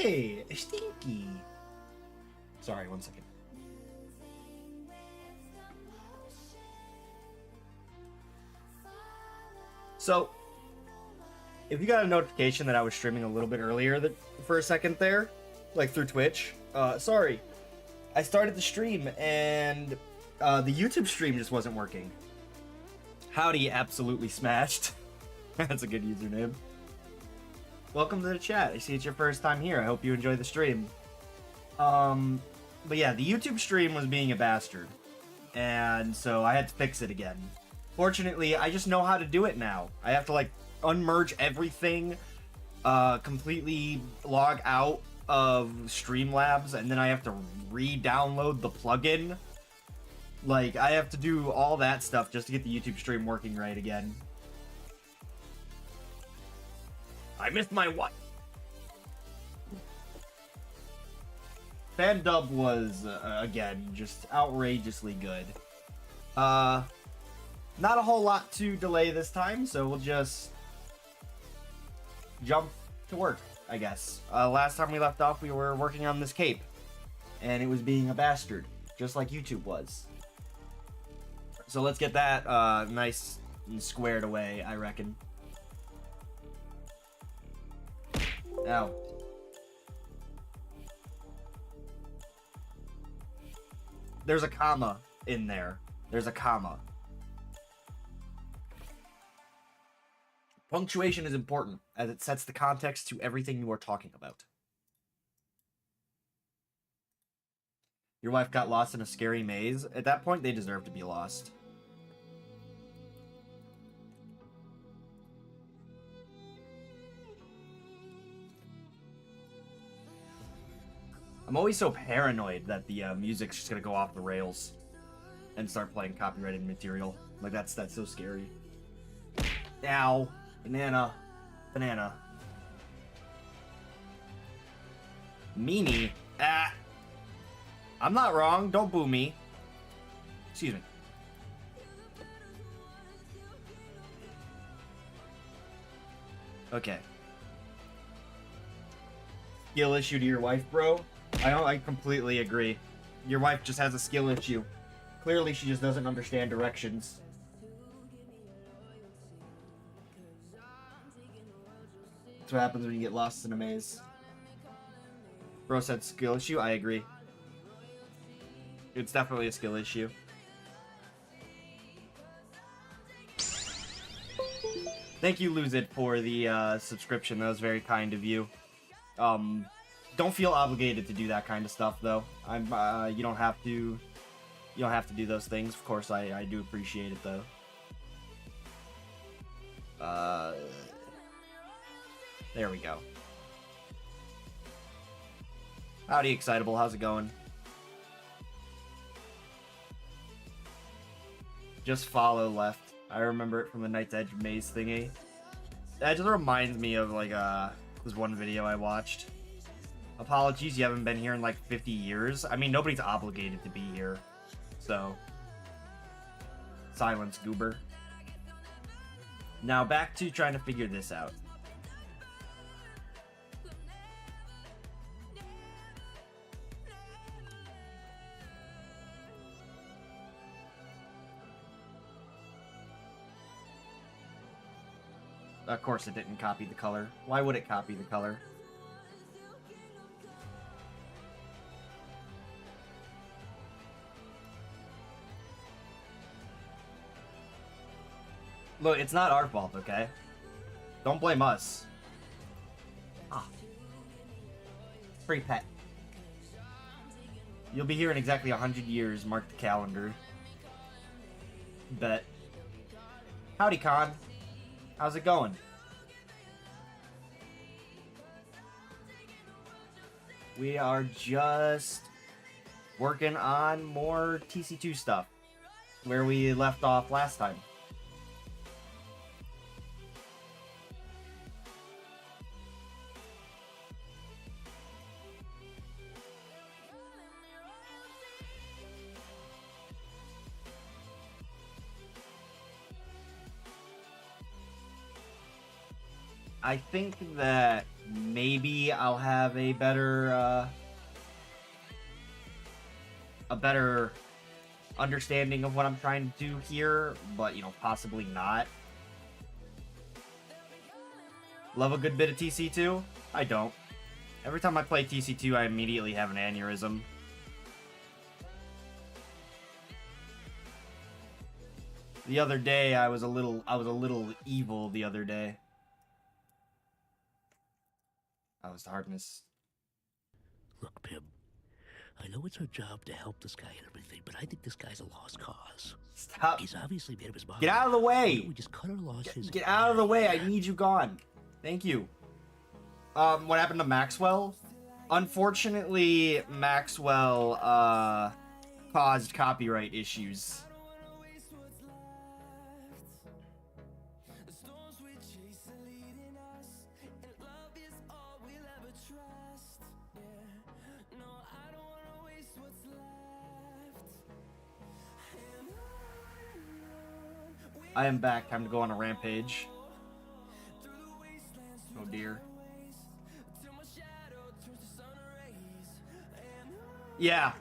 Hey, Stinky. Sorry, one second. So, if you got a notification that I was streaming a little bit earlier for a second there, like through Twitch, sorry. I started the stream and the YouTube stream just wasn't working. Howdy, absolutely smashed. That's a good username. Welcome to the chat. I see it's your first time here. I hope you enjoy the stream. But yeah, the YouTube stream was being a bastard. And so I had to fix it again. Fortunately, I just know how to do it now. I have to like unmerge everything, completely log out of Streamlabs, and then I have to re-download the plugin. Like, I have to do all that stuff just to get the YouTube stream working right again. I missed my wife. Fan dub was, again, just outrageously good. Not a whole lot to delay this time, so we'll just jump to work, I guess. Last time we left off, we were working on this cape, and it was being a bastard, just like YouTube was. So let's get that nice and squared away, I reckon. Ow. There's a comma in there. There's a comma. Punctuation is important, as it sets the context to everything you are talking about. Your wife got lost in a scary maze. At that point, they deserve to be lost. I'm always so paranoid that the music's just gonna go off the rails and start playing copyrighted material. Like, that's so scary. Ow. Banana. Banana. Meanie. Ah. I'm not wrong. Don't boo me. Excuse me. Okay. Skill issue to your wife, bro? I completely agree. Your wife just has a skill issue. Clearly, she just doesn't understand directions. That's what happens when you get lost in a maze. Bro said skill issue. I agree. It's definitely a skill issue. Thank you, Luzit, for the subscription. That was very kind of you. Don't feel obligated to do that kind of stuff, though. You don't have to. You don't have to do those things. Of course, I do appreciate it, though. There we go. Howdy, Excitable. How's it going? Just follow left. I remember it from the Night's Edge maze thingy. That just reminds me of, like, this one video I watched. Apologies, you haven't been here in, like, 50 years. I mean, nobody's obligated to be here. So. Silence, goober. Now, back to trying to figure this out. Of course it didn't copy the color. Why would it copy the color? Look, it's not our fault, okay? Don't blame us. Ah. Free pet. You'll be here in exactly 100 years. Mark the calendar. Bet. Howdy, Con. How's it going? We are just working on more TC2 stuff, where we left off last time. I think that maybe I'll have a better understanding of what I'm trying to do here, but, you know, possibly not. Love a good bit of TC2? I don't. Every time I play TC2, I immediately have an aneurysm. The other day, I was a little evil the other day. I was hardness. Look, Pim, I know it's our job to help this guy and everything, but I think this guy's a lost cause. Stop. He's obviously made up his mind. Get out of the way! We just cut our losses. Get out of the way, I need you gone. Thank you. What happened to Maxwell? Unfortunately, Maxwell, caused copyright issues. I am back. Time to go on a rampage. Oh dear. Yeah.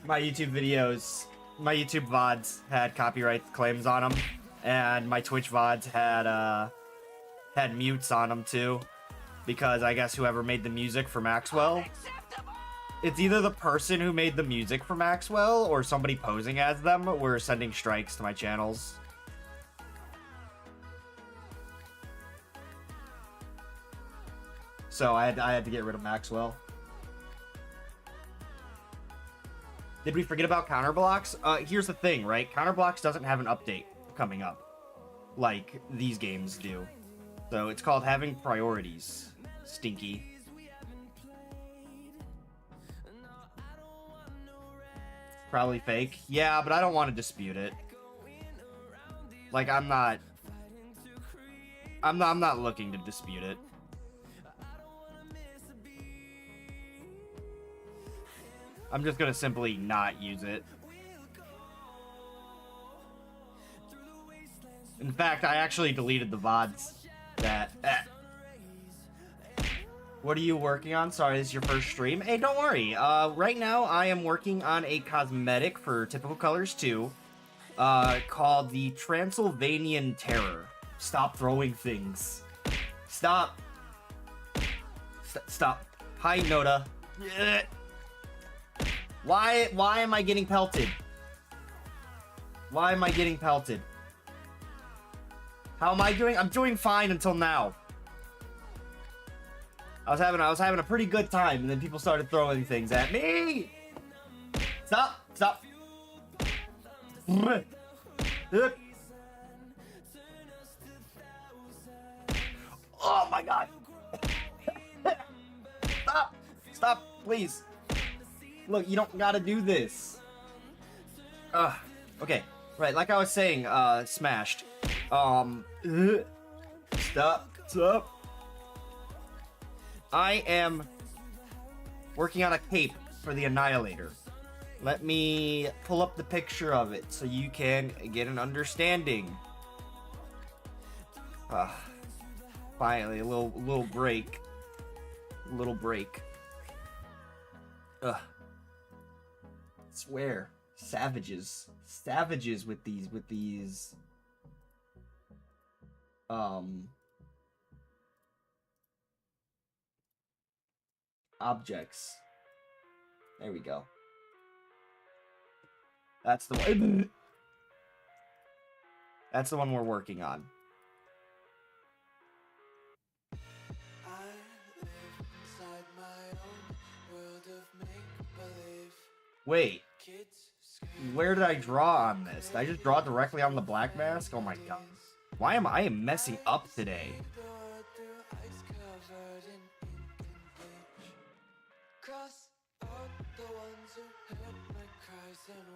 My YouTube videos, my YouTube VODs had copyright claims on them, and my Twitch VODs had mutes on them too, because I guess whoever made the music for Maxwell, it's either the person who made the music for Maxwell or somebody posing as them were sending strikes to my channels. So I had to get rid of Maxwell. Did we forget about Counterblocks? Here's the thing, right? Counterblocks doesn't have an update coming up like these games do. So it's called having priorities. Stinky. Probably fake. Yeah, but I don't want to dispute it. Like, I'm not looking to dispute it. I'm just gonna simply not use it. In fact, I actually deleted the VODs that... What are you working on? Sorry, this is your first stream? Hey, don't worry. Right now, I am working on a cosmetic for Typical Colors 2 called the Transylvanian Terror. Stop throwing things. Stop. Stop. Hi, Noda. Why am I getting pelted? Why am I getting pelted? How am I doing? I'm doing fine until now. I was having a pretty good time, and then people started throwing things at me. Stop! Stop! Oh my god! Stop! Stop, please. Look, you don't gotta do this. Okay. Right, like I was saying, smashed. Stop. I am working on a cape for the Annihilator. Let me pull up the picture of it so you can get an understanding. Finally, a little break. Little break. I swear, savages with these objects. There we go. That's the one. That's the one we're working on. Wait, where did I draw on this? Did I just draw directly on the black mask? Oh my god. Why am I messing up today?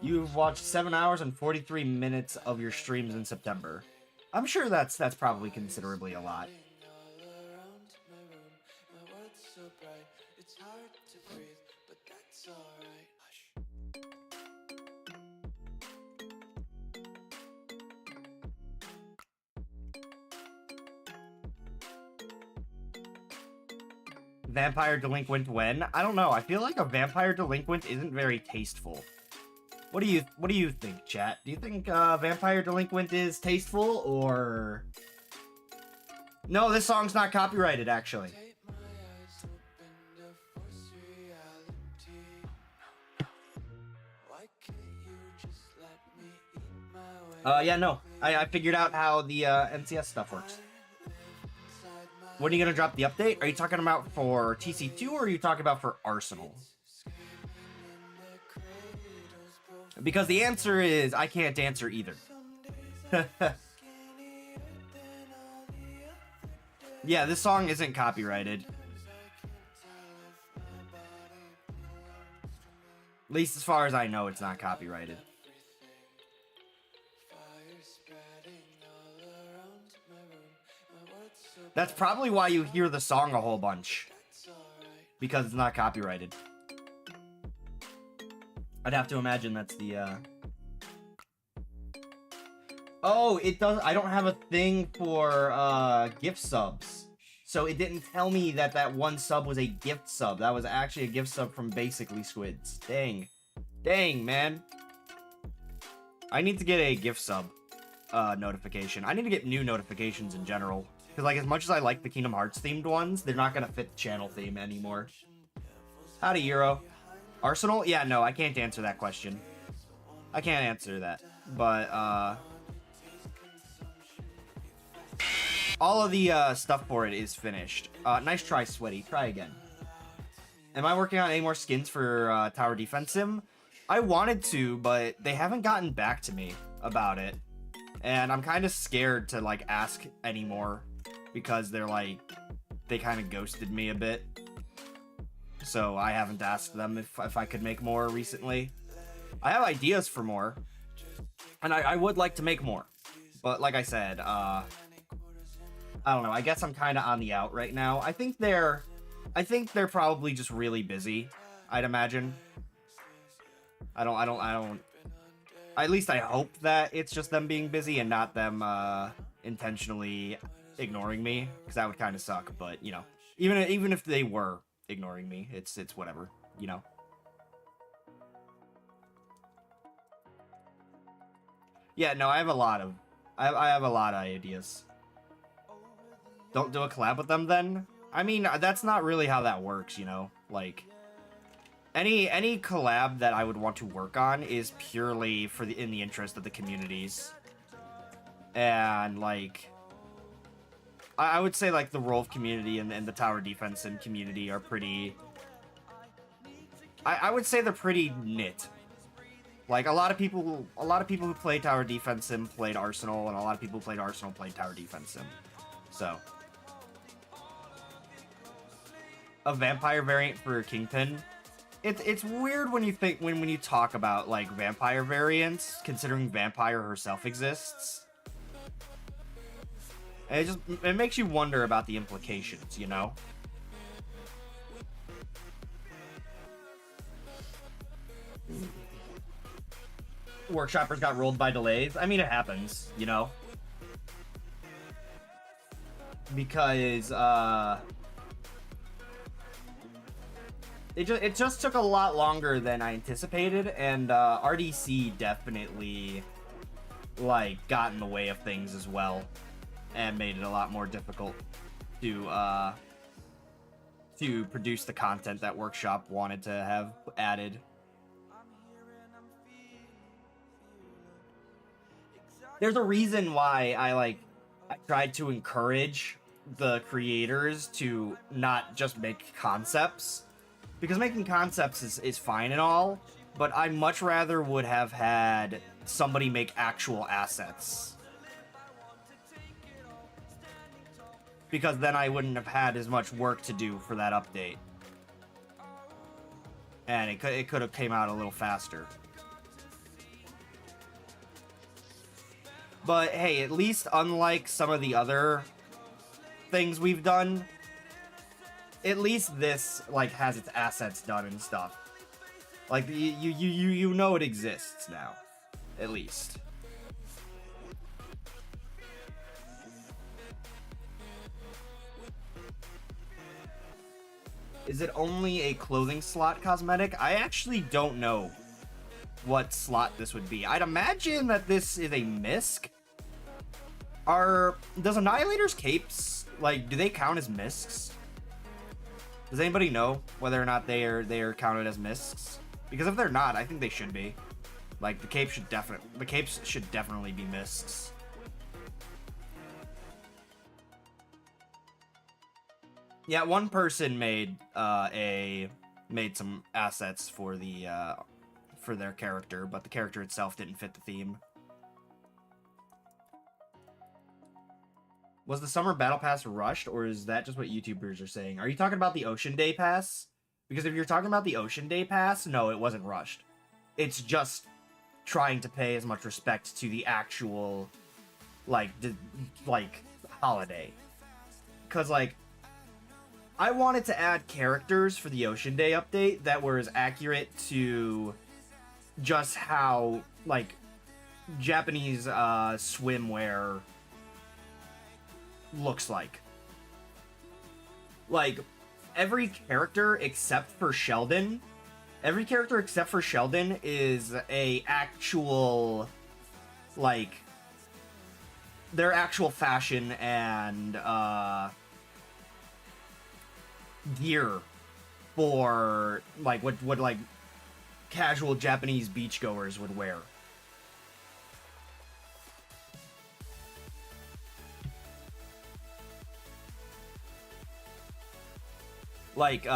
You've watched 7 hours and 43 minutes of your streams in September. I'm sure that's probably considerably a lot. Vampire Delinquent when? I don't know. I feel like a Vampire Delinquent isn't very tasteful. What do you think, chat? Do you think Vampire Delinquent is tasteful, or... No, this song's not copyrighted, actually. Yeah, no. I figured out how the NCS stuff works. When are you gonna drop the update? Are you talking about for TC2 or are you talking about for Arsenal? Because the answer is I can't answer either. Yeah, this song isn't copyrighted. At least as far as I know, it's not copyrighted. That's probably why you hear the song a whole bunch. Because it's not copyrighted. I'd have to imagine that's the, Oh, it does. I don't have a thing for, gift subs. So it didn't tell me that that one sub was a gift sub. That was actually a gift sub from Basically Squids. Dang. Dang, man. I need to get a gift sub, notification. I need to get new notifications in general. Because, like, as much as I like the Kingdom Hearts themed ones, they're not going to fit the channel theme anymore. Howdy, Euro. Arsenal? Yeah, no, I can't answer that question. I can't answer that. But, all of the, stuff for it is finished. Nice try, Sweaty. Try again. Am I working on any more skins for, Tower Defense Sim? I wanted to, but they haven't gotten back to me about it. And I'm kind of scared to, like, ask anymore. Because they're like, they kind of ghosted me a bit. So I haven't asked them if I could make more recently. I have ideas for more. And I would like to make more. But like I said, I don't know. I guess I'm kind of on the out right now. I think they're probably just really busy, I'd imagine. At least I hope that it's just them being busy and not them, intentionally ignoring me, because that would kind of suck. But you know, even if they were ignoring me, it's whatever, you know. Yeah, no, I have a lot of ideas. Don't do a collab with them then? I mean, that's not really how that works, you know. Like, any collab that I would want to work on is purely in the interest of the communities. And like, I would say, like, the Rolf community and the Tower Defense Sim community are pretty... I would say they're pretty knit. Like, a lot of people who play Tower Defense Sim played Arsenal, and a lot of people who played Arsenal played Tower Defense Sim. So. A vampire variant for Kingpin. It's weird when you think, when you talk about, like, vampire variants, considering Vampire herself exists. And it makes you wonder about the implications, you know? Workshoppers got rolled by delays. I mean, it happens, you know? Because, it just took a lot longer than I anticipated, and, RDC definitely, like, got in the way of things as well. And made it a lot more difficult to produce the content that Workshop wanted to have added. There's a reason why I tried to encourage the creators to not just make concepts. Because making concepts is fine and all, but I much rather would have had somebody make actual assets. Because then I wouldn't have had as much work to do for that update. And it could have came out a little faster. But hey, at least unlike some of the other things we've done, at least this, like, has its assets done and stuff. Like, you know it exists now. At least. Is it only a clothing slot cosmetic? I actually don't know what slot this would be. I'd imagine that this is a misc. Does Annihilator's capes, like, do they count as miscs? Does anybody know whether or not they are counted as miscs? Because if they're not, I think they should be. Like, the capes should definitely be miscs. Yeah, one person made some assets for their character, but the character itself didn't fit the theme. Was the summer battle pass rushed, or is that just what YouTubers are saying? Are you talking about the Ocean Day pass? Because if you're talking about the Ocean Day pass, no, it wasn't rushed. It's just trying to pay as much respect to the actual, like holiday. Because, like, I wanted to add characters for the Ocean Day update that were as accurate to just how, like, Japanese swimwear looks like. Like, every character except for Sheldon is a actual, like, their actual fashion and gear for, like, what like casual Japanese beachgoers would wear. Like,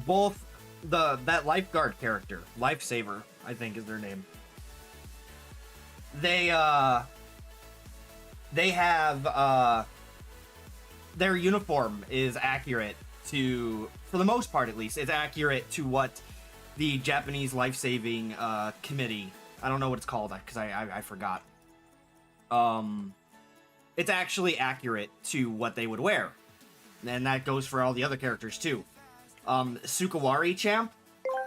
both that lifeguard character, Lifesaver, I think is their name. They have, their uniform is accurate to, for the most part at least, it's accurate to what the Japanese life-saving committee, I don't know what it's called, because I forgot. It's actually accurate to what they would wear. And that goes for all the other characters, too. Sukawari Champ,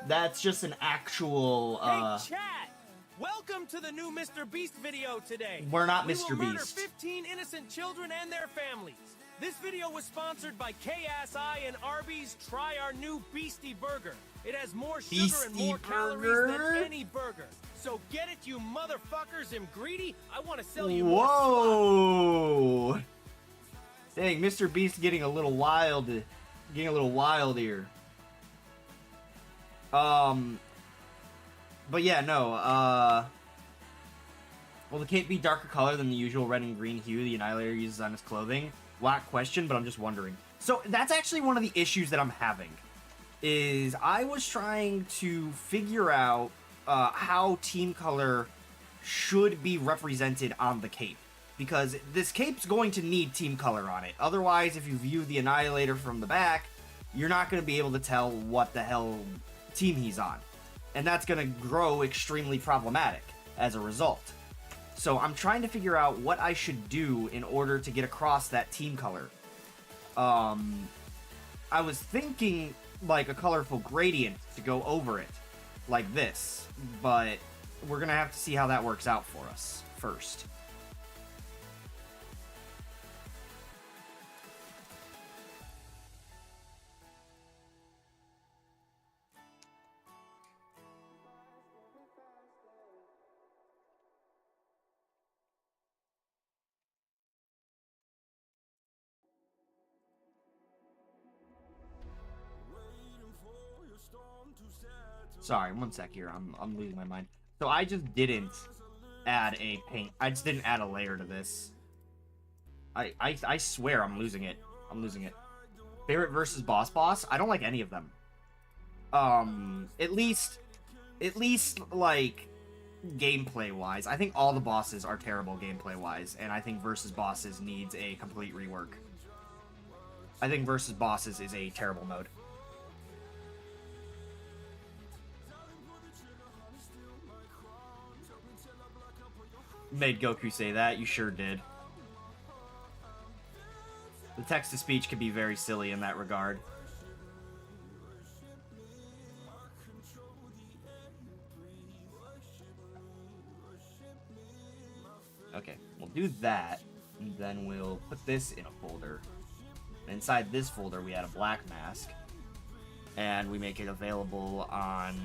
that's just an actual, Hey, chat! Welcome to the new Mr. Beast video today. We're not We Mr. will murder Beast. 15 innocent children and their families. This video was sponsored by KSI and Arby's. Try our new Beastie Burger. It has more sugar and more calories than any burger. So get it, you motherfuckers. I'm greedy. I want to sell you more. Whoa! Dang, Mr. Beast getting a little wild here. But yeah, no, will the cape be darker color than the usual red and green hue the Annihilator uses on his clothing? Whack question, but I'm just wondering. So that's actually one of the issues that I'm having, is I was trying to figure out how team color should be represented on the cape. Because this cape's going to need team color on it. Otherwise, if you view the Annihilator from the back, you're not going to be able to tell what the hell team he's on. And that's going to grow extremely problematic as a result. So I'm trying to figure out what I should do in order to get across that team color. I was thinking like a colorful gradient to go over it, like this. But we're going to have to see how that works out for us first. Sorry, one sec here. I'm losing my mind. So I just didn't add a paint. I just didn't add a layer to this. I swear I'm losing it. I'm losing it. Favorite versus boss? I don't like any of them. At least like gameplay wise. I think all the bosses are terrible gameplay wise, and I think versus bosses needs a complete rework. I think versus bosses is a terrible mode. Made Goku say that. You sure did. The text-to-speech could be very silly in that regard. Okay, we'll do that, and then we'll put this in a folder. Inside this folder, we add a black mask, and we make it available on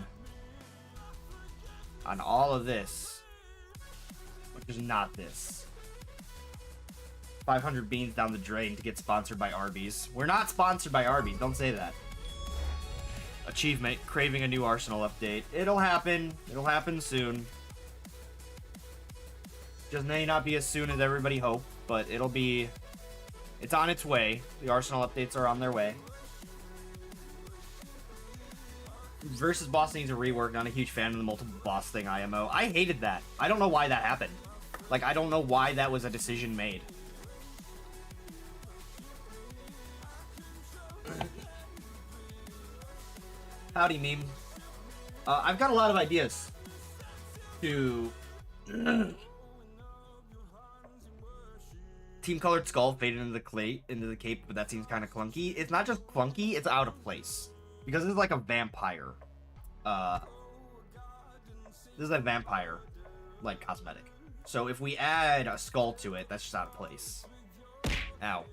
all of this, which is not this. 500 beans down the drain to get sponsored by Arby's. We're not sponsored by Arby's. Don't say that. Achievement, craving a new Arsenal update. It'll happen. It'll happen soon. Just may not be as soon as everybody hoped, but it'll be... It's on its way. The Arsenal updates are on their way. Versus boss needs a rework. Not a huge fan of the multiple boss thing, IMO. I hated that. I don't know why that happened. Like, I don't know why that was a decision made. Howdy, meme. I've got a lot of ideas to... Team colored skull faded into the cape, but that seems kind of clunky. It's not just clunky, it's out of place. Because this is like a vampire. This is a vampire, like, cosmetic. So if we add a skull to it, that's just out of place. Ow.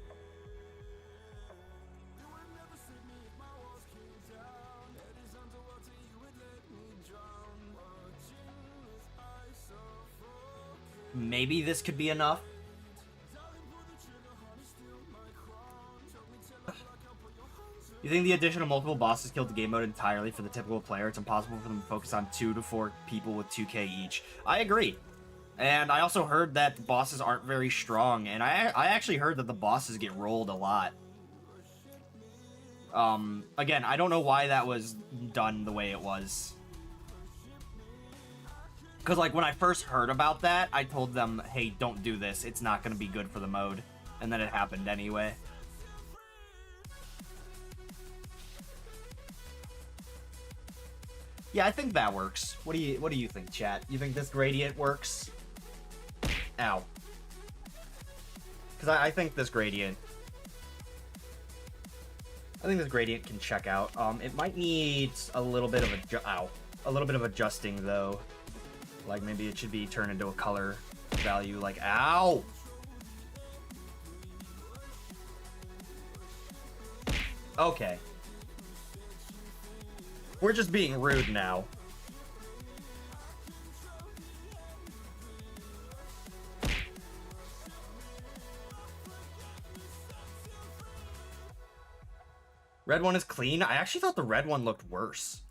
Maybe this could be enough. You think the addition of multiple bosses killed the game mode entirely for the typical player? It's impossible for them to focus on 2 to 4 people with 2k each. I agree. And I also heard that the bosses aren't very strong, and I actually heard that the bosses get rolled a lot. Again, I don't know why that was done the way it was. Because, like, when I first heard about that, I told them, hey, don't do this. It's not going to be good for the mode. And then it happened anyway. Yeah, I think that works. What do you think, chat? You think this gradient works? Ow. Because I think this gradient... I think this gradient can check out. It might need a little bit of a little bit of adjusting, though. Like, maybe it should be turned into a color value, like, ow! Okay. We're just being rude now. Red one is clean. I actually thought the red one looked worse.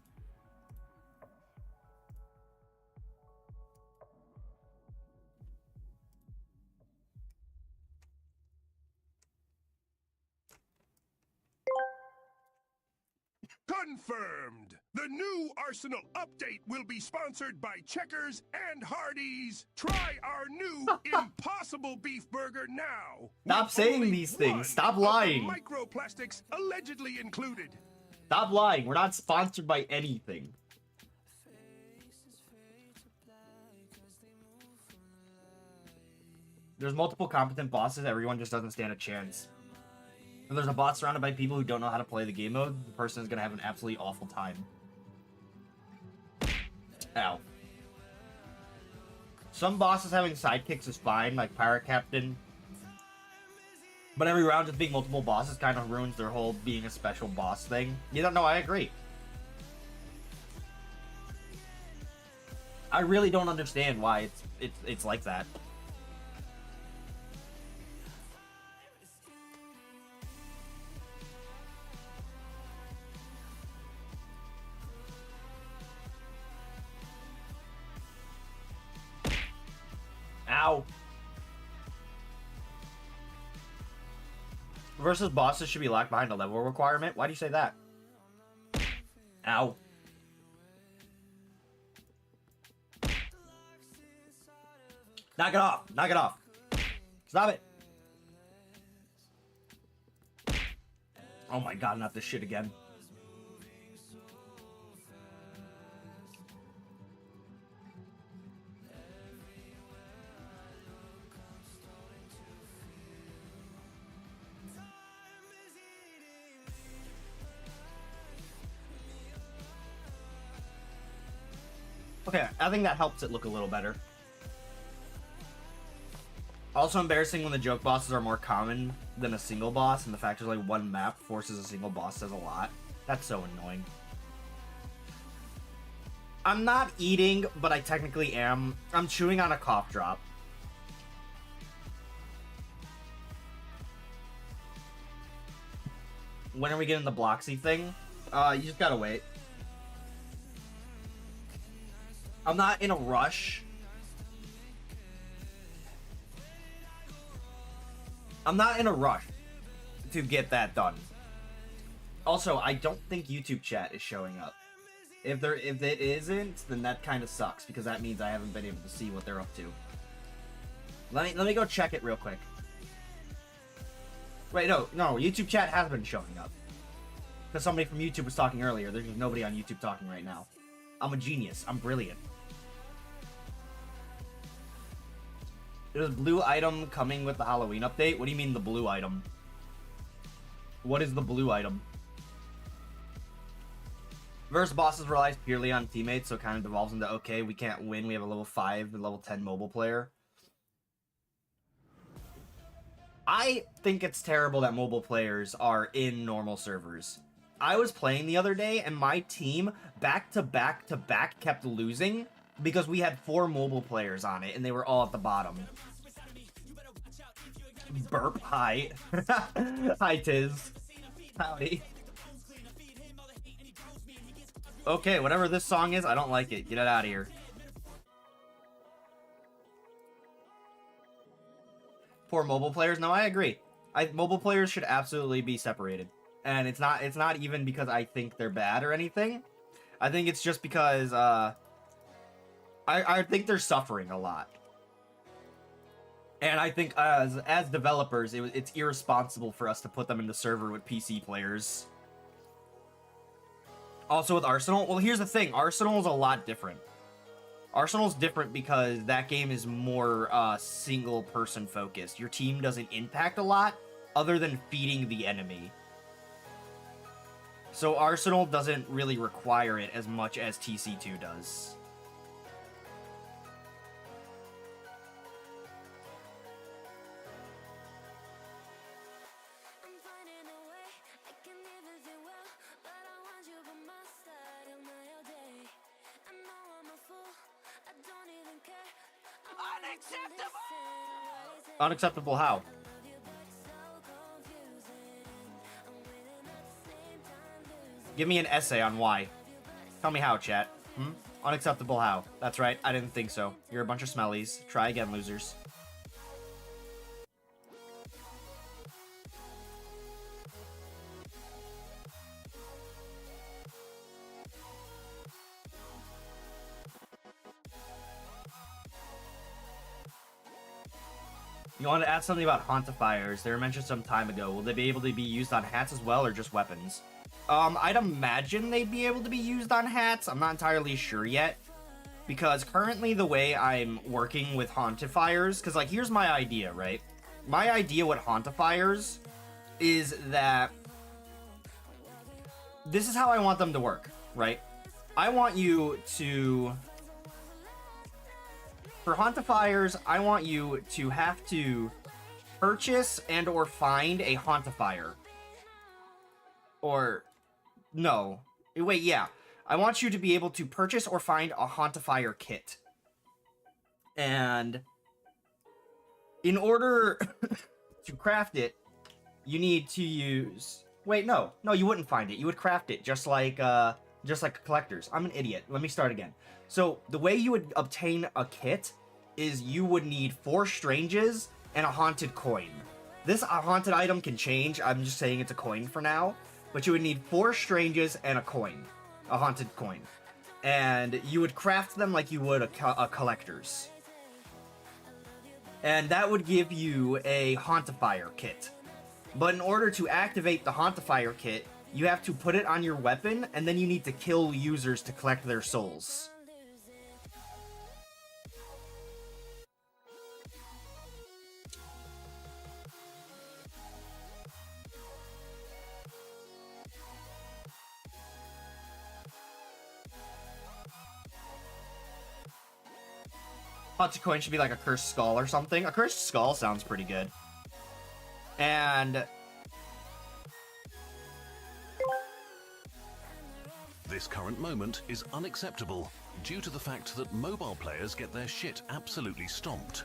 Confirmed! The new Arsenal update will be sponsored by Checkers and Hardee's. Try our new Impossible Beef Burger now. Stop saying these things. Stop lying. Microplastics allegedly included. Stop lying. We're not sponsored by anything. There's multiple competent bosses. Everyone just doesn't stand a chance. If there's a bot surrounded by people who don't know how to play the game mode, the person is going to have an absolutely awful time. Ow. Some bosses having sidekicks is fine, like Pirate Captain. But every round just being multiple bosses kind of ruins their whole being a special boss thing. You don't know, I agree. I really don't understand why it's like that. Ow. Versus bosses should be locked behind a level requirement? Why do you say that? Ow. Knock it off. Knock it off. Stop it. Oh my god, not this shit again. Okay, I think that helps it look a little better. Also embarrassing when the joke bosses are more common than a single boss, and the fact there's like one map forces a single boss says a lot. That's so annoying. I'm not eating, but I technically am. I'm chewing on a cough drop. When are we getting the Bloxy thing? You just gotta wait. I'm not in a rush. I'm not in a rush to get that done. Also, I don't think YouTube chat is showing up. If it isn't, then that kind of sucks because that means I haven't been able to see what they're up to. Let me go check it real quick. Wait, no, YouTube chat has been showing up. Because somebody from YouTube was talking earlier. There's just nobody on YouTube talking right now. I'm a genius. I'm brilliant. There's a blue item coming with the Halloween update. What do you mean the blue item? What is the blue item? Versus bosses relies purely on teammates, so it kind of devolves into, okay, we can't win. We have a level 5 and level 10 mobile player. I think it's terrible that mobile players are in normal servers. I was playing the other day, and my team, back to back to back, kept losing because we had 4 mobile players on it, and they were all at the bottom. Burp, hi. Hi, Tiz. Howdy. Okay, whatever this song is, I don't like it. Get it out of here. Poor mobile players? No, I agree. Mobile players should absolutely be separated. And it's not even because I think they're bad or anything. I think it's just because, I think they're suffering a lot. And I think as developers, it's irresponsible for us to put them in the server with PC players. Also with Arsenal, well, here's the thing. Arsenal is a lot different. Arsenal's different because that game is more single-person focused. Your team doesn't impact a lot other than feeding the enemy. So Arsenal doesn't really require it as much as TC2 does. Unacceptable how? Give me an essay on why. Tell me how, chat. Unacceptable how? That's right, I didn't think so. You're a bunch of smellies. Try again, losers. You want to add something about Hauntifiers. They were mentioned some time ago. Will they be able to be used on hats as well, or just weapons? I'd imagine they'd be able to be used on hats. I'm not entirely sure yet. Because currently the way I'm working with Hauntifiers... Because, like, here's my idea, right? My idea with Hauntifiers is that... This is how I want them to work, right? I want you to... For Hauntifiers, I want you to have to purchase and or find a Hauntifier. Or, no. Wait, yeah. I want you to be able to purchase or find a Hauntifier kit. And in order to craft it, you need to use... Wait, no. No, you wouldn't find it. You would craft it, just like collectors. I'm an idiot. Let me start again. So, the way you would obtain a kit is you would need 4 Stranges and a Haunted Coin. This haunted item can change. I'm just saying it's a coin for now. But you would need 4 Stranges and a coin. A Haunted Coin. And you would craft them like you would a collector's. And that would give you a Hauntifier kit. But in order to activate the Hauntifier kit, you have to put it on your weapon, and then you need to kill users to collect their souls. Haunted coin should be like a cursed skull or something. A cursed skull sounds pretty good. And this current moment is unacceptable due to the fact that mobile players get their shit absolutely stomped.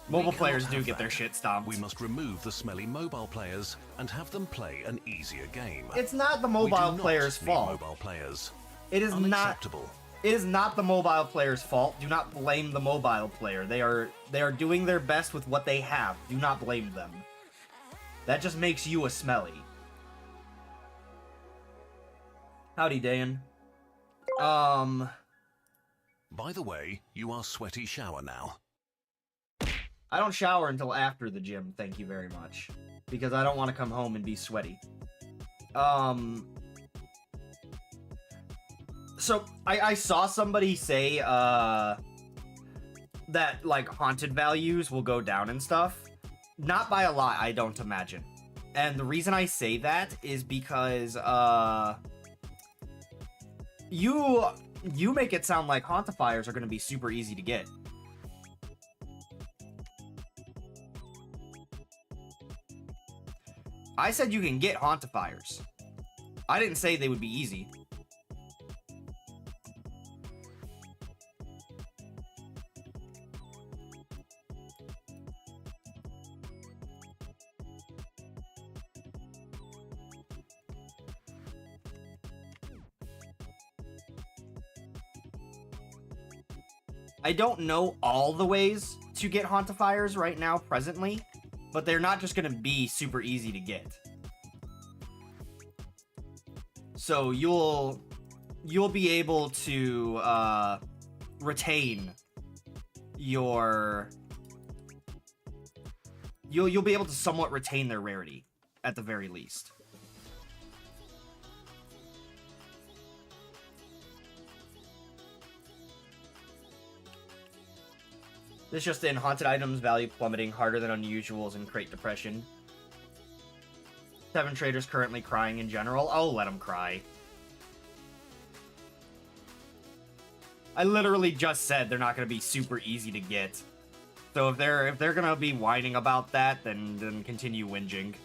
mobile We players cannot do have get their that. shit stomped. We must remove the smelly mobile players and have them play an easier game. It's not the We do mobile not players' need fault. Mobile players. It is not. Unacceptable. It is not the mobile player's fault. Do not blame the mobile player. They are doing their best with what they have. Do not blame them. That just makes you a smelly. Howdy, Dan. By the way, you are sweaty shower now. I don't shower until after the gym, thank you very much. Because I don't want to come home and be sweaty. So, I saw somebody say, that, like, haunted values will go down and stuff. Not by a lot, I don't imagine. And the reason I say that is because, you make it sound like hauntifiers are going to be super easy to get. I said you can get hauntifiers. I didn't say they would be easy. I don't know all the ways to get hauntifiers right now, presently, but they're not just going to be super easy to get. So you'll be able to retain your... You'll be able to somewhat retain their rarity, at the very least. This just in, haunted items value plummeting harder than unusuals in Crate Depression. 7 traders currently crying in general. I'll let them cry. I literally just said they're not going to be super easy to get. So if they're going to be whining about that, then continue whinging.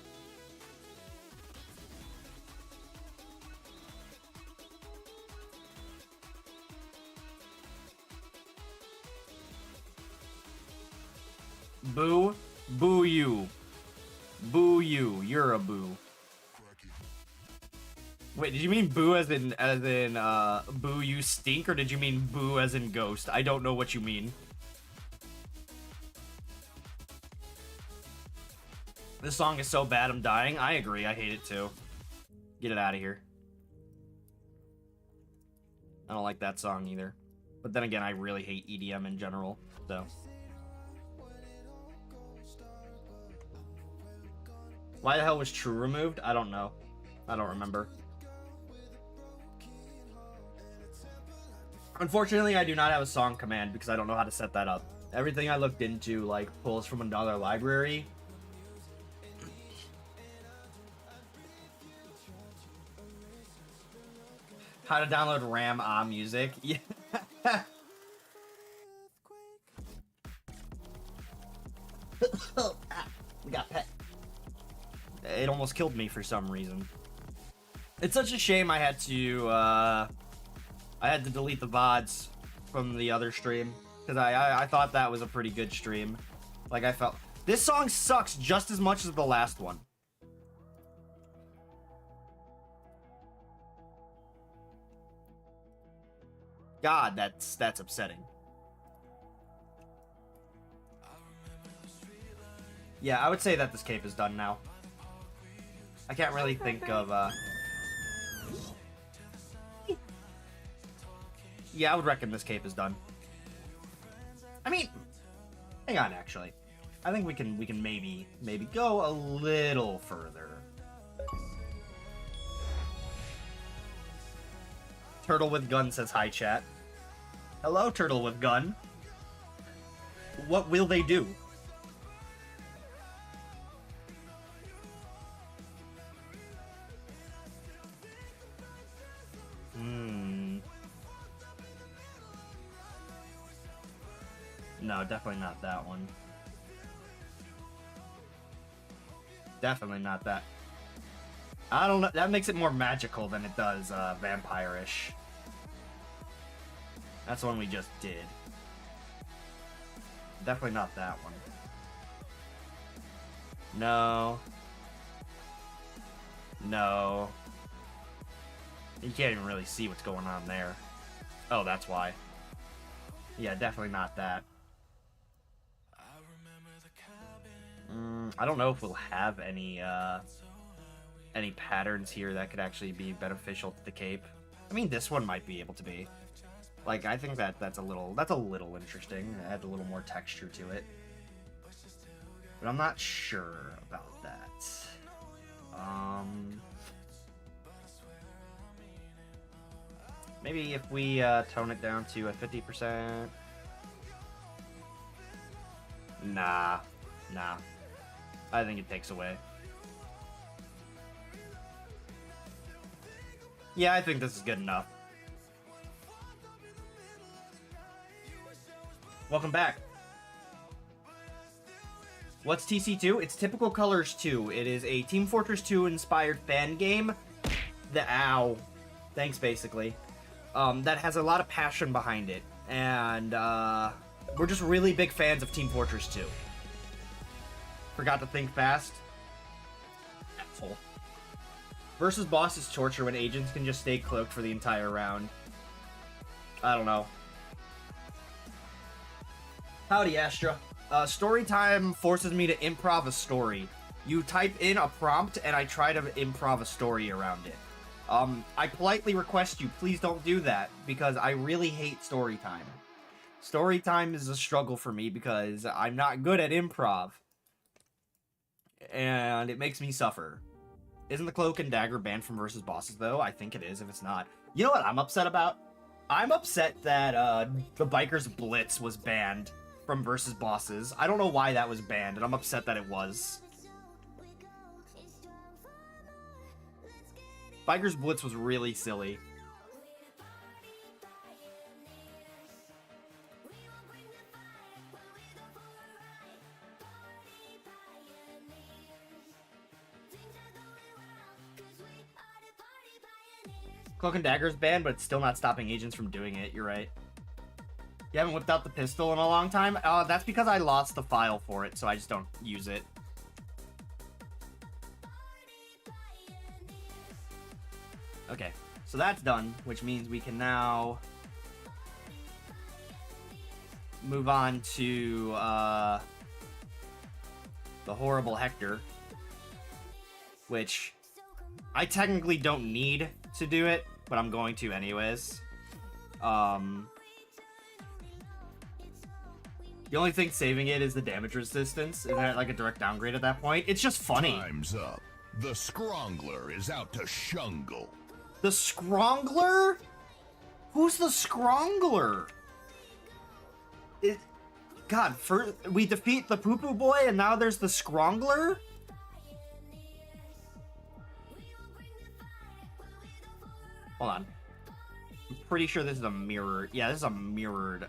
Boo. Boo you. Boo you. You're a boo. Wait, did you mean boo as in boo you stink, or did you mean boo as in ghost? I don't know what you mean. This song is so bad I'm dying. I agree, I hate it too. Get it out of here. I don't like that song either. But then again, I really hate EDM in general, so. Why the hell was True removed? I don't know. I don't remember. Unfortunately, I do not have a song command because I don't know how to set that up. Everything I looked into, like, pulls from another library. How to download RAM music. Yeah. We got pet. It almost killed me for some reason. It's such a shame I had to delete the VODs from the other stream, because I thought that was a pretty good stream. Like, I felt... This song sucks just as much as the last one. God, that's upsetting. Yeah, I would say that this cape is done now. I can't really think of, Yeah, I would reckon this cape is done. I mean, hang on, actually. I think we can maybe go a little further. Turtle with Gun says hi, chat. Hello, Turtle with Gun. What will they do? No, definitely not that one. Definitely not that. I don't know. That makes it more magical than it does vampire-ish. That's the one we just did. Definitely not that one. No. No. You can't even really see what's going on there. Oh, that's why. Yeah, definitely not that. I don't know if we'll have any patterns here that could actually be beneficial to the cape. I mean, this one might be able to be. Like, I think that's a little interesting. It adds a little more texture to it. But I'm not sure about that. Maybe if we tone it down to a 50%. Nah. I think it takes away. Yeah, I think this is good enough. Welcome back. What's TC2? It's Typical Colors 2. It is a Team Fortress 2 inspired fan game. Thanks, basically. That has a lot of passion behind it. And we're just really big fans of Team Fortress 2. Forgot to think fast. Asshole. Versus boss is torture when agents can just stay cloaked for the entire round. I don't know. Howdy, Astra. Story time forces me to improv a story. You type in a prompt, and I try to improv a story around it. I politely request you, please don't do that, because I really hate story time. Story time is a struggle for me because I'm not good at improv. And it makes me suffer. Isn't the Cloak and Dagger banned from versus bosses, though? I think it is, if it's not. You know what I'm upset about? I'm upset that the Biker's Blitz was banned from versus bosses. I don't know why that was banned, and I'm upset that it was. Biker's Blitz was really silly. Cloak and Dagger's banned, but it's still not stopping agents from doing it. You're right. You haven't whipped out the pistol in a long time? That's because I lost the file for it, so I just don't use it. Okay, so that's done, which means we can now move on to the horrible Hector, which I technically don't need to do it, but I'm going to anyways. The only thing saving it is the damage resistance. Isn't that like a direct downgrade at that point? It's just funny. Time's up. The Scrongler is out to shungle. The Scrongler? Who's the Scrongler? God, first we defeat the Poo-Poo Boy and now there's the Scrongler? Hold on. I'm pretty sure this is a mirror. Yeah, this is a mirrored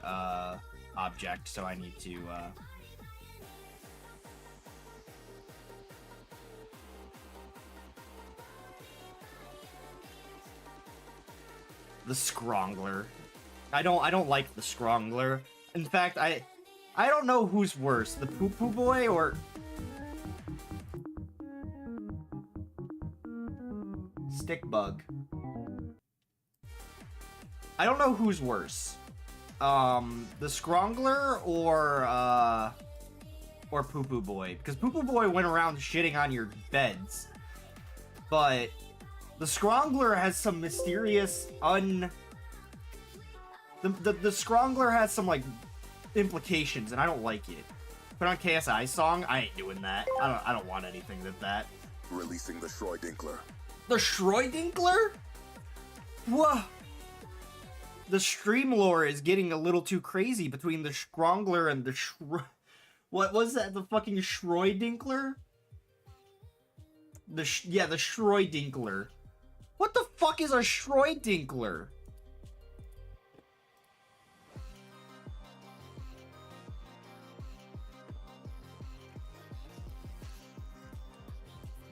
object, so I need to the Scrongler. I don't like the Scrongler. In fact, I don't know who's worse, the Poo-Poo Boy or Stick Bug. I don't know who's worse. The Scrongler or Poo-Poo Boy, because Poo-Poo Boy went around shitting on your beds, but the Scrongler has some mysterious the Scrongler has some like implications, and I don't like it. Put on KSI's song. I ain't doing that. I don't want anything with that. Releasing the Shroyinler. The Shroyinler? Whoa. The stream lore is getting a little too crazy between the Scrongler and the what was that? The fucking Shroyinler? The Shroyinler. What the fuck is a Shroyinler?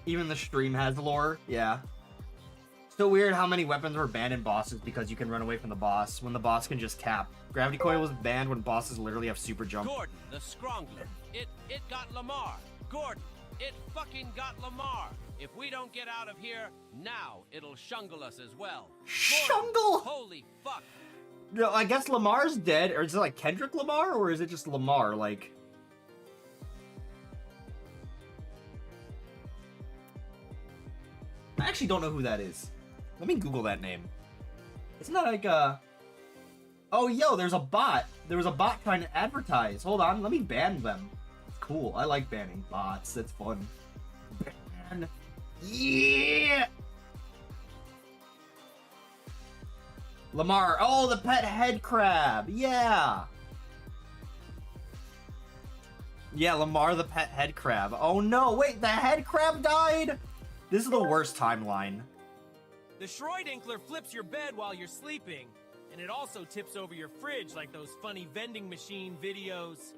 Even the stream has lore. Yeah. Still weird how many weapons were banned in bosses because you can run away from the boss when the boss can just cap. Gravity coil was banned when bosses literally have super jump. Gordon, the Scrongler. It got Lamar. Gordon, it fucking got Lamar. If we don't get out of here, now it'll shungle us as well. Gordon, Shungle? holy fuck. No, I guess Lamar's dead. Or is it like Kendrick Lamar? Or is it just Lamar? Like... I actually don't know who that is. Let me Google that name. Isn't that like Oh, yo, there's a bot. There was a bot trying to advertise. Hold on, let me ban them. Cool, I like banning bots. That's fun. Ban. Yeah! Lamar. Oh, the pet head crab. Yeah! Yeah, Lamar the pet head crab. Oh no, wait, the head crab died? This is the worst timeline. The Shroyinler flips your bed while you're sleeping, and it also tips over your fridge like those funny vending machine videos.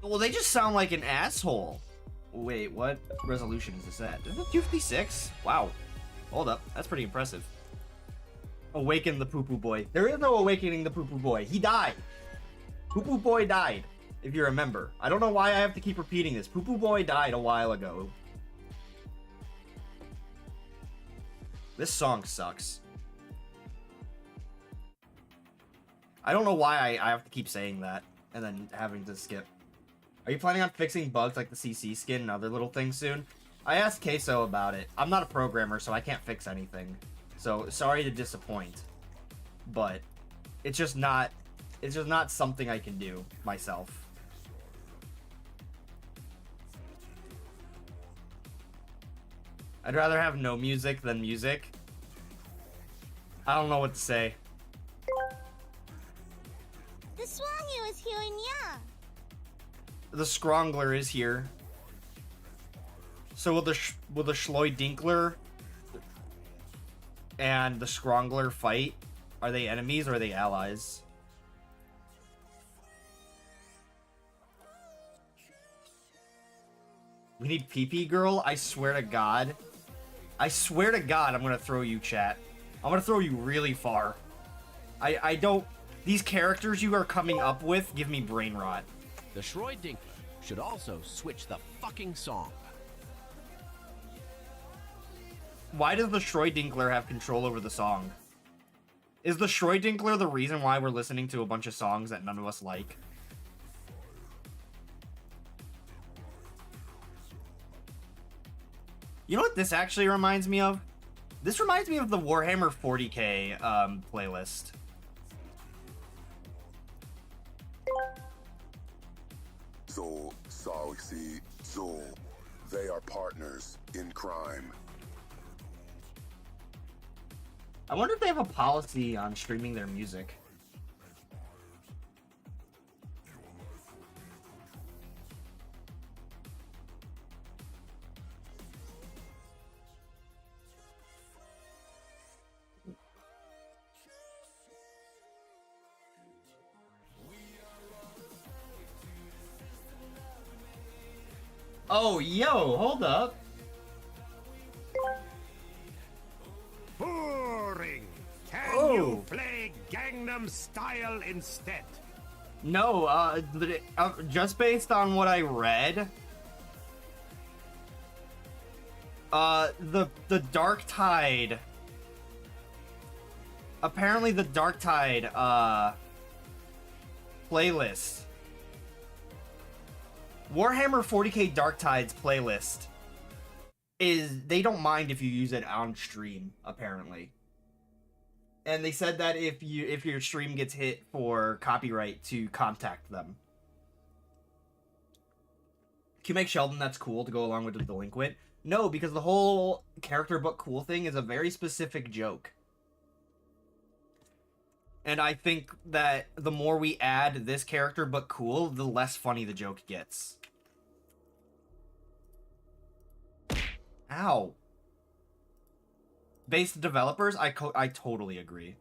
Well, they just sound like an asshole. Wait, what resolution is this at? Is it 256? Wow. Hold up, that's pretty impressive. Awaken the poo-poo boy. There is no awakening the poo-poo boy. He died. Poo-poo boy died, if you remember. I don't know why I have to keep repeating this. Poo-poo boy died a while ago. This song sucks. I don't know why I have to keep saying that and then having to skip. Are you planning on fixing bugs like the CC skin and other little things soon? I asked Queso about it. I'm not a programmer, so I can't fix anything. So, sorry to disappoint. But it's just not something I can do myself. I'd rather have no music than music. I don't know what to say. The Swangyu is here in ya. The Scrongler is here. So will the Shroyinler and the Scrongler fight? Are they enemies or are they allies? We need PP girl? I swear to God. I swear to God I'm gonna throw you, chat. I'm gonna throw you really far. I don't... These characters you are coming up with give me brain rot. The Shroyinler should also switch the fucking song. Why does the Shroyinler have control over the song? Is the Shroyinler the reason why we're listening to a bunch of songs that none of us like? You know what this actually reminds me of? This reminds me of the Warhammer 40k playlist. Zol, Salixi, Zol. They are partners in crime. I wonder if they have a policy on streaming their music. Oh, yo, hold up. Boring. Can Oh. you play Gangnam Style instead? No, just based on what I read, the Dark Tide, apparently the Dark Tide, playlist, Warhammer 40k Dark Tide's playlist they don't mind if you use it on stream, apparently. And they said that if your stream gets hit for copyright, to contact them. Can you make Sheldon that's cool to go along with the delinquent? No, because the whole character book cool thing is a very specific joke. And I think that the more we add this character book cool, the less funny the joke gets. Ow. Based developers, I totally agree.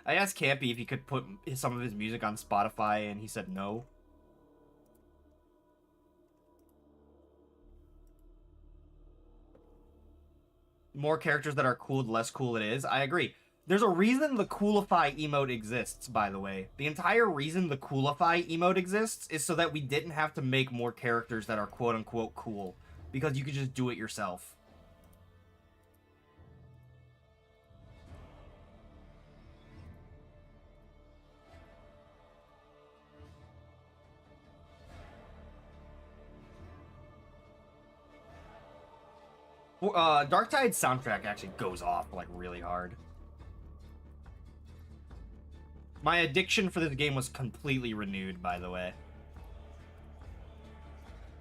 I asked Campy if he could put some of his music on Spotify, and he said no. More characters that are cool, the less cool it is. I agree. There's a reason the Coolify emote exists, by the way. The entire reason the Coolify emote exists is so that we didn't have to make more characters that are quote-unquote cool. Because you could just do it yourself. Darktide's soundtrack actually goes off, like, really hard. My addiction for this game was completely renewed, by the way.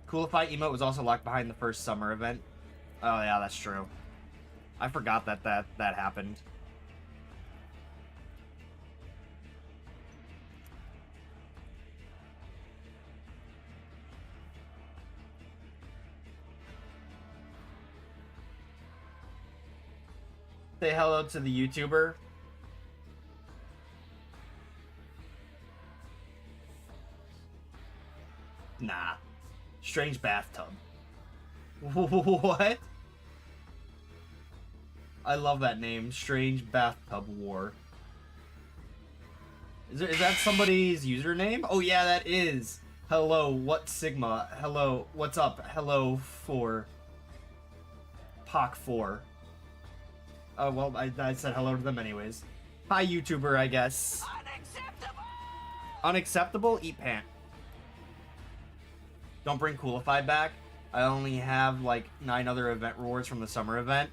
Coolify emote was also locked behind the first summer event. Oh, yeah, that's true. I forgot that happened. Say hello to the YouTuber. Nah. Strange bathtub. What? I love that name. Strange bathtub war. Is that somebody's username? Oh yeah, that is. Hello, what Sigma? Hello, what's up? Hello, 4. Poc 4. Oh, well, I said hello to them anyways. Hi, YouTuber, I guess. Unacceptable! Unacceptable? Eat pant. Don't bring Coolify back. I only have, like, 9 other event rewards from the summer event.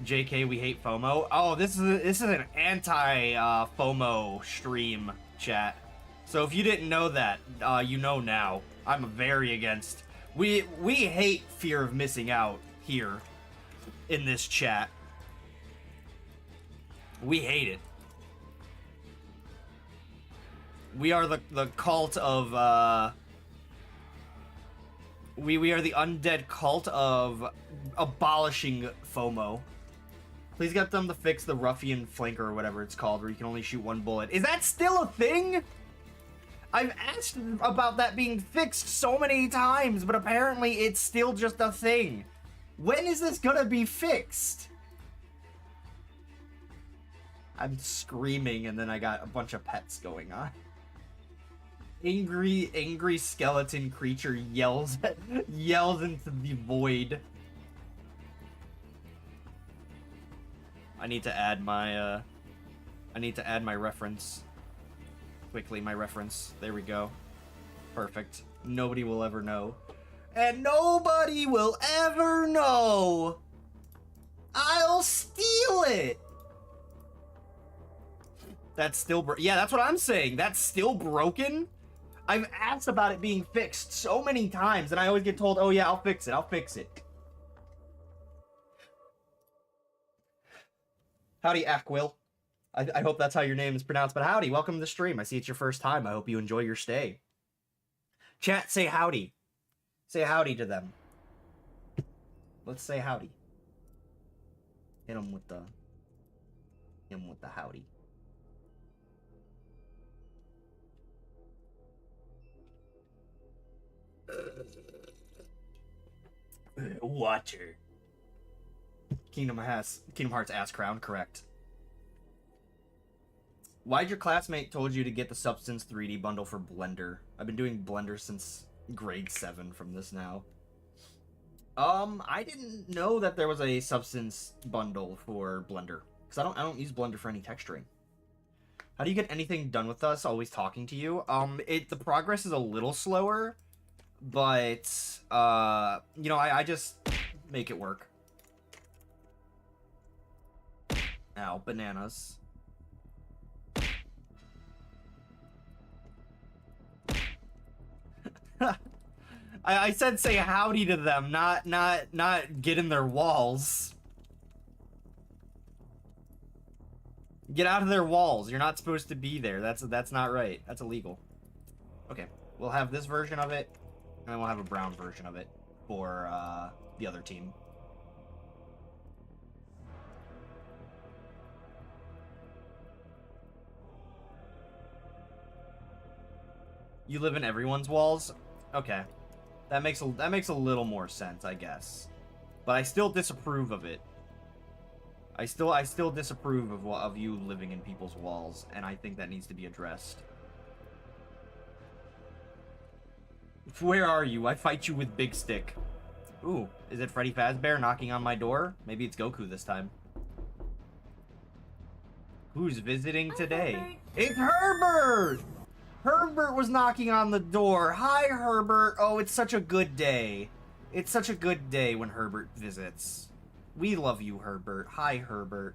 JK, we hate FOMO. Oh, this is an anti-FOMO stream, chat. So if you didn't know that, you know now. I'm very against... We hate fear of missing out here in this chat. We hate it. We are the cult of, We are the undead cult of abolishing FOMO. Please get them to fix the ruffian flanker or whatever it's called, where you can only shoot 1 bullet. Is that still a thing? I've asked about that being fixed so many times, but apparently it's still just a thing. When is this gonna be fixed? I'm screaming, and then I got a bunch of pets going on. Angry skeleton creature yells into the void. I need to add my reference. Quickly, my reference. There we go. Perfect. Nobody will ever know. And nobody will ever know! I'll steal it! That's still yeah, that's what I'm saying. That's still broken? I've asked about it being fixed so many times, and I always get told, oh yeah, I'll fix it, I'll fix it. Howdy, Aquil. I hope that's how your name is pronounced, but howdy, welcome to the stream. I see it's your first time. I hope you enjoy your stay. Chat, say howdy. Say howdy to them. Let's say howdy. Hit them with the howdy. Water. Kingdom Hearts ass crown, correct. Why'd your classmate told you to get the Substance 3D bundle for Blender? I've been doing Blender since grade 7 from this now. I didn't know that there was a Substance bundle for Blender, because I don't use Blender for any texturing. How do you get anything done with us? Always talking to you. The progress is a little slower, but you know, I just make it work. Ow, bananas. I said say howdy to them, not get in their walls. Get out of their walls. You're not supposed to be there. That's not right. That's illegal. Okay, we'll have this version of it, and then we'll have a brown version of it for the other team. You live in everyone's walls? Okay. That makes a little more sense, I guess. But I still disapprove of it. I still disapprove of you living in people's walls, and I think that needs to be addressed. Where are you? I fight you with big stick. Ooh, is it Freddy Fazbear knocking on my door? Maybe it's Goku this time. Who's visiting today? Herbert. It's Herbert! Herbert was knocking on the door. Hi, Herbert. Oh, it's such a good day. It's such a good day when Herbert visits. We love you, Herbert. Hi, Herbert.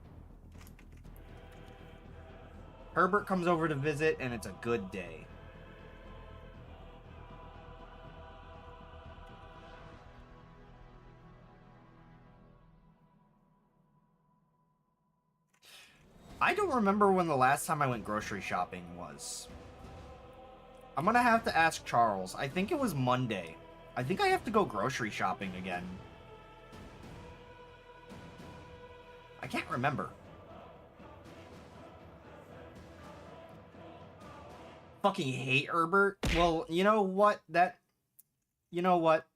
Herbert comes over to visit, and it's a good day. I don't remember when the last time I went grocery shopping was. I'm gonna have to ask Charles. I think it was Monday. I think I have to go grocery shopping again. I can't remember. Fucking hate Herbert. Well, you know what? You know what?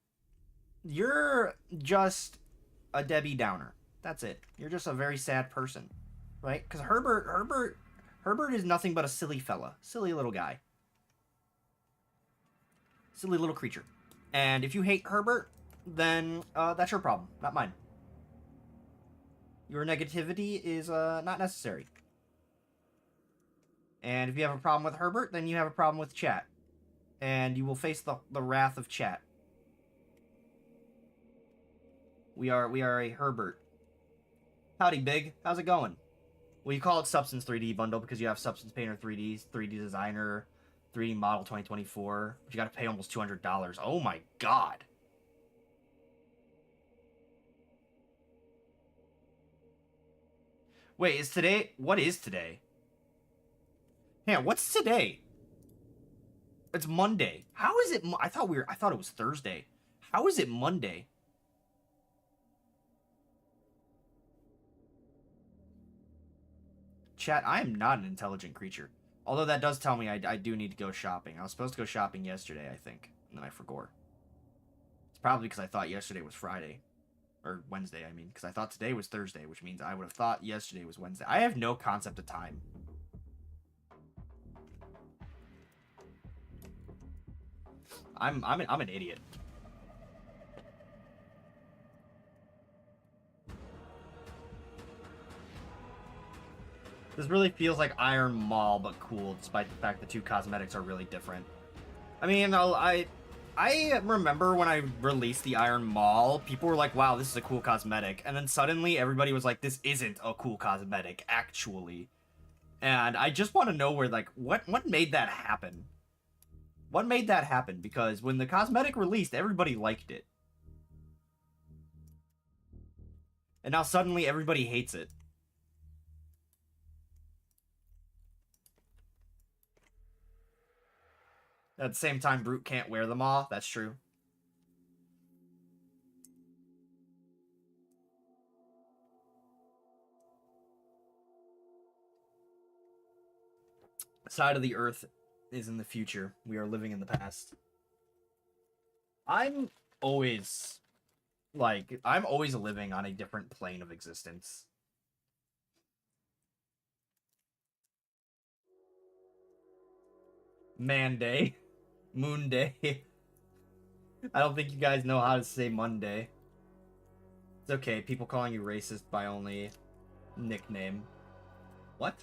You're just a Debbie Downer. That's it. You're just a very sad person. Right? Because Herbert is nothing but a silly fella. Silly little guy. Silly little creature. And if you hate Herbert, then that's your problem, not mine. Your negativity is not necessary. And if you have a problem with Herbert, then you have a problem with chat. And you will face the wrath of chat. We are a Herbert. Howdy, Big. How's it going? Well, you call it Substance 3D Bundle because you have Substance Painter 3D, 3D Designer, 3D Model 2024. But you gotta pay almost $200. Oh my god. Wait, is today... What is today? Yeah, what's today? It's Monday. How is it... I thought it was Thursday. How is it Monday? Chat, I am not an intelligent creature. Although that does tell me I do need to go shopping. I was supposed to go shopping yesterday, I think. And then I forgot. It's probably because I thought yesterday was Friday. Or Wednesday, I mean. Because I thought today was Thursday, which means I would have thought yesterday was Wednesday. I have no concept of time. I'm an idiot. This really feels like Iron Mall, but cool, despite the fact the two cosmetics are really different. I mean, I remember when I released the Iron Mall, people were like, wow, this is a cool cosmetic. And then suddenly everybody was like, this isn't a cool cosmetic, actually. And I just want to know where, like, what made that happen? What made that happen? Because when the cosmetic released, everybody liked it. And now suddenly everybody hates it. At the same time, Brute can't wear them all. That's true. Side of the Earth is in the future. We are living in the past. I'm always living on a different plane of existence. Man Day. Moon Day. I don't think you guys know how to say Monday. It's okay, people calling you racist by only nickname. What?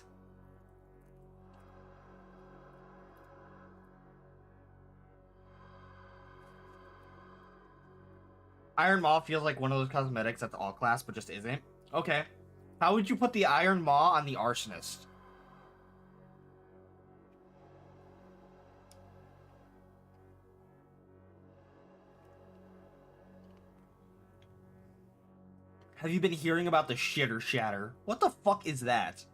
Iron Maw feels like one of those cosmetics that's all class but just isn't. Okay. How would you put the Iron Maw on the Arsonist? Have you been hearing about the Shitter Shatter? What the fuck is that?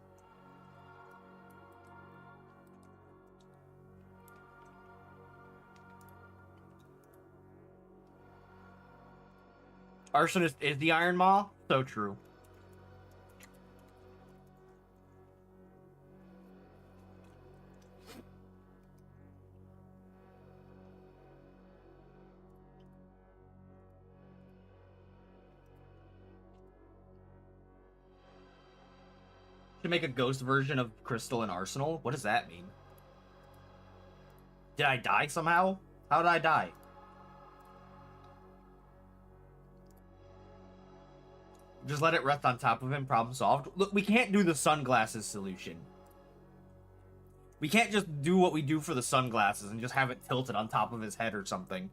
Arsonist is the Iron Maw? So true. To make a ghost version of Crystal and Arsenal? What does that mean? Did I die somehow? How did I die? Just let it rest on top of him, problem solved. Look, we can't do the sunglasses solution. We can't just do what we do for the sunglasses and just have it tilted on top of his head or something.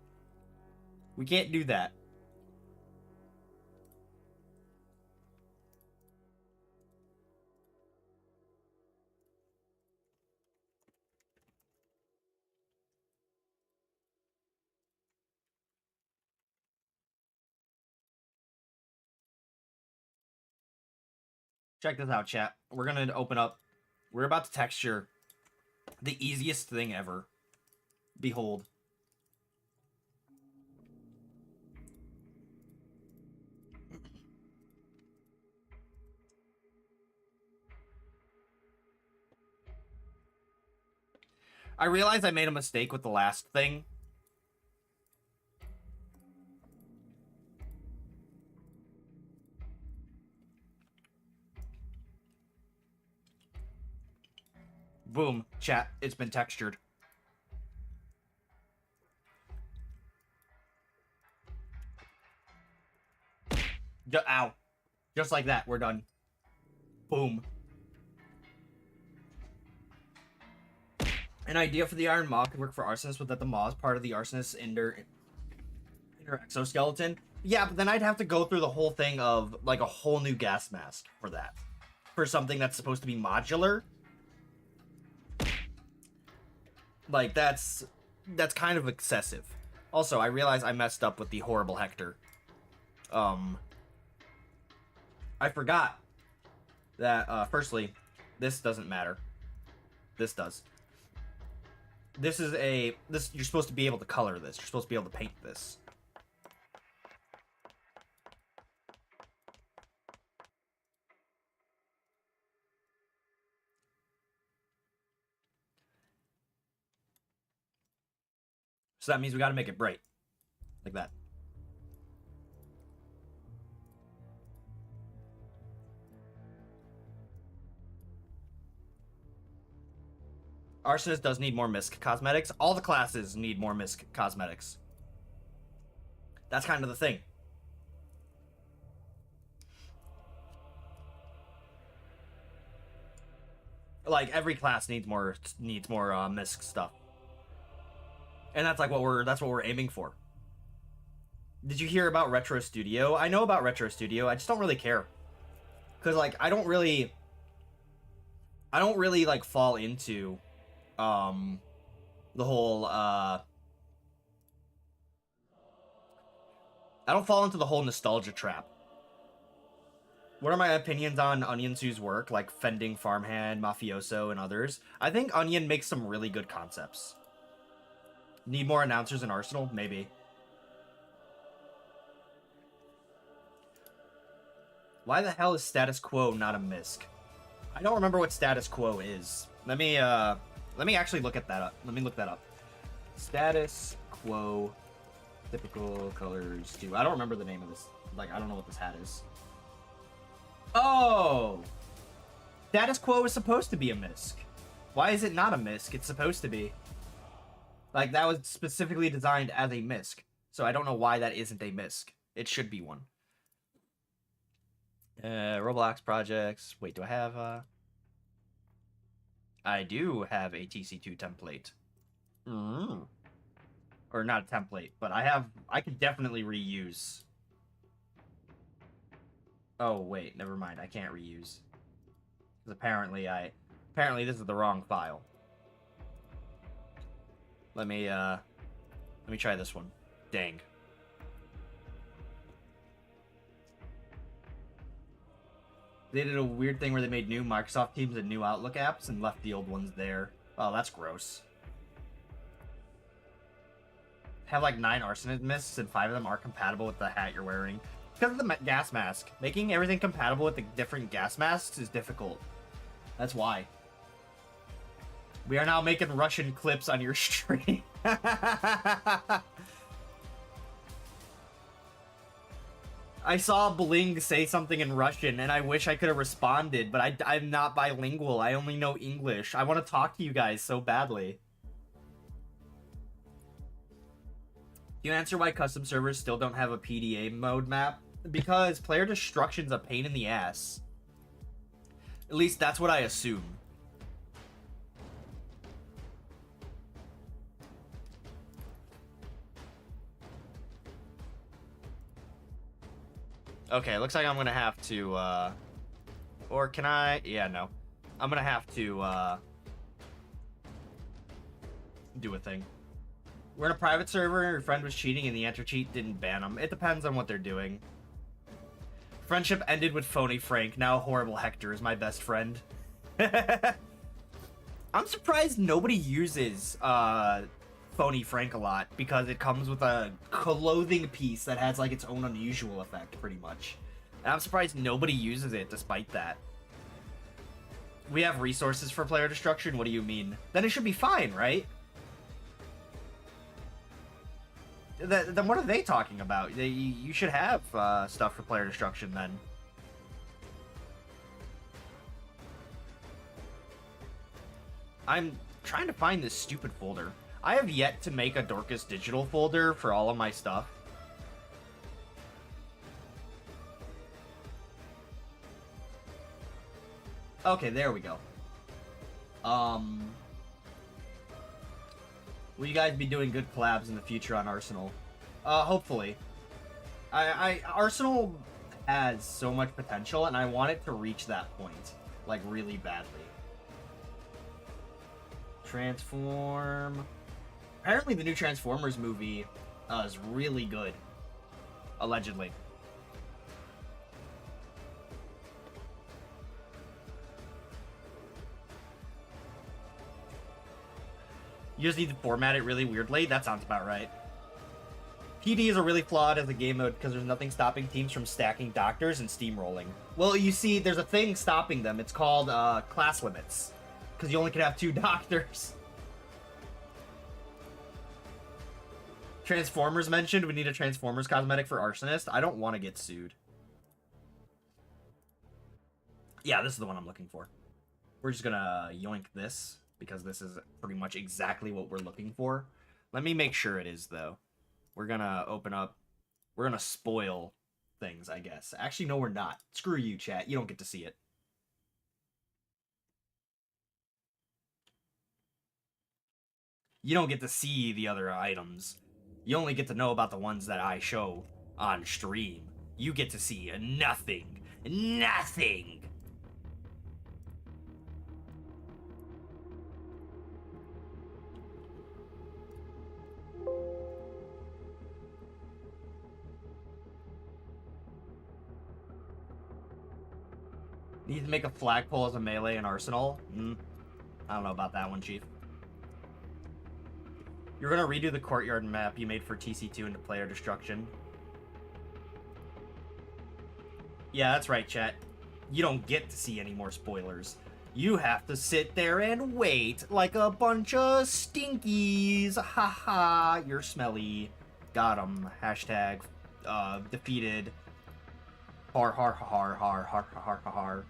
We can't do that. Check this out, chat. We're gonna open up. We're about to texture the easiest thing ever. Behold. I realized I made a mistake with the last thing. Boom, chat, it's been textured. Ow. Just like that, we're done. Boom. An idea for the Iron Maw could work for Arsonist, but that the Maw is part of the Arsonist's inner exoskeleton. Yeah, but then I'd have to go through the whole thing of, like, a whole new gas mask for that. For something that's supposed to be modular. Like, that's kind of excessive. Also, I realize I messed up with the horrible Hector. I forgot that, firstly, this doesn't matter. This does. This is you're supposed to be able to color this. You're supposed to be able to paint this. So that means we got to make it bright. Like that. Arsonist does need more misc cosmetics. All the classes need more misc cosmetics. That's kind of the thing. Like, every class needs more misc stuff. And that's like what we're aiming for. Did you hear about Retro Studio? I know about Retro Studio. I just don't really care. Cause like I don't really like fall into the whole I don't fall into the whole nostalgia trap. What are my opinions on Onion Sue's work, like Fending Farmhand, Mafioso, and others? I think Onion makes some really good concepts. Need more announcers in Arsenal? Maybe. Why the hell is status quo not a misc? I don't remember what status quo is. Let me actually look at that up. Let me look that up. Status quo typical colors too. I don't remember the name of this. Like, I don't know what this hat is. Oh! Status quo is supposed to be a misc. Why is it not a misc? It's supposed to be. Like, that was specifically designed as a misc. So I don't know why that isn't a misc. It should be one. ROBLOX projects. Wait, do I have I do have a TC2 template. Or not a template, but I could definitely reuse. Oh, wait, never mind. I can't reuse. Because apparently this is the wrong file. Let me try this one. Dang. They did a weird thing where they made new Microsoft Teams and new Outlook apps and left the old ones there. Oh, that's gross. Have like 9 Arsonist miscs and 5 of them are compatible with the hat you're wearing. Because of the gas mask. Making everything compatible with the different gas masks is difficult. That's why. We are now making Russian clips on your stream. I saw Bling say something in Russian, and I wish I could have responded, but I'm not bilingual. I only know English. I want to talk to you guys so badly. Do you answer why custom servers still don't have a PDA mode map? Because player destruction's a pain in the ass. At least that's what I assume. Okay, looks like I'm gonna have to, or can I? Yeah, no. I'm gonna have to, do a thing. We're in a private server, your friend was cheating and the enter cheat didn't ban him. It depends on what they're doing. Friendship ended with phony Frank, now horrible Hector is my best friend. I'm surprised nobody uses, phony Frank a lot because it comes with a clothing piece that has like its own unusual effect pretty much. And I'm surprised nobody uses it despite that. We have resources for player destruction? What do you mean? Then it should be fine, right? Then what are they talking about? You should have stuff for player destruction then. I'm trying to find this stupid folder. I have yet to make a Dorcas digital folder for all of my stuff. Okay, there we go. Will you guys be doing good collabs in the future on Arsenal? Hopefully. Arsenal has so much potential, and I want it to reach that point, like, really badly. Transform. Apparently the new Transformers movie is really good. Allegedly. You just need to format it really weirdly? That sounds about right. PDs are really flawed as a game mode because there's nothing stopping teams from stacking doctors and steamrolling. Well, you see, there's a thing stopping them. It's called class limits. Because you only can have 2 doctors. Transformers mentioned. We need a Transformers cosmetic for Arsonist. I don't want to get sued. Yeah, this is the one I'm looking for. We're just gonna yoink this, because this is pretty much exactly what we're looking for. Let me make sure it is, though. We're gonna open up... We're gonna spoil things, I guess. Actually, no, we're not. Screw you, chat. You don't get to see it. You don't get to see the other items. You only get to know about the ones that I show on stream. You get to see nothing. Nothing! Need to make a flagpole as a melee in Arsenal? I don't know about that one, Chief. You're gonna redo the courtyard map you made for TC2 into player destruction. Yeah, that's right, chat. You don't get to see any more spoilers. You have to sit there and wait like a bunch of stinkies. Haha, you're smelly. Got 'em. Hashtag defeated. Har har har har har har har har.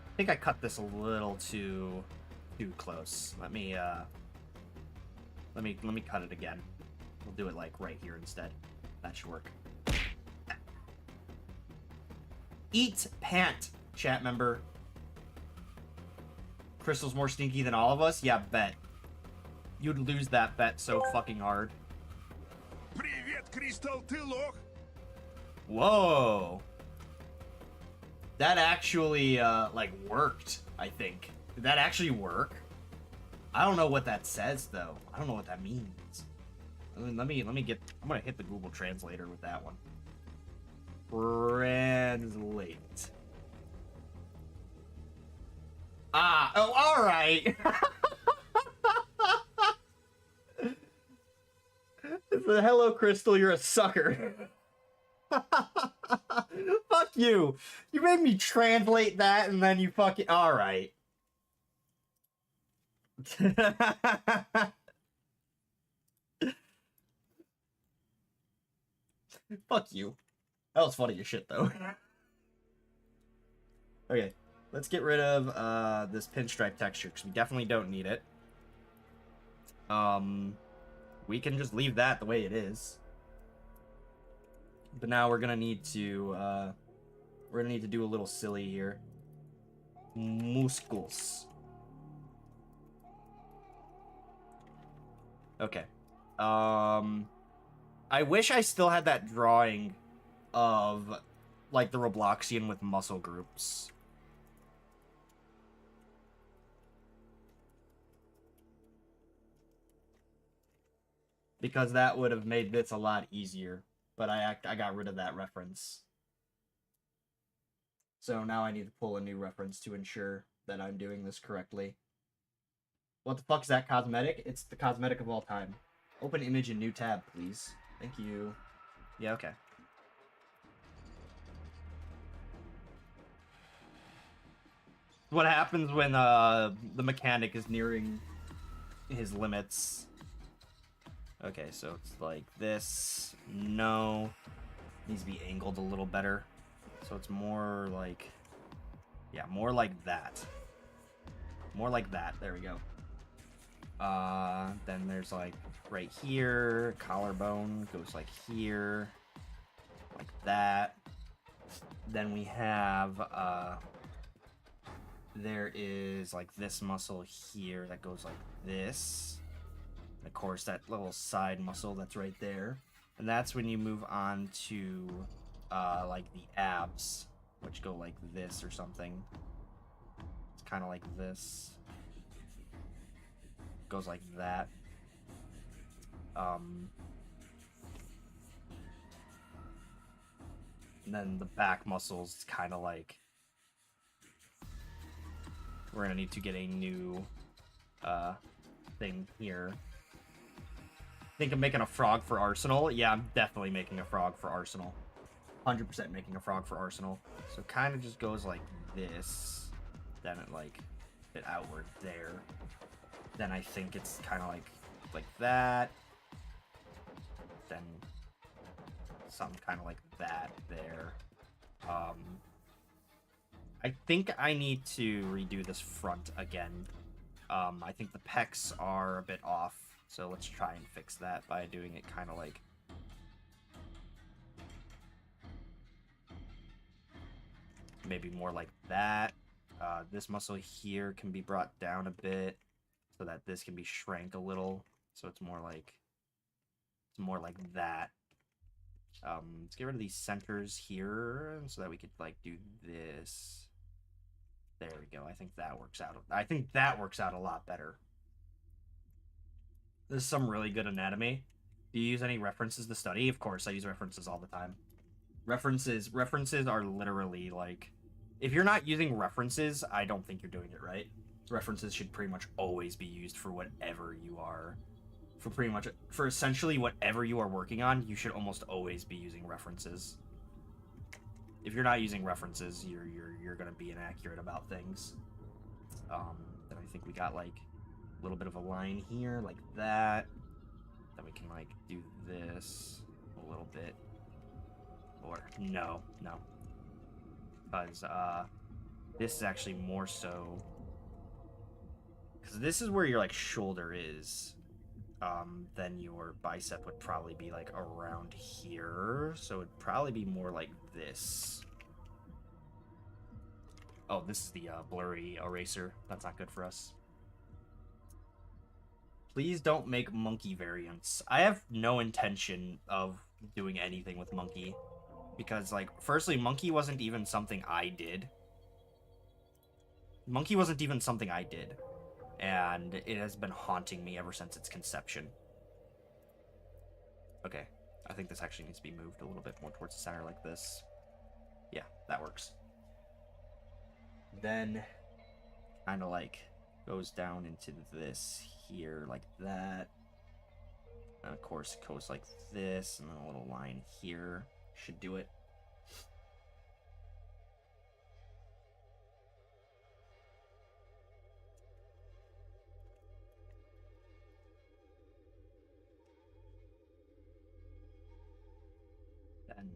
I think I cut this a little too close. Let me cut it again. We'll do it like right here instead. That should work. Eat pant, chat member. Crystal's more stinky than all of us? Yeah, bet. You'd lose that bet so fucking hard. Привет, Crystal, ты лох. Whoa. That actually, like, worked, I think. Did that actually work? I don't know what that says, though. I don't know what that means. Let me get... I'm gonna hit the Google Translator with that one. Translate. Ah, oh, alright! But hello, Crystal, you're a sucker. Fuck you. You made me translate that and then you fucking... Alright. Fuck you. That was funny as shit, though. Okay, let's get rid of this pinstripe texture, because we definitely don't need it. We can just leave that the way it is. But now we're gonna need to do a little silly here. Muscles. Okay. I wish I still had that drawing of, like, the Robloxian with muscle groups. Because that would have made this a lot easier. But I got rid of that reference. So now I need to pull a new reference to ensure that I'm doing this correctly. What the fuck is that cosmetic? It's the cosmetic of all time. Open image in new tab, please. Thank you. Yeah, okay. What happens when the mechanic is nearing his limits. Okay, so it's like this. No. Needs to be angled a little better. So it's more like... Yeah, more like that. More like that. There we go. Then there's like right here. Collarbone goes like here. Like that. Then we have... there is like this muscle here that goes like this. And of course, that little side muscle that's right there. And that's when you move on to, like, the abs, which go like this or something. It's kind of like this. Goes like that. And then the back muscles, kind of like... We're gonna need to get a new, thing here. Think of making a frog for Arsenal? Yeah, I'm definitely making a frog for Arsenal. 100% making a frog for Arsenal. So it kind of just goes like this. Then it like bit outward there. Then I think it's kind of like that. Then something kind of like that there. I think I need to redo this front again. I think the pecs are a bit off. So let's try and fix that by doing it kind of like... Maybe more like that. This muscle here can be brought down a bit so that this can be shrank a little. So it's more like that. Let's get rid of these centers here so that we could like do this. There we go. I think that works out. I think that works out a lot better. This is some really good anatomy. Do you use any references to study? Of course, I use references all the time. References are literally like... If you're not using references, I don't think you're doing it right. References should pretty much always be used for whatever you are... For essentially whatever you are working on, you should almost always be using references. If you're not using references, you're gonna be inaccurate about things. Then I think we got like a little bit of a line here, like that. Then we can like do this a little bit. Or no. Because this is actually more so... Because this is where your like shoulder is. Then your bicep would probably be like around here. So it'd probably be more like this. Oh, this is the blurry eraser. That's not good for us. Please don't make monkey variants. I have no intention of doing anything with monkey. Because, like, firstly, monkey wasn't even something I did. Monkey wasn't even something I did. And it has been haunting me ever since its conception. Okay, I think this actually needs to be moved a little bit more towards the center like this. Yeah, that works. Then, kind of like, goes down into this here like that. And of course, it goes like this, and then a little line here should do it. Then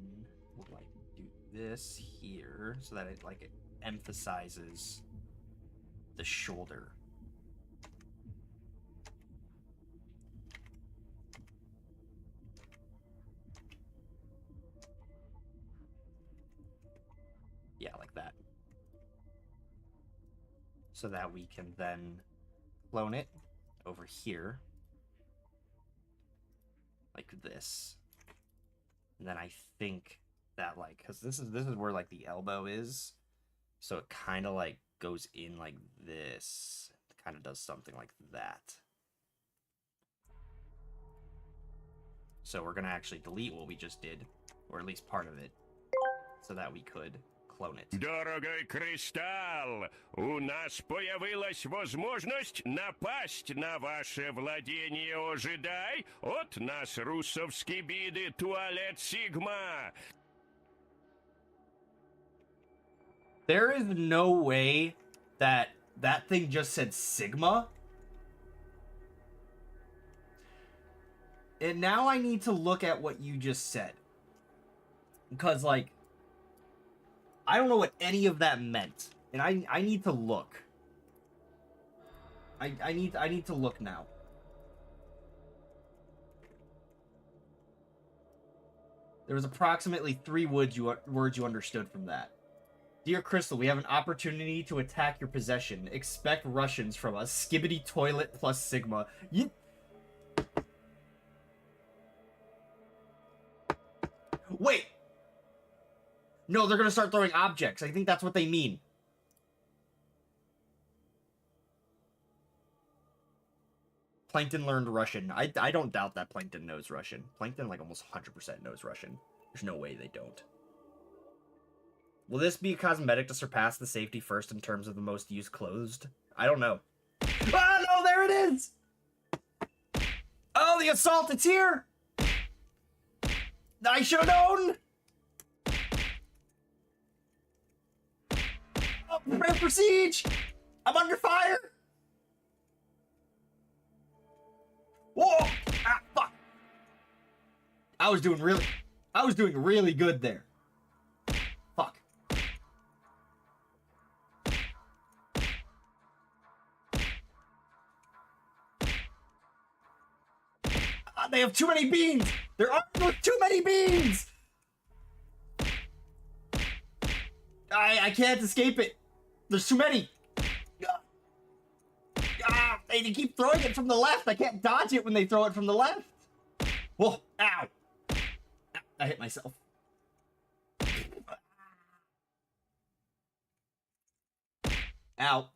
we'll like do this here so that it like emphasizes the shoulder. Yeah, like that. So that we can then clone it over here. Like this. And then I think that like, cause this is where like the elbow is. So it kind of like goes in like this. It kind of does something like that. So we're gonna actually delete what we just did, or at least part of it, so that we could clone it. Дорогой Кристалл, у нас появилась возможность напасть на ваше владение. Ожидай от нас русовские биды туалет Сигма. There is no way that that thing just said Sigma. And now I need to look at what you just said. Because, like, I don't know what any of that meant. And I need to look. I need to look now. There was approximately 3 words you understood from that. Dear Crystal, we have an opportunity to attack your possession. Expect Russians from us. Skibbity toilet plus Sigma. Wait! No, they're gonna start throwing objects. I think that's what they mean. Plankton learned Russian. I don't doubt that Plankton knows Russian. Plankton, like, almost 100% knows Russian. There's no way they don't. Will this be a cosmetic to surpass the safety first in terms of the most used clothes? I don't know. Ah, no, there it is! Oh, the assault, it's here! I should have known! Oh, prepare for siege! I'm under fire! Whoa! Ah, fuck! I was doing really good there. Fuck. They have too many beans! There are too many beans! I can't escape it. There's too many. They keep throwing it from the left. I can't dodge it when they throw it from the left. Whoa, ow. I hit myself. Ow.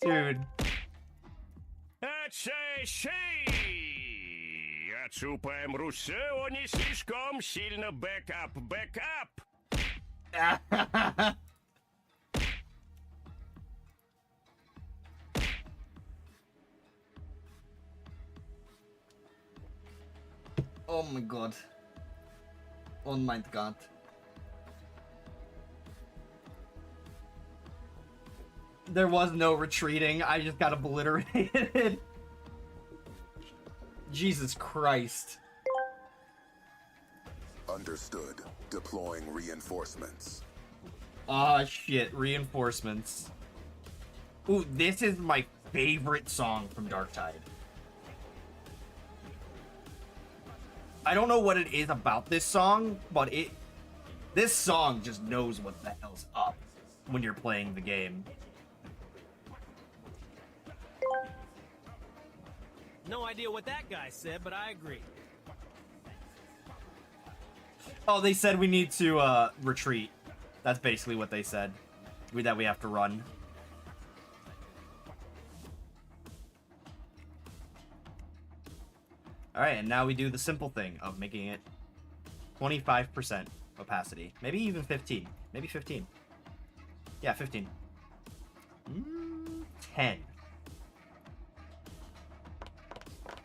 Dude. Отсупаем Руссо, не слишком сильно бэкап. Oh my god. Oh my god. There was no retreating. I just got obliterated. Jesus Christ. Understood. Deploying reinforcements. Ah, shit. Reinforcements. Ooh, this is my favorite song from Darktide. I don't know what it is about this song, but this song just knows what the hell's up when you're playing the game. No idea what that guy said, but I agree. Oh, they said we need to retreat. That's basically what they said. That we have to run. Alright, and now we do the simple thing of making it 25% opacity. Maybe even 15. Maybe 15. Yeah, 15. 10.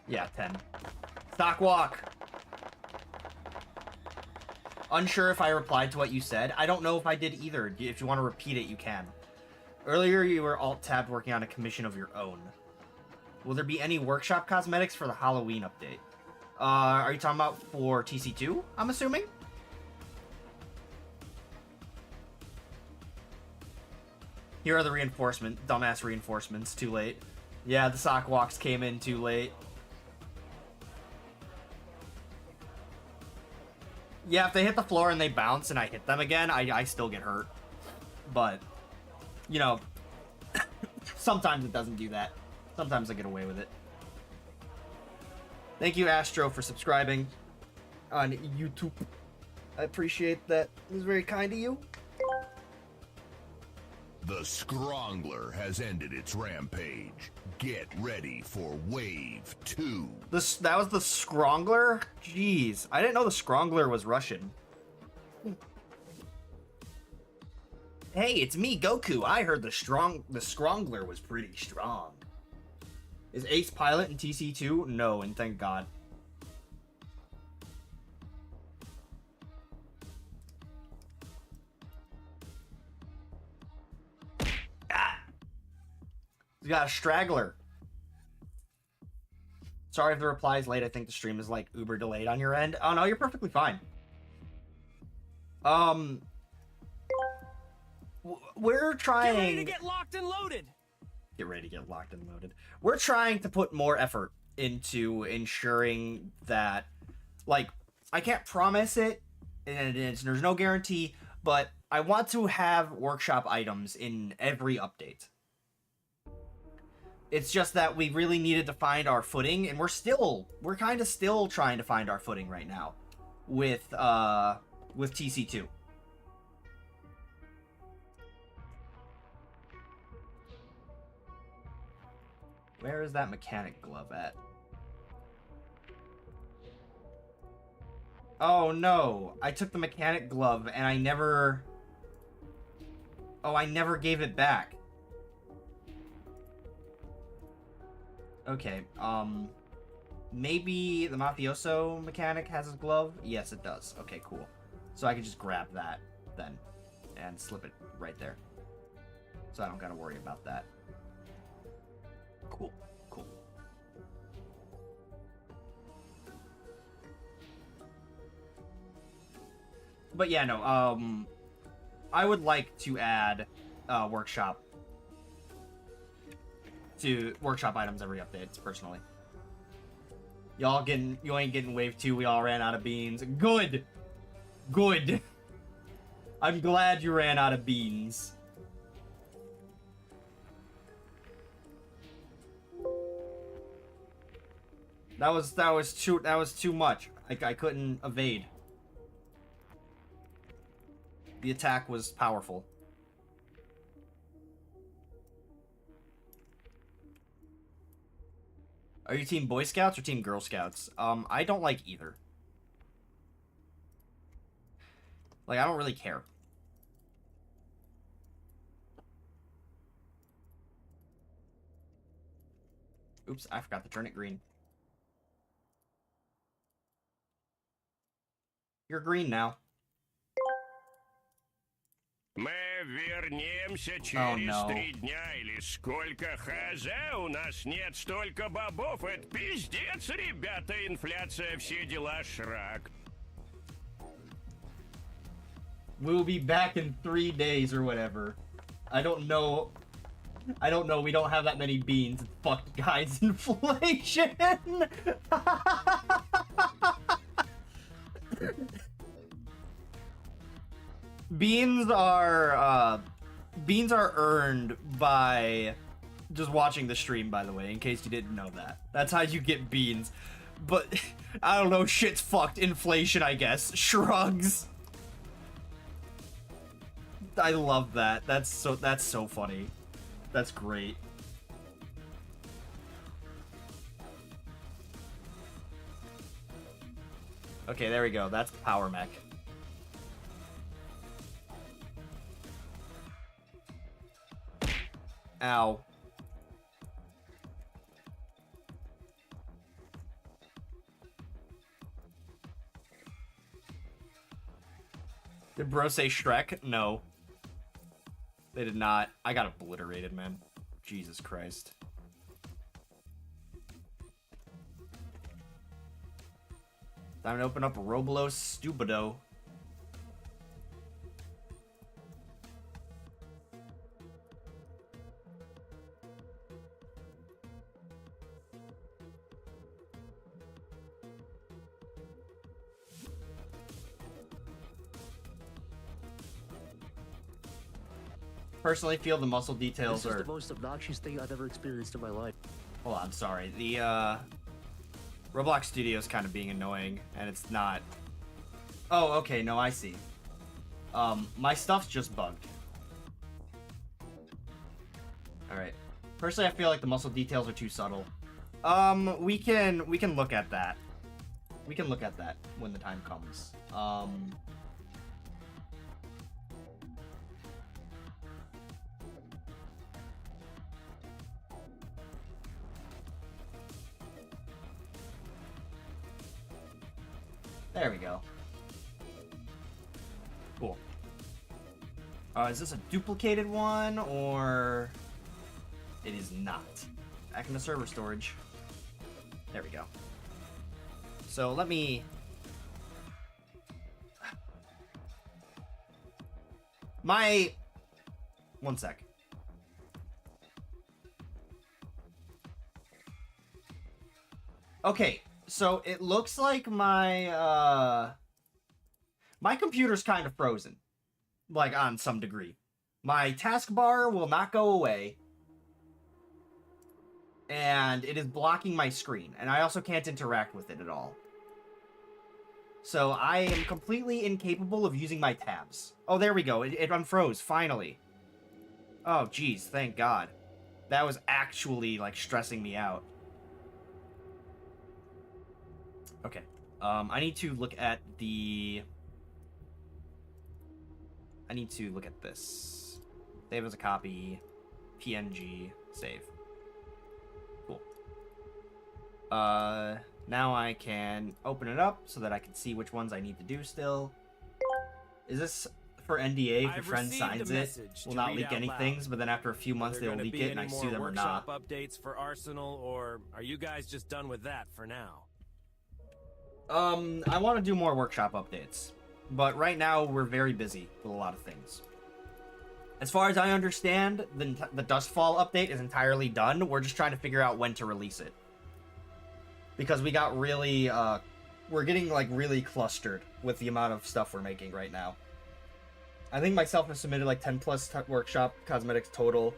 Yeah, 10. Stock walk. Unsure if I replied to what you said. I don't know if I did either. If you want to repeat it, you can. Earlier, you were alt-tabbed working on a commission of your own. Will there be any workshop cosmetics for the Halloween update? Are you talking about for TC2, I'm assuming? Here are the dumbass reinforcements. Too late. Yeah, the sock walks came in too late. Yeah, if they hit the floor and they bounce and I hit them again, I still get hurt. But, you know, sometimes it doesn't do that. Sometimes I get away with it. Thank you, Astro, for subscribing on YouTube. I appreciate that. It was very kind of you. The Scrongler has ended its rampage. Get ready for Wave 2. That was the Scrongler? Jeez. I didn't know the Scrongler was Russian. Hey, it's me, Goku. I heard the Scrongler was pretty strong. Is Ace Pilot in TC2? No, and thank God. We got a straggler. Sorry if the reply is late. I think the stream is like uber delayed on your end. Oh no, you're perfectly fine. We're trying. Get ready to get locked and loaded. Get ready to get locked and loaded. We're trying to put more effort into ensuring that, like, I can't promise it, and there's no guarantee, but I want to have workshop items in every update. It's just that we really needed to find our footing, and we're kind of still trying to find our footing right now with TC2. Where is that mechanic glove at? Oh no, I took the mechanic glove and I never gave it back. Okay, maybe the mafioso mechanic has his glove? Yes, it does. Okay, cool. So I can just grab that then and slip it right there. So I don't gotta worry about that. Cool. But yeah, no, I would like to add workshop items every update, personally. You ain't getting wave 2, we all ran out of beans. Good! I'm glad you ran out of beans. That was too much. I couldn't evade. The attack was powerful. Are you team Boy Scouts or team Girl Scouts? I don't like either. Like, I don't really care. Oops, I forgot to turn it green. You're green now. Мы вернемся через 3 дня или сколько, хаза, у нас нет столько бобов, это пиздец, ребята, инфляция, все дела, шрак. We'll be back in 3 days or whatever. I don't know, we don't have that many beans. Fuck, guys, inflation! Beans are earned by just watching the stream, by the way, in case you didn't know that. That's how you get beans. But, I don't know, shit's fucked. Inflation, I guess. Shrugs. I love that. That's so funny. That's great. Okay, there we go. That's the power mech. Ow. Did bro say Shrek? No. They did not. I got obliterated, man. Jesus Christ. Time to open up ROBLOX Stupido. Personally feel the muscle details This is are... the most obnoxious thing I've ever experienced in my life. Hold on, sorry. The, ROBLOX Studio is kind of being annoying, and it's not... Oh, okay, no, I see. My stuff's just bugged. Alright. Personally, I feel like the muscle details are too subtle. We can look at that. We can look at that when the time comes. There we go. Cool. Is this a duplicated one, or... It is not. Back in the server storage. There we go. So let me... One sec. Okay. So it looks like my computer's kind of frozen, like on some degree. My taskbar will not go away, and it is blocking my screen, and I also can't interact with it at all. So I am completely incapable of using my tabs. Oh, there we go. It unfroze, finally. Oh, geez, thank God. That was actually, like, stressing me out. Okay. I need to look at the... I need to look at this. Save as a copy. PNG. Save. Cool. Now I can open it up so that I can see which ones I need to do still. Is this for NDA? If your friend signs it, will not leak any things, but then after a few months they'll leak it and I sue them or not. Updates for Arsenal, or are you guys just done with that for now? I want to do more workshop updates, but right now we're very busy with a lot of things. As far as I understand, the Dustfall update is entirely done. We're just trying to figure out when to release it. Because we got really, we're getting, like, really clustered with the amount of stuff we're making right now. I think myself have submitted, like, 10 plus workshop cosmetics total,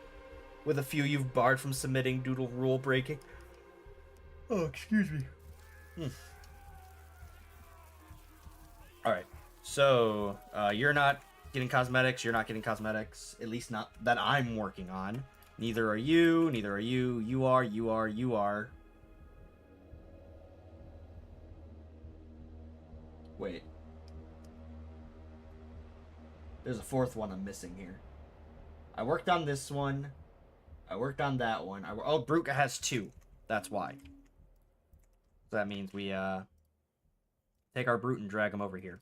with a few you've barred from submitting due to rule breaking. Oh, excuse me. Alright, so, you're not getting cosmetics, you're not getting cosmetics, at least not that I'm working on. Neither are you, you are. Wait. There's a fourth one I'm missing here. I worked on this one. I worked on that one. Oh, Bruka has 2. That's why. So that means we, take our Brute and drag him over here.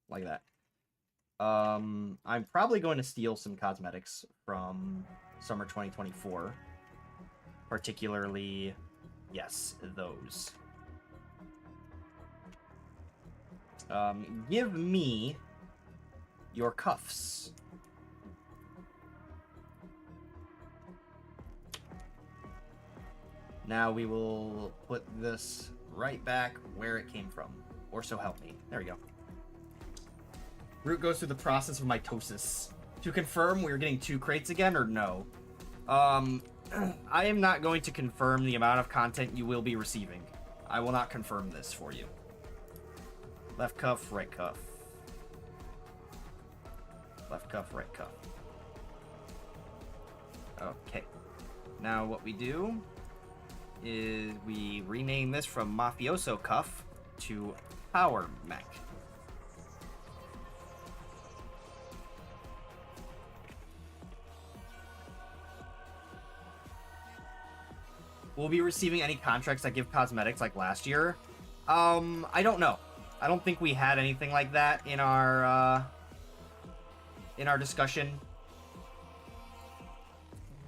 Like that. I'm probably going to steal some cosmetics from summer 2024. Particularly, yes, those. Give me your cuffs. Now we will put this right back where it came from. Or so help me. There we go. Root goes through the process of mitosis. To confirm, we're getting 2 crates again, or no? I am not going to confirm the amount of content you will be receiving. I will not confirm this for you. Left cuff, right cuff. Left cuff, right cuff. Okay. Now what we do is we rename this from Mafioso Cuff to Power Mech. Will we be receiving any contracts that give cosmetics like last year? I don't know. I don't think we had anything like that in our discussion.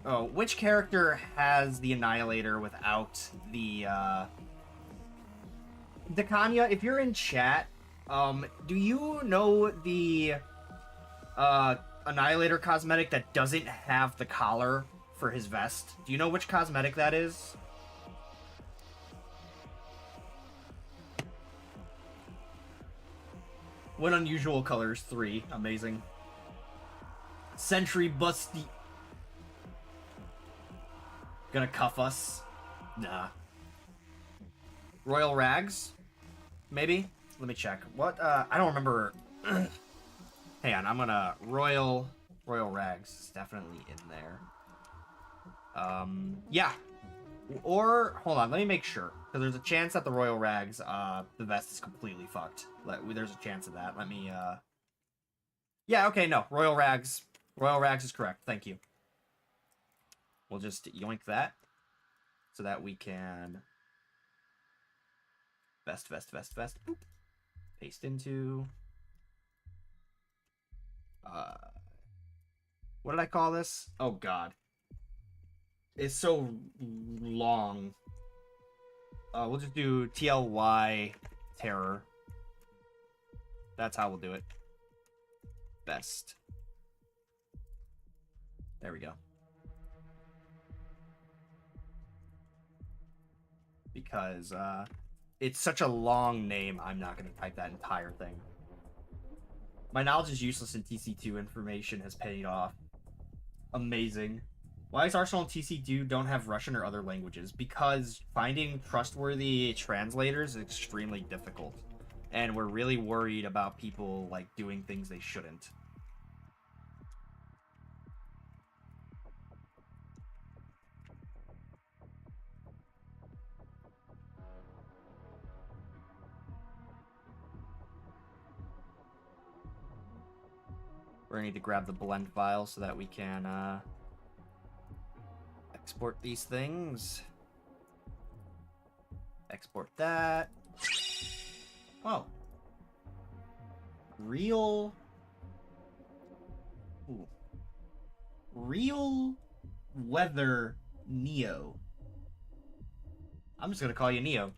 Oh, which character has the Annihilator without the, Dekanya, if you're in chat, do you know the, Annihilator cosmetic that doesn't have the collar for his vest? Do you know which cosmetic that is? What unusual colors? 3. Amazing. Sentry Busty. Gonna cuff us? Nah. Royal Rags? Maybe? Let me check. What? I don't remember. Hang on, I'm gonna... Royal Rags is definitely in there. Yeah. Or, hold on, let me make sure. Because there's a chance that the Royal Rags, the vest is completely fucked. There's a chance of that. Let me, Yeah, okay, no. Royal Rags. Royal Rags is correct. Thank you. We'll just yoink that. So that we can... Vest. Boop. Paste into... What did I call this? Oh, God. It's so long. We'll just do TLY Terror. That's how we'll do it. Best. There we go. Because, it's such a long name, I'm not going to type that entire thing. My knowledge is useless in TC2. Information has paid off. Amazing. Why is Arsenal and TC2 don't have Russian or other languages? Because finding trustworthy translators is extremely difficult. And we're really worried about people, like, doing things they shouldn't. We're gonna need to grab the blend file so that we can, export these things. Export that. Oh. Real... Ooh. Real Weather Neo. I'm just gonna call you Neo.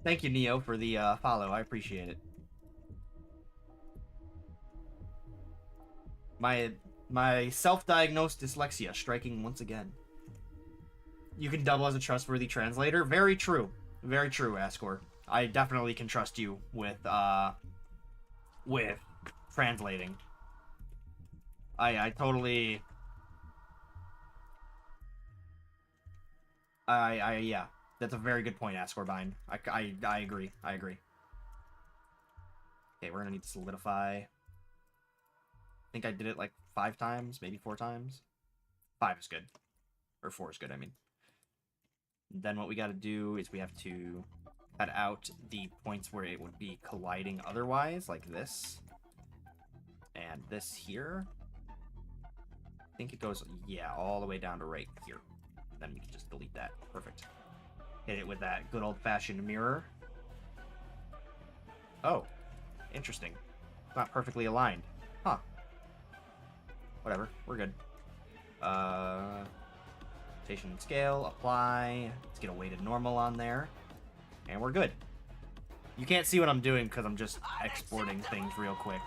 Thank you, Neo, for the, follow. I appreciate it. My self-diagnosed dyslexia striking once again. You can double as a trustworthy translator. Very true. Very true, Ascor. I definitely can trust you with translating. I totally... yeah. That's a very good point, Ascorbine. I agree. I agree. Okay, we're gonna need to solidify. I think I did it like 5 times, maybe 4 times. 5 is good. Or 4 is good, I mean. Then what we gotta do is we have to cut out the points where it would be colliding otherwise, like this. And this here. I think it goes, yeah, all the way down to right here. Then we can just delete that. Perfect. Hit it with that good old-fashioned mirror. Oh. Interesting. Not perfectly aligned. Huh. Whatever, we're good. Rotation and scale, apply. Let's get a weighted normal on there. And we're good. You can't see what I'm doing because I'm just exporting things real quick.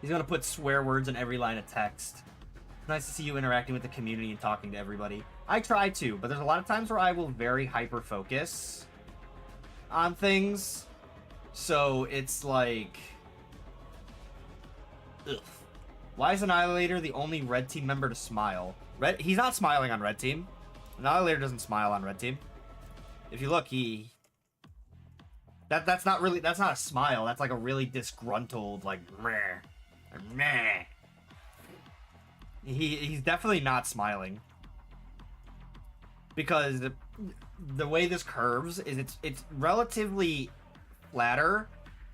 He's gonna put swear words in every line of text. Nice to see you interacting with the community and talking to everybody. I try to, but there's a lot of times where I will very hyper-focus on things. So it's like... Ugh. Why is Annihilator the only Red Team member to smile? He's not smiling on Red Team. Annihilator doesn't smile on Red Team. If you look, that's not a smile. That's like a really disgruntled, like, meh. Meh. He's definitely not smiling. Because the way this curves is it's relatively flatter.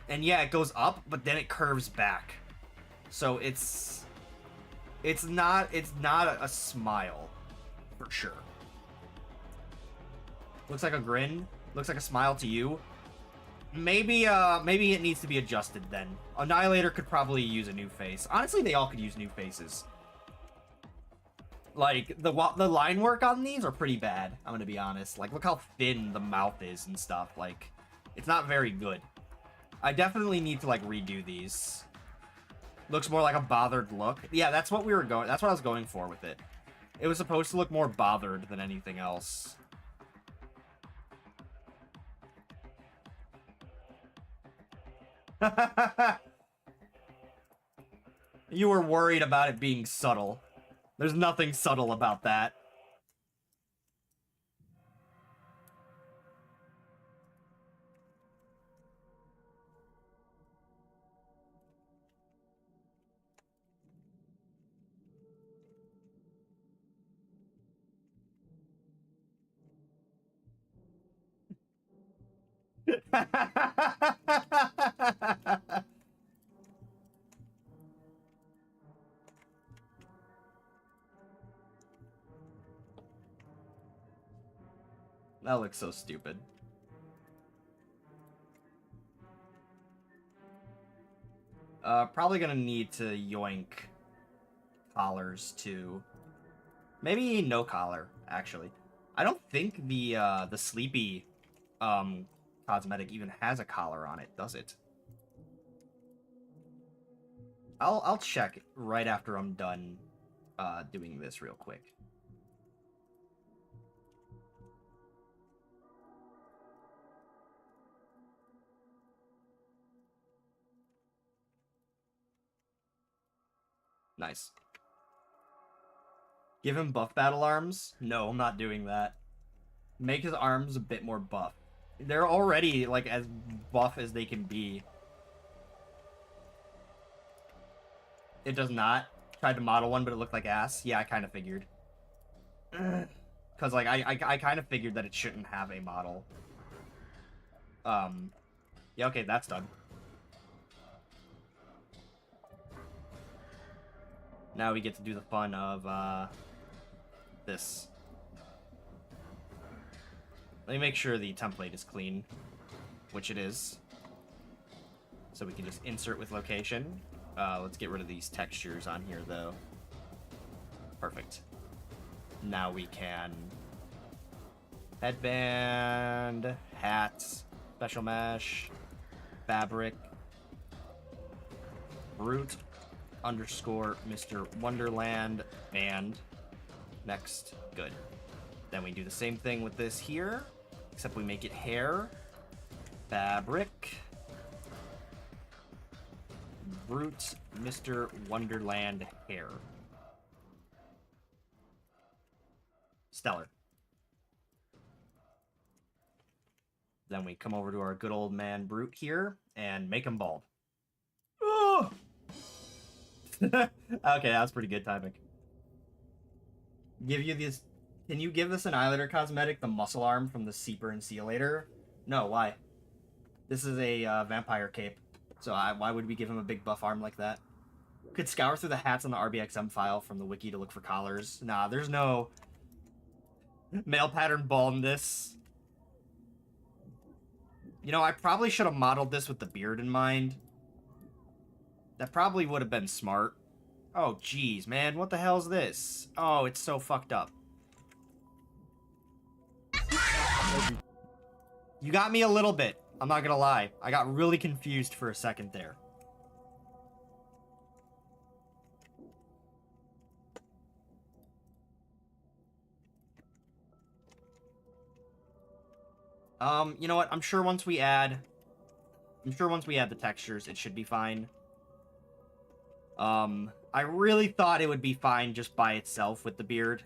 And yeah, it goes up, but then it curves back. So it's not a smile, for sure. Looks like a grin. Looks like a smile to you. Maybe it needs to be adjusted then. Annihilator could probably use a new face. Honestly, they all could use new faces. Like, the line work on these are pretty bad, I'm gonna be honest. Like, look how thin the mouth is and stuff. Like, it's not very good. I definitely need to, like, redo these. Looks more like a bothered look. Yeah, that's what that's what I was going for with it. It was supposed to look more bothered than anything else. You were worried about it being subtle. There's nothing subtle about that. That looks so stupid. Probably gonna need to yoink collars too. Maybe no collar, actually. I don't think the sleepy cosmetic even has a collar on it, does it? I'll check right after I'm done doing this real quick. Nice. Give him buff battle arms? No, I'm not doing that. Make his arms a bit more buff. They're already, like, as buff as they can be. It does not. Tried to model one, but it looked like ass. Yeah, I kind of figured. Because, like, I kind of figured that it shouldn't have a model. Yeah, okay, that's done. Now we get to do the fun of, this. Let me make sure the template is clean, which it is. So we can just insert with location. Let's get rid of these textures on here, though. Perfect. Now we can... headband, hats, special mesh, fabric, root, underscore Mr. Wonderland, and next. Good. Then we do the same thing with this here, except we make it hair, fabric, root, Mr. Wonderland hair. Stellar. Then we come over to our good old man Brute here and make him bald. Oh! Okay, that was pretty good timing. Give you this. Can you give this Annihilator cosmetic the muscle arm from the Seeper and Sealator? No, why? This is a vampire cape, so why would we give him a big buff arm like that? Could scour through the hats on the RBXM file from the wiki to look for collars. Nah, there's no male pattern baldness. You know, I probably should have modeled this with the beard in mind. That probably would have been smart. Oh, jeez, man. What the hell is this? Oh, it's so fucked up. You got me a little bit. I'm not gonna lie. I got really confused for a second there. You know what? I'm sure once we add the textures, it should be fine. I really thought it would be fine just by itself with the beard,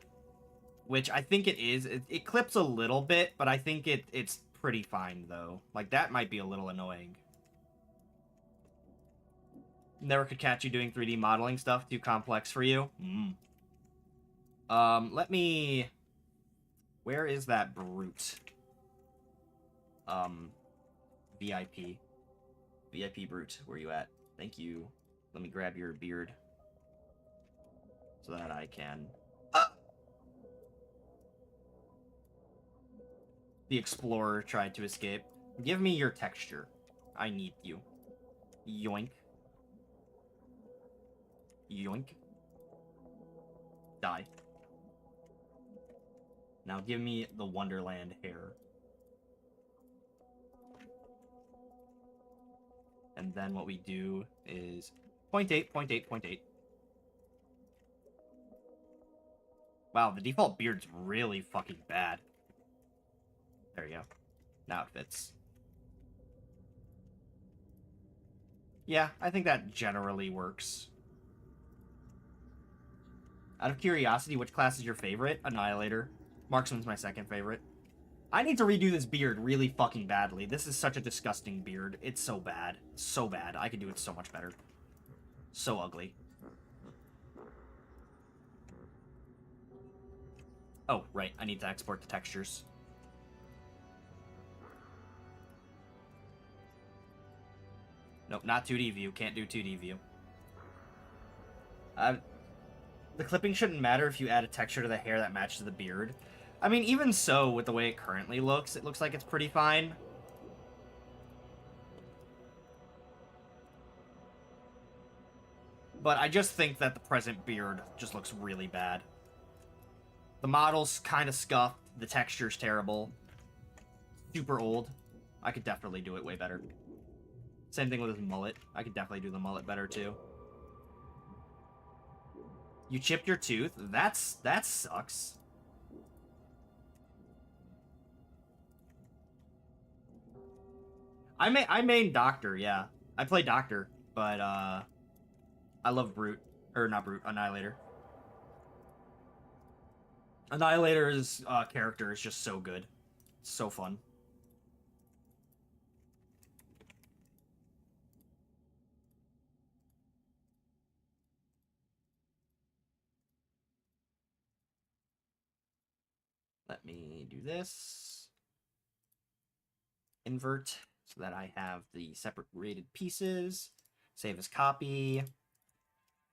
which I think it is. It clips a little bit, but I think it's pretty fine, though. Like, that might be a little annoying. Never could catch you doing 3D modeling stuff. Too complex for you? Let me... Where is that Brute? VIP. VIP Brute, where you at? Thank you. Let me grab your beard. So that I can... The Explorer tried to escape. Give me your texture. I need you. Yoink. Yoink. Die. Now give me the Wonderland hair. And then what we do is 0.8, 0.8, 0.8. Wow, the default beard's really fucking bad. There you go. Now it fits. Yeah, I think that generally works. Out of curiosity, which class is your favorite? Annihilator. Marksman's my second favorite. I need to redo this beard really fucking badly. This is such a disgusting beard. It's so bad. So bad. I could do it so much better. So ugly. Oh, right. I need to export the textures. Nope, not 2D view. Can't do 2D view. The clipping shouldn't matter if you add a texture to the hair that matches the beard. I mean, even so, with the way it currently looks, it looks like it's pretty fine. But I just think that the present beard just looks really bad. The model's kind of scuffed. The texture's terrible. Super old. I could definitely do it way better. Same thing with his mullet. I could definitely do the mullet better, too. You chipped your tooth? That sucks. I main Doctor, yeah. I play Doctor, but, I love Brute. Or, not Brute, Annihilator. Annihilator's character is just so good. So fun. Let me do this. Invert so that I have the separated pieces. Save as copy.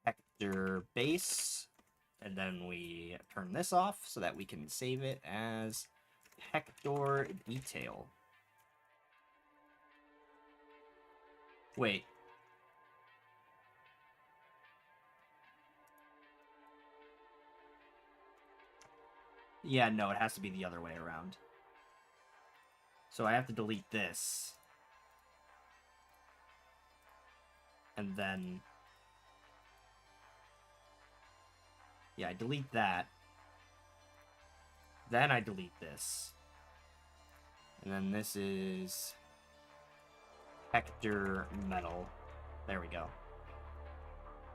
Hector base. And then we turn this off so that we can save it as Hector detail. Wait. Yeah, no, it has to be the other way around. So I have to delete this. And then... yeah, I delete that. Then I delete this. And then this is... Hector metal. There we go.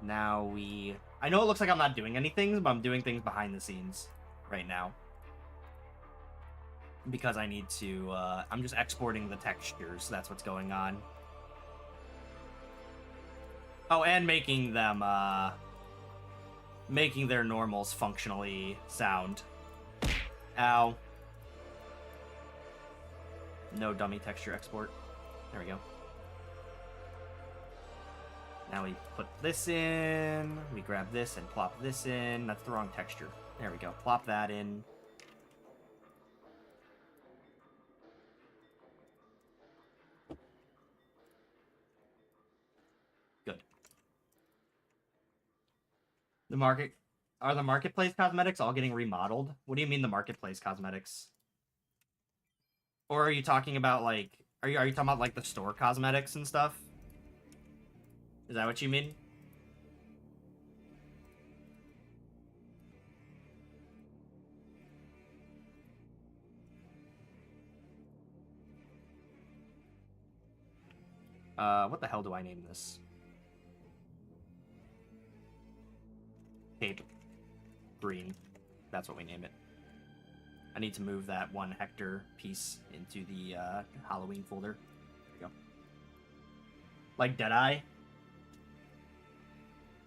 Now we... I know it looks like I'm not doing anything, but I'm doing things behind the scenes right now. Because I need to, I'm just exporting the textures. That's what's going on. Oh, and making them, making their normals functionally sound. Ow. No dummy texture export. There we go. Now we put this in. We grab this and plop this in. That's the wrong texture. There we go. Plop that in. Good. Are the marketplace cosmetics all getting remodeled? What do you mean the marketplace cosmetics? Or are you talking about like are you talking about like the store cosmetics and stuff? Is that what you mean? What the hell do I name this? Cape Green. That's what we name it. I need to move that one Hector piece into the Halloween folder. There we go. Like Deadeye?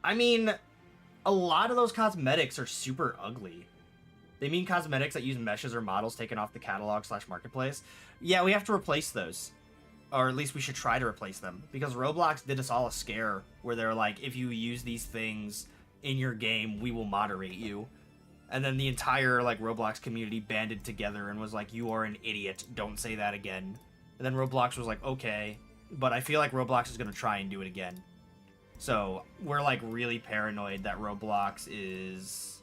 I mean, a lot of those cosmetics are super ugly. They mean cosmetics that use meshes or models taken off the catalog / marketplace. Yeah, we have to replace those. Or at least we should try to replace them. Because Roblox did us all a scare where they're like, if you use these things in your game, we will moderate you. And then the entire like Roblox community banded together and was like, you are an idiot. Don't say that again. And then Roblox was like, okay. but I feel like Roblox is going to try and do it again. So we're like really paranoid that Roblox is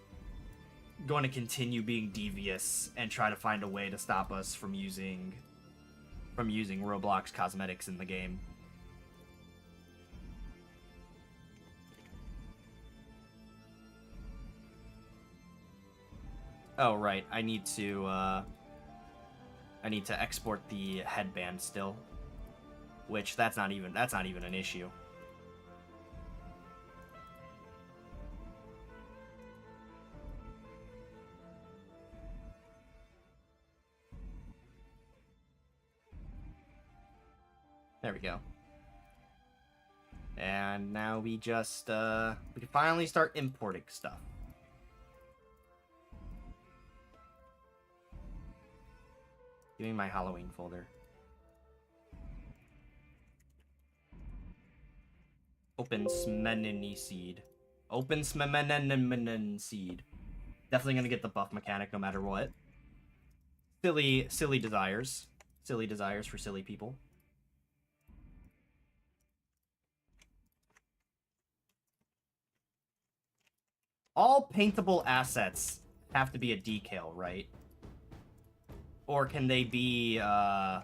going to continue being devious and try to find a way to stop us from using Roblox cosmetics in the game. Oh right, I need to export the headband still, which that's not even an issue. There we go. And now we just we can finally start importing stuff. Give me my Halloween folder. Open Smenini seed. Open Smenini seed. Definitely gonna get the buff mechanic no matter what. Silly desires. Silly desires for silly people. All paintable assets have to be a decal, right? Or can they be, Ow.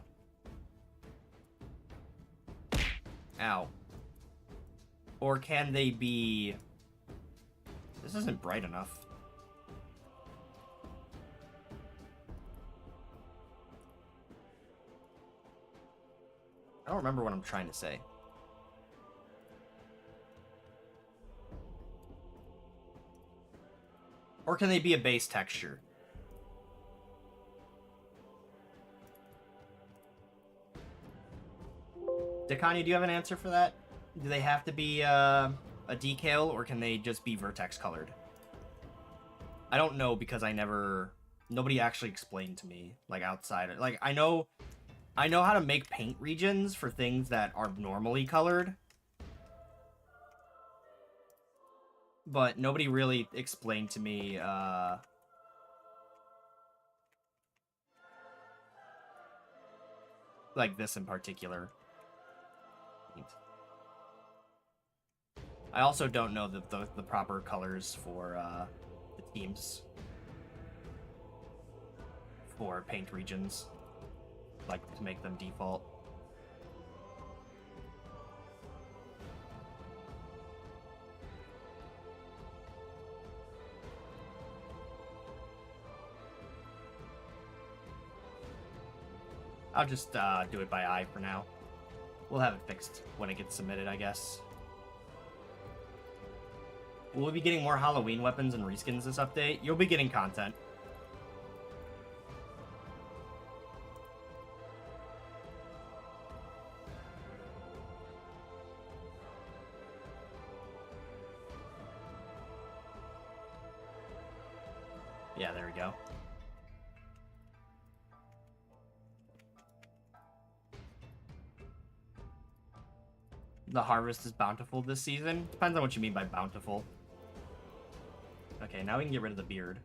Or can they be... This isn't bright enough. I don't remember what I'm trying to say. Or can they be a base texture? Dakani, do you have an answer for that? Do they have to be a decal, or can they just be vertex colored? I don't know, because nobody actually explained to me, like, outside. Like, I know how to make paint regions for things that are normally colored, but nobody really explained to me, like this in particular. I also don't know the proper colors for the teams for paint regions, like to make them default. I'll just do it by eye for now. We'll have it fixed when it gets submitted, I guess. Will we be getting more Halloween weapons and reskins this update? You'll be getting content. Yeah, there we go. The harvest is bountiful this season. Depends on what you mean by bountiful. Okay, now we can get rid of the beard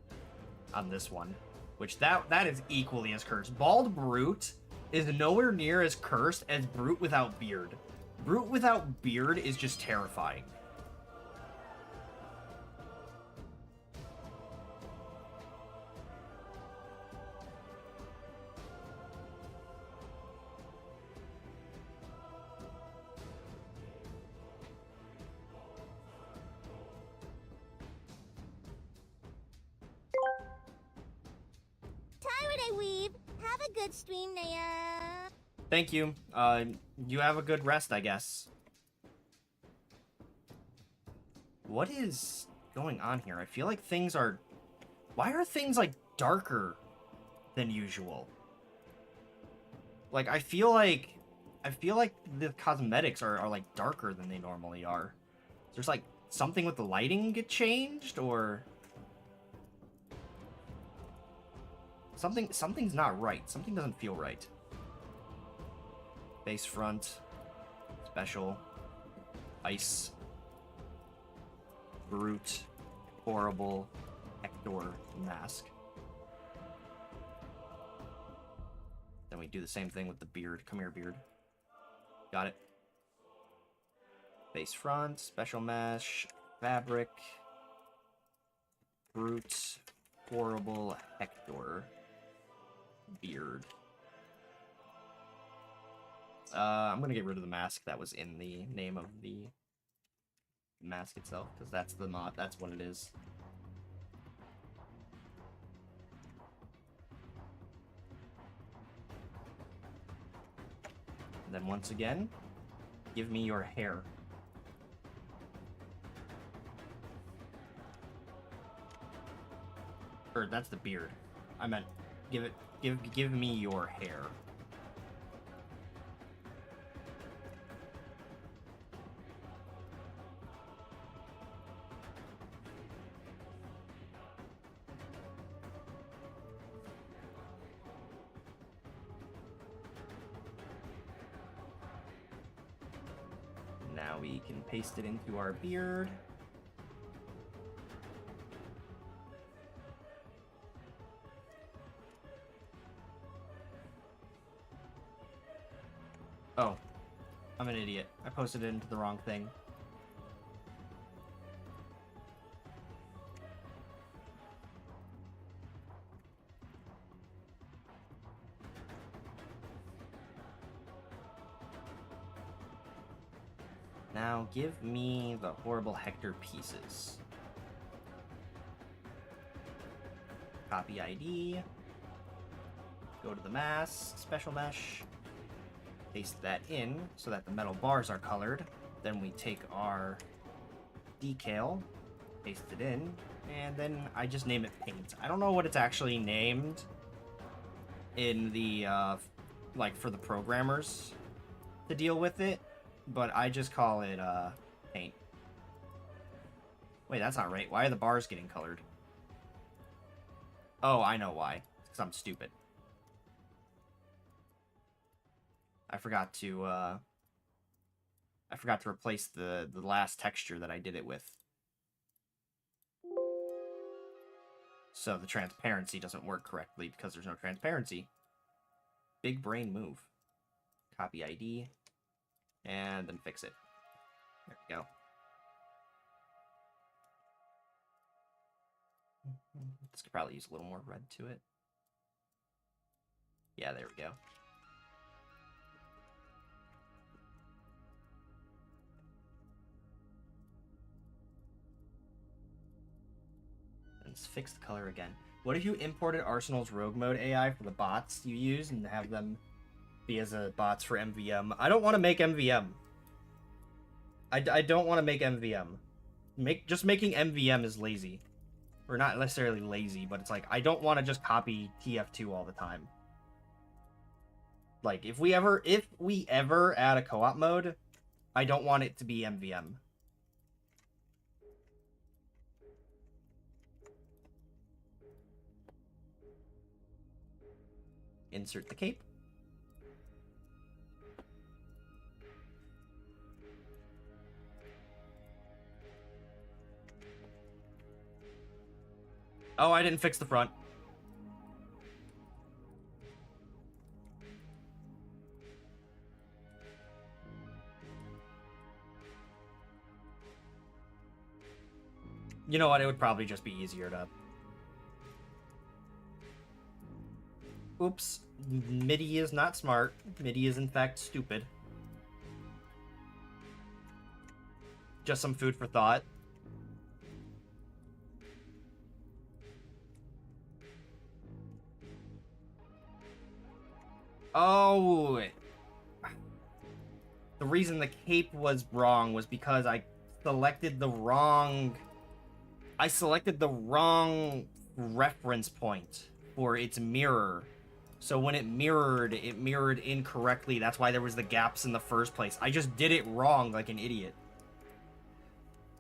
on this one, which that is equally as cursed. Bald Brute is nowhere near as cursed as Brute without beard. Brute without beard is just terrifying. Good stream, Naya. Thank you. You have a good rest, I guess. What is going on here? I feel like things are... Why are things, like, darker than usual? Like, I feel like the cosmetics are like, darker than they normally are. There's, like, something with the lighting get changed, or... Something's not right. Something doesn't feel right. Base front. Special. Ice. Brute. Horrible. Hector. Mask. Then we do the same thing with the beard. Come here, beard. Got it. Base front, special mesh, fabric, brute, horrible Hector, beard. I'm gonna get rid of the mask that was in the name of the mask itself, because that's the mod, that's what it is. And then once again, give me your hair. Or that's the beard. I meant give me your hair. Now we can paste it into our beard. Oh, I'm an idiot. I posted it into the wrong thing. Now give me the horrible Hector pieces. Copy ID. Go to the mask, special mesh. Paste that in so that the metal bars are colored. Then we take our decal, paste it in, and then I just name it paint. I don't know what it's actually named in the, like, for the programmers to deal with it, but I just call it, paint. Wait, that's not right. Why are the bars getting colored? Oh, I know why. It's because I'm stupid. I forgot to replace the last texture that I did it with. So the transparency doesn't work correctly because there's no transparency. Big brain move. Copy ID. And then fix it. There we go. This could probably use a little more red to it. Yeah, there we go. Let's fix the color again. What if you imported Arsenal's rogue mode AI for the bots you use and have them be as a bots for MVM? I don't want to make MVM. I don't want to make MVM. Just making MVM is lazy. Or not necessarily lazy, but it's like, I don't want to just copy TF2 all the time. Like, if we ever add a co-op mode, I don't want it to be MVM. Insert the cape. Oh, I didn't fix the front. You know what? It would probably just be easier to... Oops. MIDI is not smart. MIDI is, in fact, stupid. Just some food for thought. Oh! The reason the cape was wrong was because I selected the wrong... I selected the wrong reference point for its mirror. So when it mirrored incorrectly. That's why there was the gaps in the first place. I just did it wrong like an idiot.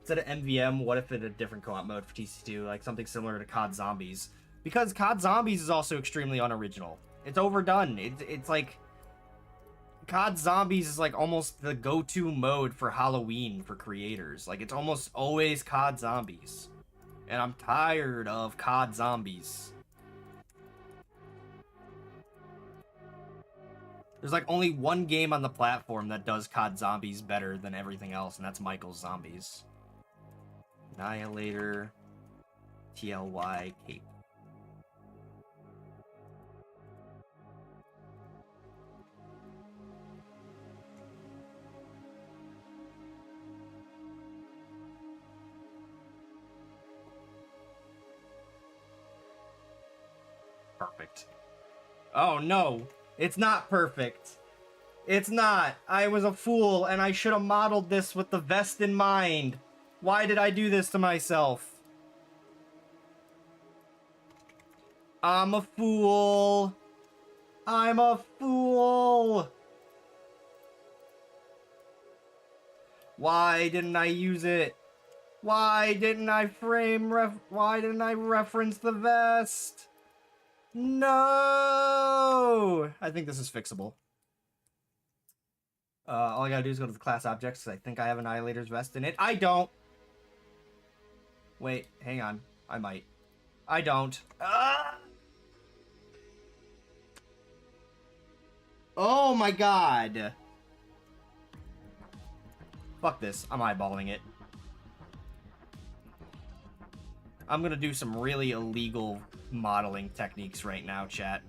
Instead of MVM, what if it had a different co-op mode for TC2? Like something similar to COD Zombies. Because COD Zombies is also extremely unoriginal. It's overdone. It's like... COD Zombies is like almost the go-to mode for Halloween for creators. Like it's almost always COD Zombies. And I'm tired of COD Zombies. There's like only one game on the platform that does COD Zombies better than everything else, and that's Michael's Zombies. Annihilator, TLY, Cape. Perfect. Oh no, it's not perfect. It's not. I was a fool, and I should have modeled this with the vest in mind. Why did I do this to myself? I'm a fool. I'm a fool. Why didn't I use it? Why didn't I why didn't I reference the vest? No! I think this is fixable. All I gotta do is go to the class objects, because I think I have Annihilator's vest in it. I don't! Wait, hang on. I might. I don't. Ah! Oh my god! Fuck this. I'm eyeballing it. I'm gonna do some really illegal modeling techniques right now, chat.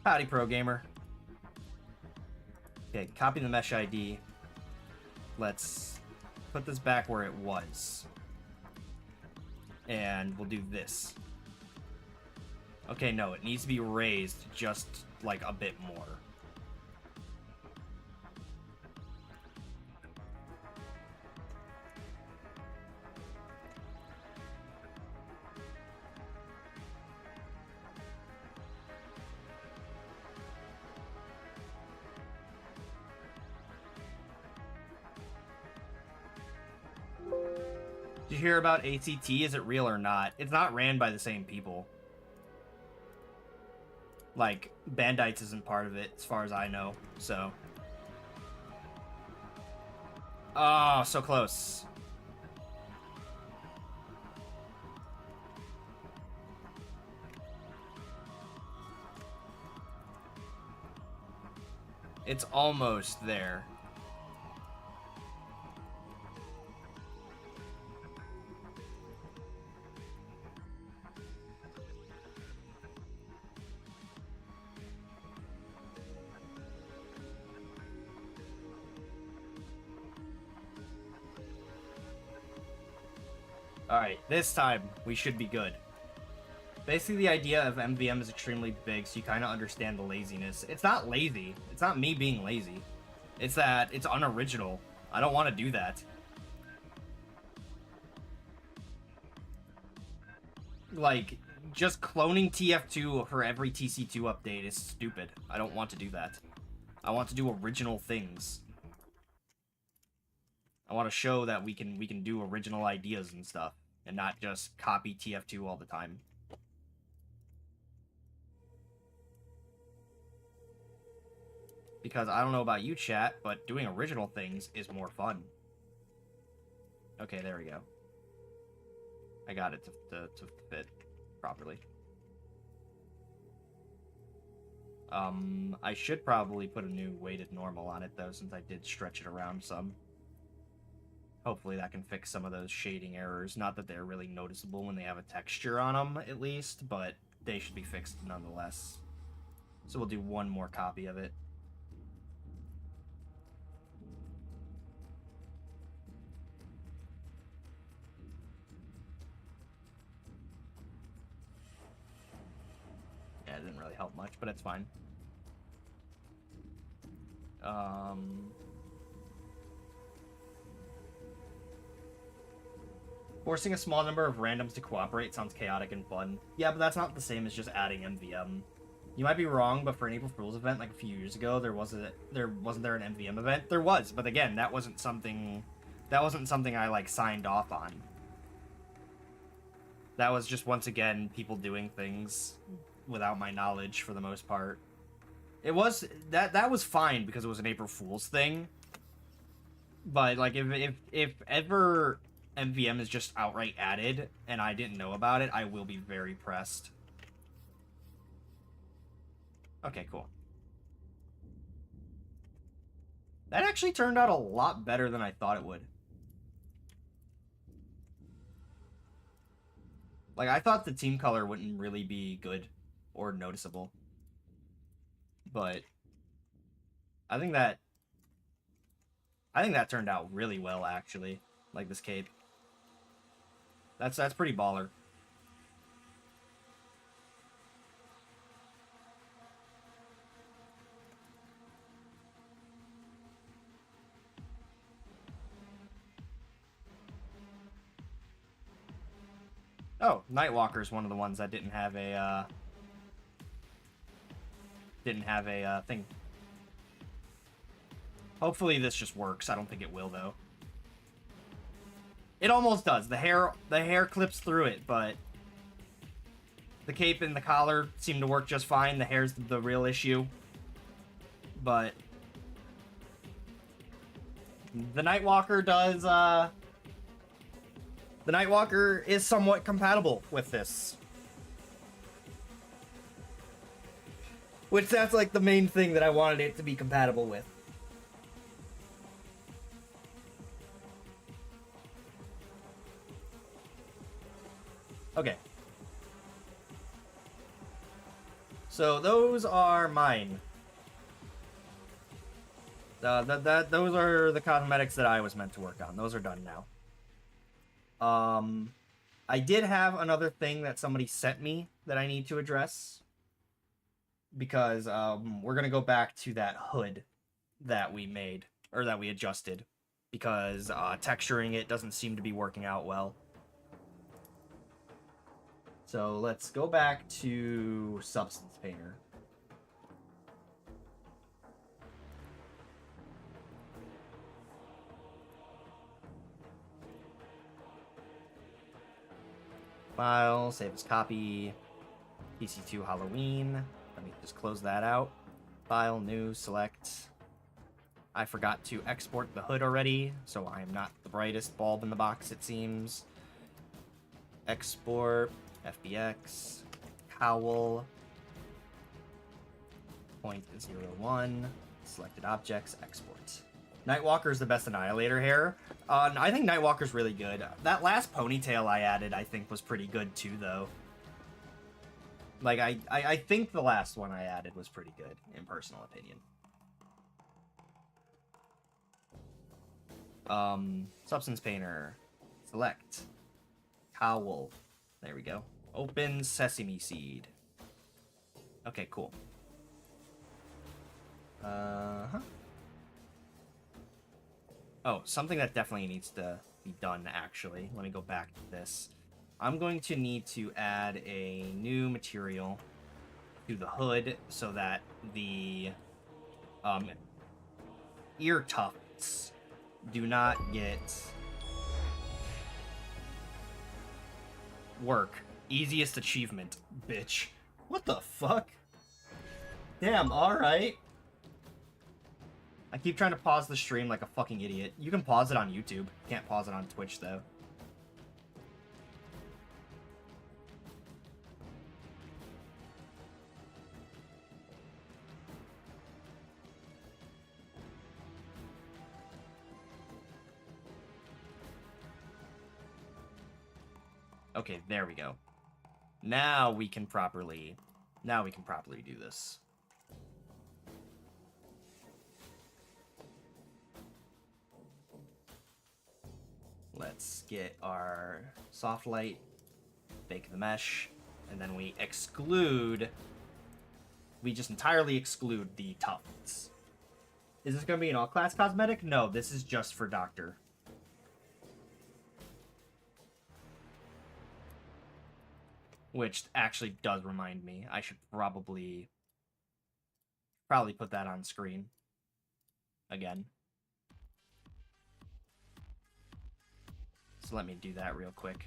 Howdy, pro gamer. Okay, copy the mesh ID. Let's put this back where it was. And we'll do this. Okay, no, it needs to be raised just, like, a bit more. Did you hear about ATT? Is it real or not? It's not ran by the same people. Like, Bandites isn't part of it, as far as I know, so. Oh, so close. It's almost there. Alright, this time we should be good. Basically, the idea of MVM is extremely big, so you kind of understand the laziness. It's not lazy. It's not me being lazy. It's that it's unoriginal. I don't want to do that. Like, just cloning TF2 for every TC2 update is stupid. I don't want to do that. I want to do original things. I want to show that we can do original ideas and stuff, and not just copy TF2 all the time. Because I don't know about you, chat, but doing original things is more fun. Okay, there we go. I got it to fit properly. I should probably put a new weighted normal on it, though, since I did stretch it around some. Hopefully that can fix some of those shading errors. Not that they're really noticeable when they have a texture on them, at least, but they should be fixed nonetheless. So we'll do one more copy of it. Yeah, it didn't really help much, but it's fine. Forcing a small number of randoms to cooperate sounds chaotic and fun. Yeah, but that's not the same as just adding MVM. You might be wrong, but for an April Fool's event like a few years ago, wasn't there an MVM event? There was, but again, that wasn't something I like signed off on. That was just once again people doing things without my knowledge for the most part. It was that was fine because it was an April Fool's thing. But like if ever MVM is just outright added and I didn't know about it, I will be very pressed. Okay, cool. That actually turned out a lot better than I thought it would. Like, I thought the team color wouldn't really be good or noticeable. But I think that turned out really well, actually. Like this cape. That's pretty baller. Oh, Nightwalker is one of the ones that didn't have a thing. Hopefully this just works. I don't think it will though. It almost does. The hair clips through it, but the cape and the collar seem to work just fine. The hair's the real issue. But the Nightwalker does the Nightwalker is somewhat compatible with this. Which that's like the main thing that I wanted it to be compatible with. Okay. So those are mine. Those are the cosmetics that I was meant to work on. Those are done now. I did have another thing that somebody sent me that I need to address. Because we're gonna go back to that hood that we made, or that we adjusted. Because texturing it doesn't seem to be working out well. So let's go back to Substance Painter. File, save as copy, TC2 Halloween. Let me just close that out. File, new, select. I forgot to export the hood already, so I am not the brightest bulb in the box, it seems. Export, FBX, cowl, 0.01, selected objects, export. Nightwalker is the best Annihilator hair. I think Nightwalker's really good. That last ponytail I added, I think, was pretty good too, though. Like, I think the last one I added was pretty good, in personal opinion. Substance Painter. Select. Cowl. There we go. Open Sesame Seed. Okay, cool. Oh, something that definitely needs to be done, actually. Let me go back to this. I'm going to need to add a new material to the hood so that the ear tufts do not get work. Easiest achievement, bitch. What the fuck? Damn, alright. I keep trying to pause the stream like a fucking idiot. You can pause it on YouTube. Can't pause it on Twitch, though. Okay, there we go. Now we can properly do this. Let's get our soft light, bake the mesh, and then we just entirely exclude the tufts. Is this going to be an all-class cosmetic? No, this is just for Doctor. Which actually does remind me, I should probably put that on screen again. So let me do that real quick.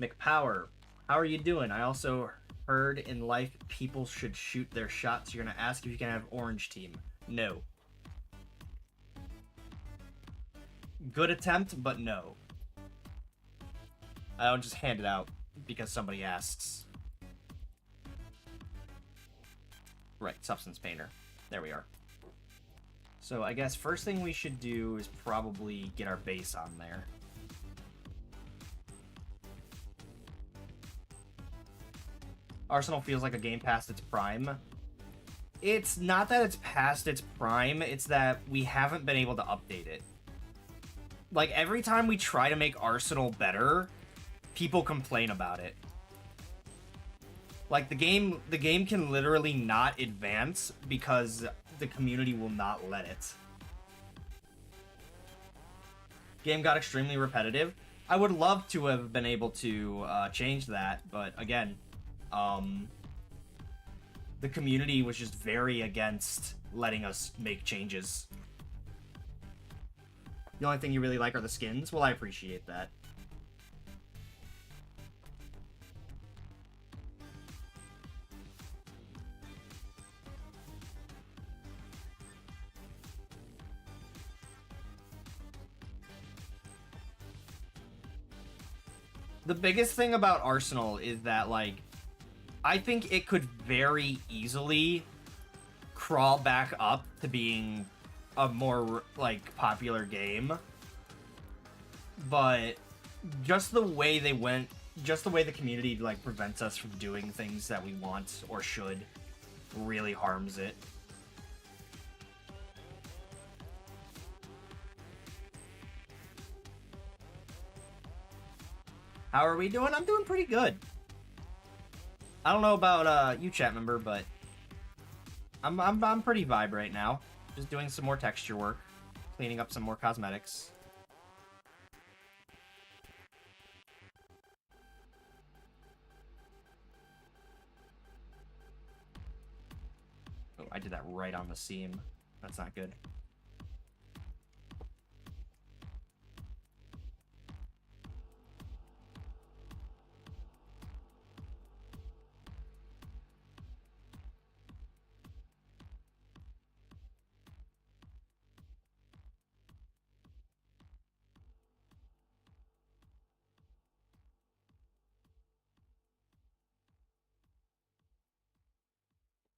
McPower, how are you doing? I also heard in life people should shoot their shot, so you're gonna ask if you can have orange team. No. Good attempt, but no. I don't just hand it out because somebody asks. Right, Substance Painter. There we are. So I guess first thing we should do is probably get our base on there. Arsenal feels like a game past its prime. It's not that it's past its prime, it's that we haven't been able to update it. Like, every time we try to make Arsenal better, people complain about it. Like, the game can literally not advance because the community will not let it. Game got extremely repetitive. I would love to have been able to change that, but again, the community was just very against letting us make changes. The only thing you really like are the skins? Well, I appreciate that. The biggest thing about Arsenal is that, like, I think it could very easily crawl back up to being a more, like, popular game. But just the way they went, just the way the community, like, prevents us from doing things that we want or should really harms it. How are we doing? I'm doing pretty good. I don't know about you, chat member, but I'm pretty vibe right now. Just doing some more texture work, cleaning up some more cosmetics. Oh, I did that right on the seam. That's not good.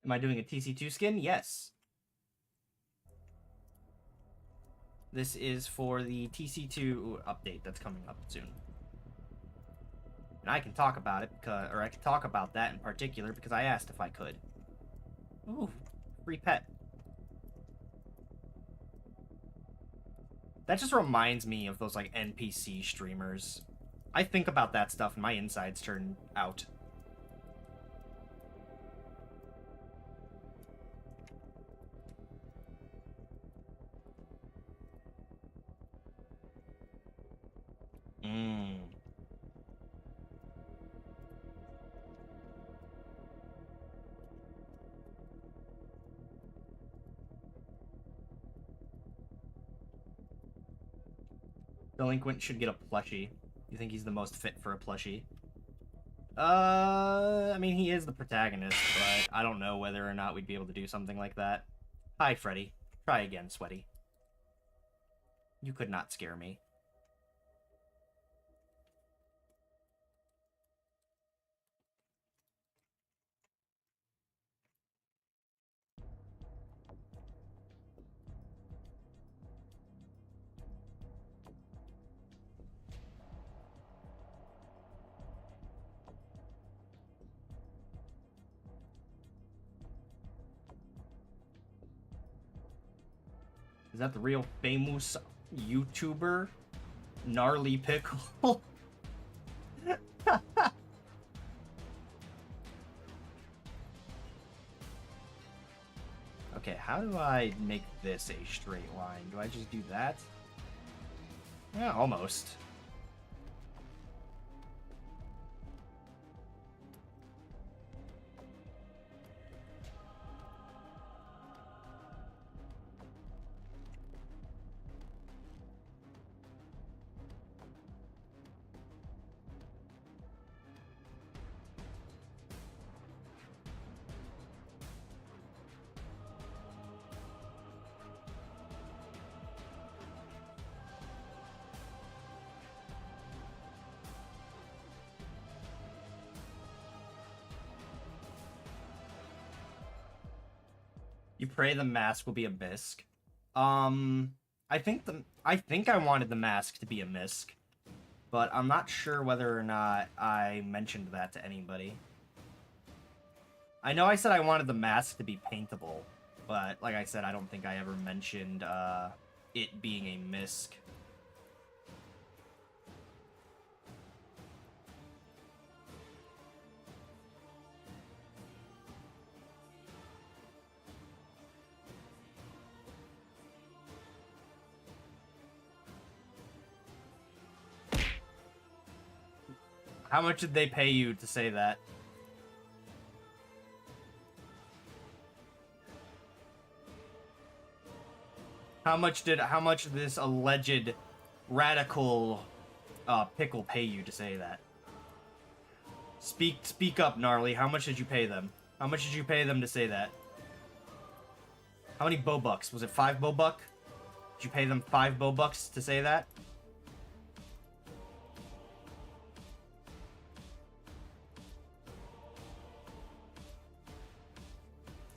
Am I doing a TC2 skin? Yes. This is for the TC2 update that's coming up soon. And I can talk about it, because, or I can talk about that in particular because I asked if I could. Ooh, free pet. That just reminds me of those, like, NPC streamers. I think about that stuff and my insides turn out. Delinquent should get a plushie. You think he's the most fit for a plushie? I mean, he is the protagonist, but I don't know whether or not we'd be able to do something like that. Hi, Freddy. Try again, Sweaty. You could not scare me. Is that the real famous YouTuber? Gnarly Pickle? Okay, how do I make this a straight line? Do I just do that? Yeah, almost. You pray the mask will be a misc. I think I wanted the mask to be a misc, but I'm not sure whether or not I mentioned that to anybody. I know I said I wanted the mask to be paintable, but like I said, I don't think I ever mentioned it being a misc. How much did they pay you to say that? How much did this alleged radical pickle pay you to say that? Speak up, gnarly. How much did you pay them? How much did you pay them to say that? How many Bobucks? Was it 5 Bobuck? Did you pay them 5 Bobucks to say that?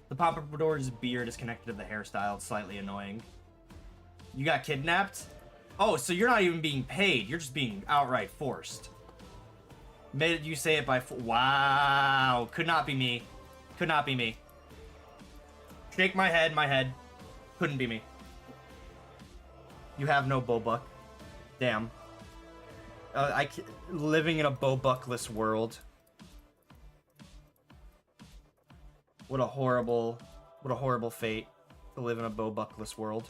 The Pompadour's beard is connected to the hairstyle. It's slightly annoying. You got kidnapped? Oh, so you're not even being paid. You're just being outright forced. Made you say it by... Wow. Could not be me. Could not be me. Shake my head, my head. Couldn't be me. You have no Bobuck. Damn. Living in a Bobuckless world. What a horrible fate to live in a Bobuckless world.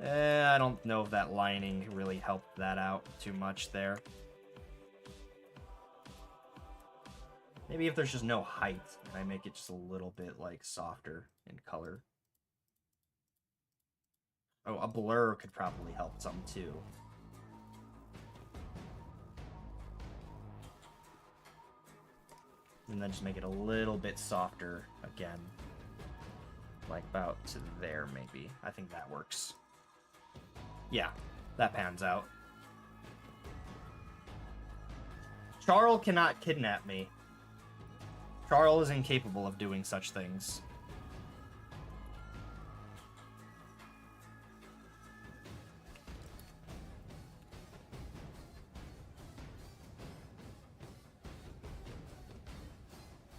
I don't know if that lining really helped that out too much there. Maybe if there's just no height, I make it just a little bit, like, softer in color. Oh, a blur could probably help some, too. And then just make it a little bit softer again. Like about to there, maybe. I think that works. Yeah, that pans out. Charles cannot kidnap me. Charles is incapable of doing such things.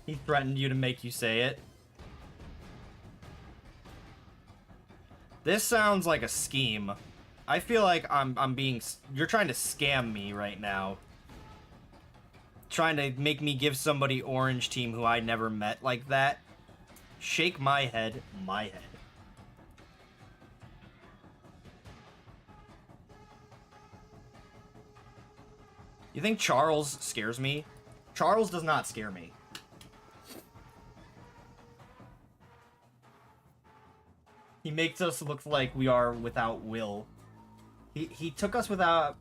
He threatened you to make you say it. This sounds like a scheme. I feel like you're trying to scam me right now. Trying to make me give somebody Orange Team who I never met like that. Shake my head, my head. You think Charles scares me? Charles does not scare me. He makes us look like we are without will. He took us without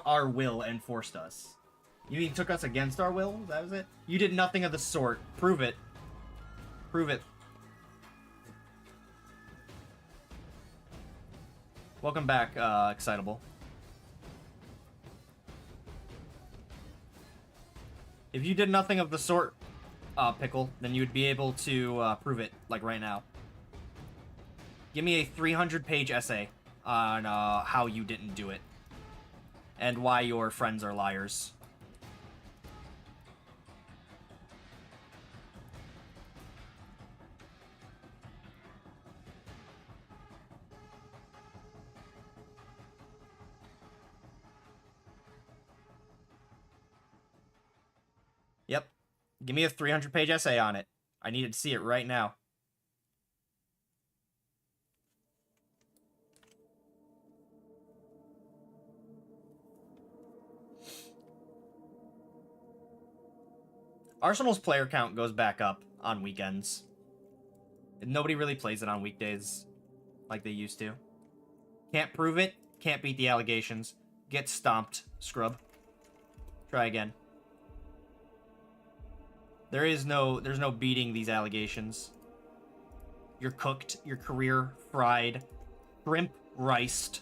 our will and forced us. You mean he took us against our will? That was it? You did nothing of the sort. Prove it. Prove it. Welcome back, Excitable. If you did nothing of the sort, Pickle, then you would be able to prove it, like right now. Give me a 300-page essay on how you didn't do it. And why your friends are liars. Yep. Give me a 300-page essay on it. I need to see it right now. Arsenal's player count goes back up on weekends. Nobody really plays it on weekdays like they used to. Can't prove it. Can't beat the allegations. Get stomped, scrub. Try again. There's no beating these allegations. You're cooked. Your career fried. Shrimp riced.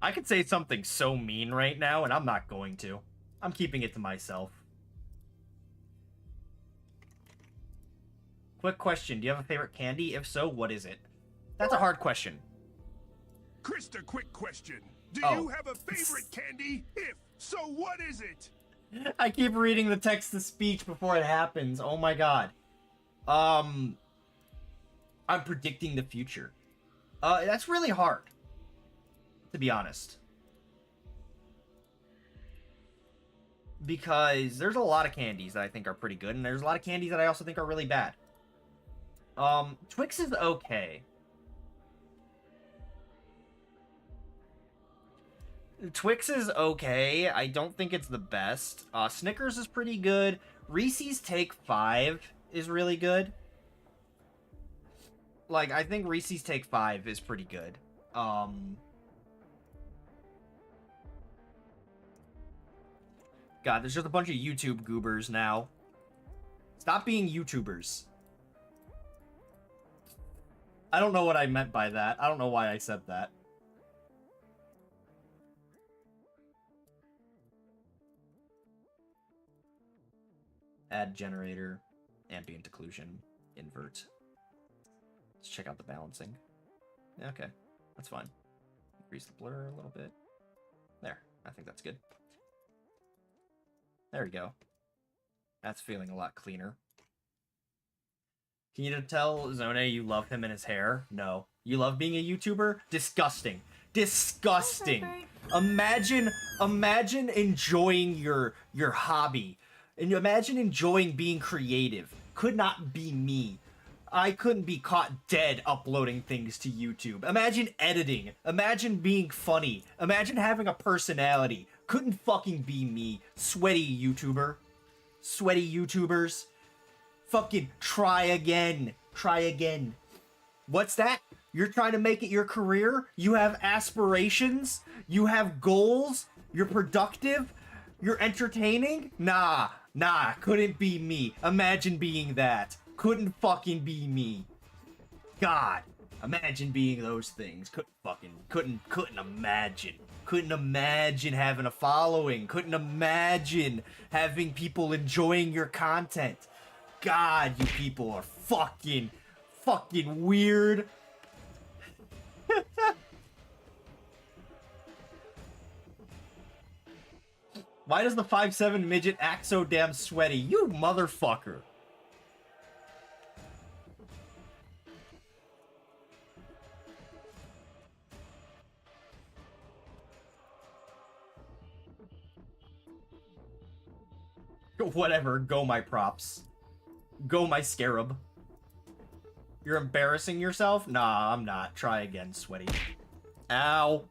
I could say something so mean right now, and I'm not going to. I'm keeping it to myself. Quick question, do you have a favorite candy? If so, what is it? That's a hard question. Krista, quick question. Do Oh. you have a favorite candy? If so, what is it? I keep reading the text-to-speech before it happens. Oh my god. I'm predicting the future. That's really hard, to be honest. Because there's a lot of candies that I think are pretty good, and there's a lot of candies that I also think are really bad. Twix is okay. Twix is okay. I don't think it's the best. Snickers is pretty good. Reese's Take 5 is really good. Like, I think Reese's Take 5 is pretty good. God, there's just a bunch of YouTube goobers now. Stop being YouTubers. I don't know what I meant by that. I don't know why I said that. Add generator, ambient occlusion, invert. Let's check out the balancing. Yeah, okay, that's fine. Increase the blur a little bit. There, I think that's good. There we go. That's feeling a lot cleaner. Can you tell Zone you love him and his hair? No. You love being a YouTuber? Disgusting. Disgusting. Imagine enjoying your hobby. And imagine enjoying being creative. Could not be me. I couldn't be caught dead uploading things to YouTube. Imagine editing. Imagine being funny. Imagine having a personality. Couldn't fucking be me. Sweaty YouTuber. Sweaty YouTubers. Fucking try again. Try again. What's that? You're trying to make it your career? You have aspirations? You have goals? You're productive? You're entertaining? Nah, couldn't be me. Imagine being that. Couldn't fucking be me. God, imagine being those things. Couldn't imagine. Couldn't imagine having a following. Couldn't imagine having people enjoying your content. God, you people are fucking weird. Why does the 5'7" midget act so damn sweaty? You motherfucker. Whatever, go my props. Go my scarab. You're embarrassing yourself? Nah, I'm not. Try again, sweaty. Ow.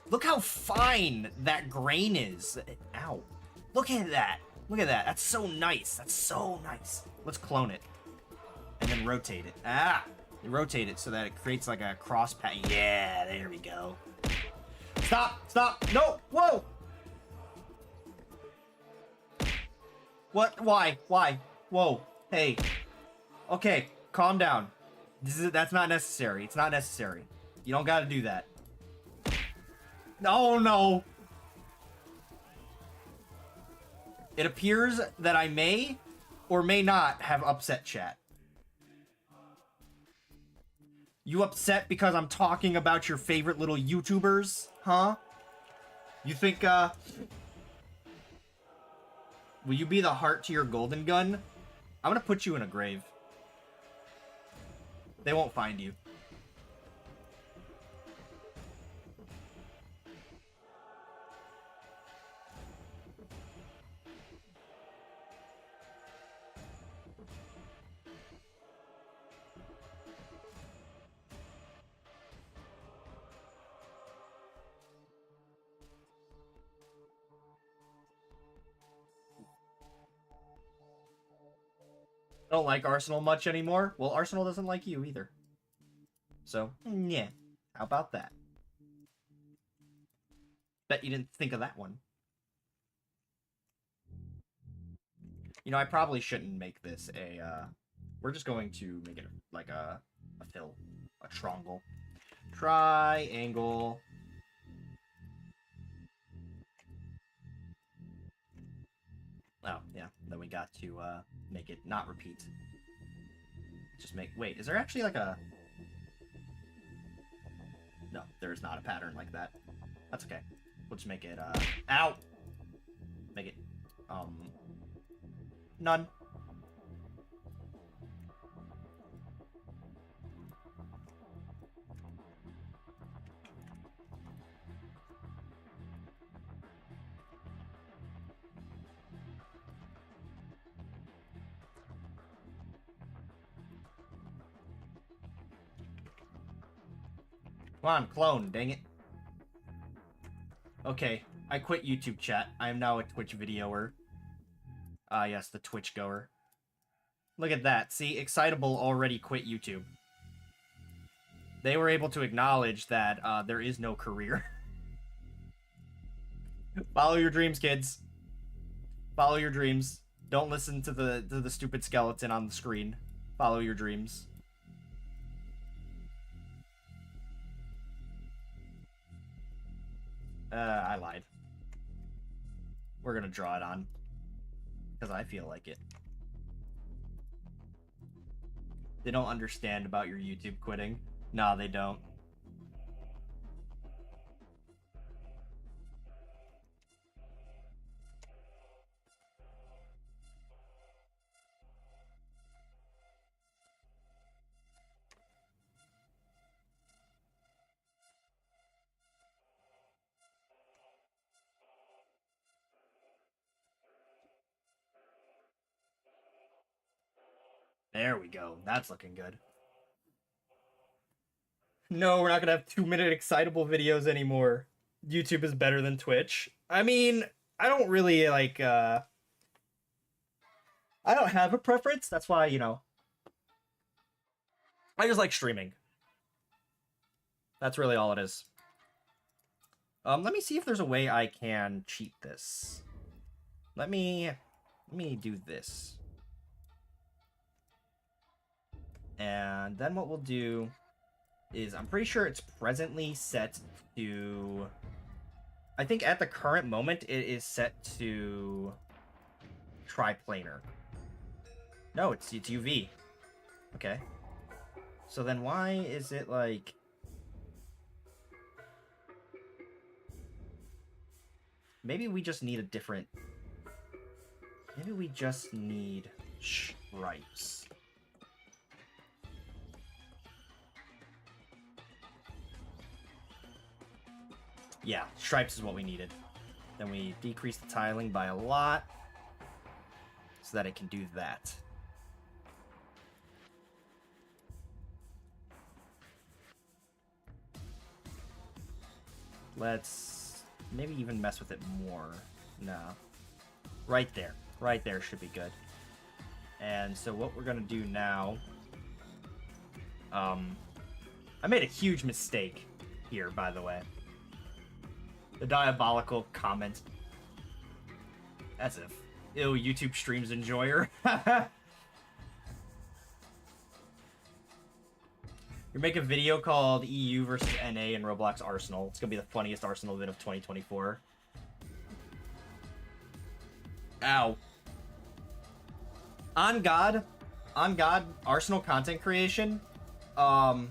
Look how fine that grain is. Ow. Look at that. Look at that. That's so nice. That's so nice. Let's clone it. And then rotate it. Ah! Rotate it so that it creates like a cross path. Yeah, there we go. Stop! Stop! No! Whoa! What? Why? Why? Whoa. Hey. Okay, calm down. That's not necessary. It's not necessary. You don't gotta do that. No, no. It appears that I may or may not have upset chat. You upset because I'm talking about your favorite little YouTubers? Huh? You think, will you be the heart to your golden gun? I'm gonna put you in a grave. They won't find you. Don't like Arsenal much anymore? Well, Arsenal doesn't like you either. So, yeah. How about that? Bet you didn't think of that one. You know, I probably shouldn't make this a, we're just going to make it like a fill. A triangle. Triangle. Oh, yeah. Then we got to make it not repeat. Just make... Wait, is there actually like a... No, there's not a pattern like that. That's okay. We'll just make it, Ow! Make it, none. Come on, clone, dang it. Okay, I quit YouTube chat. I am now a Twitch videoer. Ah, yes, the Twitch goer. Look at that. See, Excitable already quit YouTube. They were able to acknowledge that there is no career. Follow your dreams, kids. Follow your dreams. Don't listen to the stupid skeleton on the screen. Follow your dreams. I lied. We're gonna draw it on. Because I feel like it. They don't understand about your YouTube quitting. Nah, they don't. There we go. That's looking good. No, we're not gonna have 2-minute excitable videos anymore. YouTube is better than Twitch. I mean, I don't really, like, I don't have a preference. That's why, you know, I just like streaming. That's really all it is. Let me see if there's a way I can cheat this. Let me do this. And then what we'll do is, I'm pretty sure it's presently set to... I think at the current moment, it is set to triplanar. No, it's UV. Okay. So then why is it like... Maybe we just need a different... Maybe we just need stripes. Yeah, stripes is what we needed. Then we decrease the tiling by a lot so that it can do that. Let's maybe even mess with it more. No. Right there. Right there should be good. And so what we're going to do now... I made a huge mistake here, by the way. The diabolical comment. As if. Ew, YouTube streams enjoyer. You make a video called EU versus NA in Roblox Arsenal. It's gonna be the funniest Arsenal vid of 2024. Ow. On God, Arsenal content creation. I'm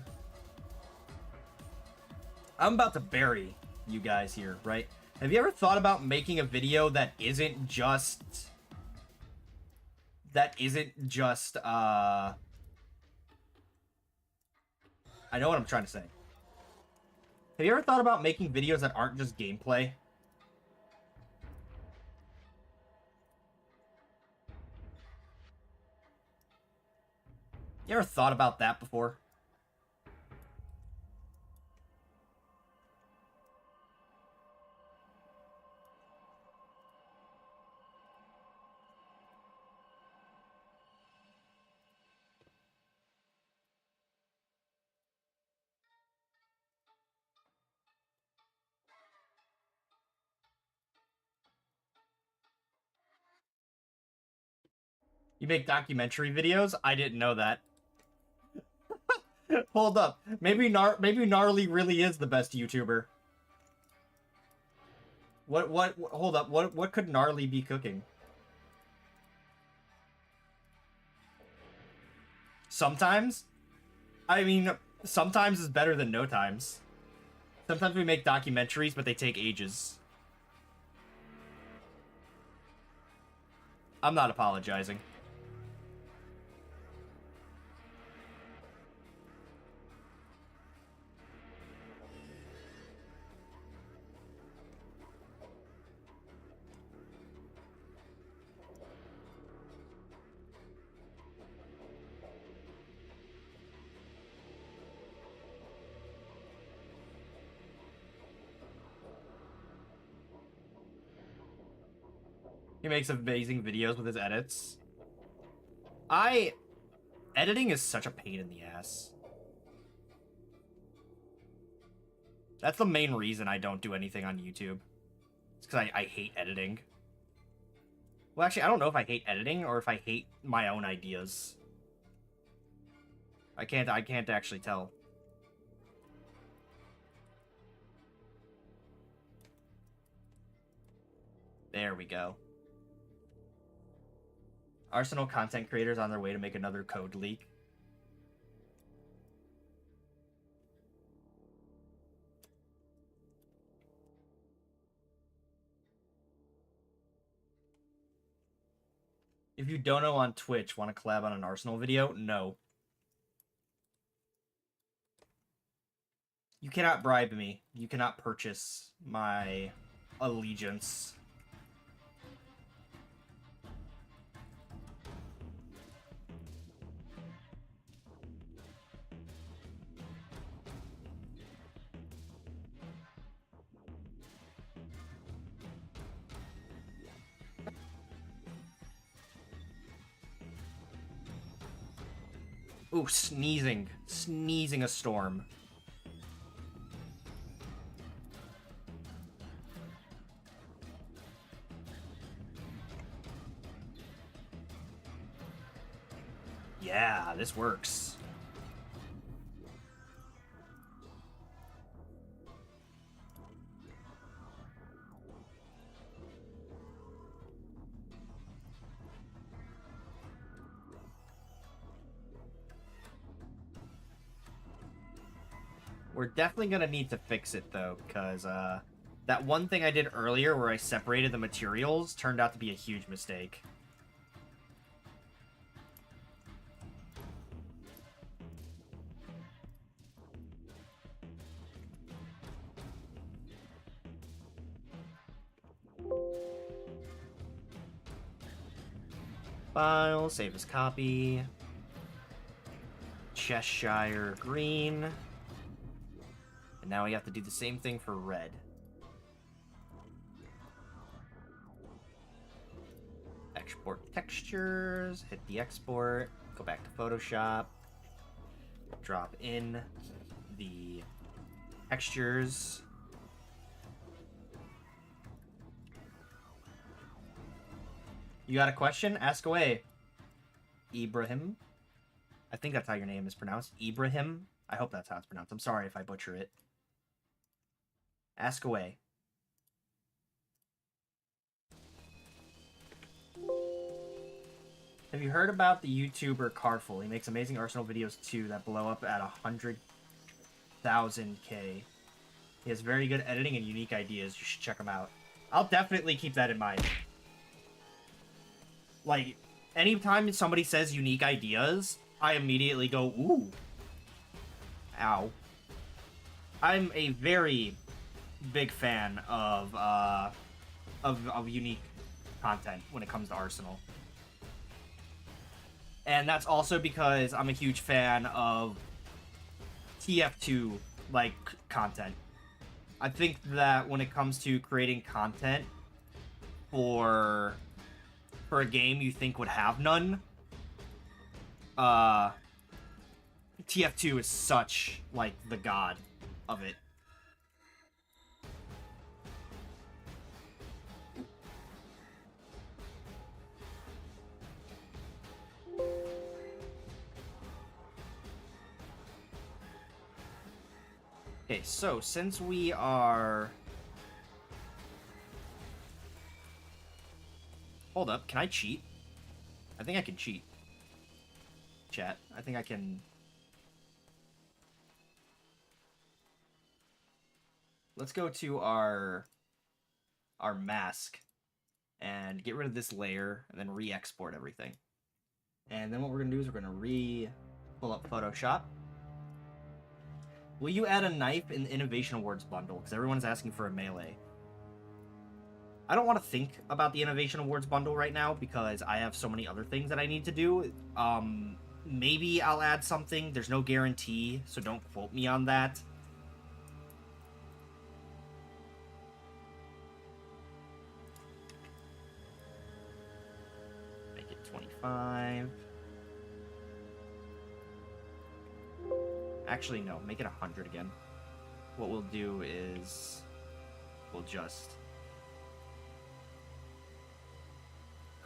about to bury you guys here, right? Have you ever thought about making a video that isn't just I know what I'm trying to say. Have you ever thought about making videos that aren't just gameplay? You ever thought about that before? You make documentary videos? I didn't know that. Hold up. Maybe Gnarly really is the best YouTuber. Hold up. What could Gnarly be cooking? Sometimes? I mean, sometimes is better than no times. Sometimes we make documentaries, but they take ages. I'm not apologizing. He makes amazing videos with his edits. Editing is such a pain in the ass. That's the main reason I don't do anything on YouTube. It's because I hate editing. Well, actually, I don't know if I hate editing or if I hate my own ideas. I can't actually tell. There we go. Arsenal content creators on their way to make another code leak. If you don't know on Twitch, want to collab on an Arsenal video? No. You cannot bribe me. You cannot purchase my allegiance. Ooh, sneezing. Sneezing a storm. Yeah, this works. We're definitely gonna need to fix it, though, because that one thing I did earlier where I separated the materials turned out to be a huge mistake. File, save as copy. Cheshire green. And now we have to do the same thing for red. Export textures, hit the export, go back to Photoshop, drop in the textures. You got a question? Ask away. Ibrahim. I think that's how your name is pronounced. Ibrahim. I hope that's how it's pronounced. I'm sorry if I butcher it. Ask away. Have you heard about the YouTuber Carful? He makes amazing Arsenal videos too that blow up at 100,000K. He has very good editing and unique ideas. You should check him out. I'll definitely keep that in mind. Like, anytime somebody says unique ideas, I immediately go, ooh. Ow. I'm a very big fan of unique content when it comes to Arsenal. And that's also because I'm a huge fan of TF2 like content. I think that when it comes to creating content for a game you think would have none, TF2 is such like the god of it. Okay, so since we are... Hold up, can I cheat? I think I can cheat. Chat, I think I can... Let's go to our mask and get rid of this layer and then re-export everything. And then what we're going to do is we're going to pull up Photoshop. Will you add a knife in the Innovation Awards bundle? Because everyone's asking for a melee. I don't want to think about the Innovation Awards bundle right now because I have so many other things that I need to do. Maybe I'll add something. There's no guarantee, so don't quote me on that. Make it 25. Actually, no. Make it 100 again. What we'll do is we'll just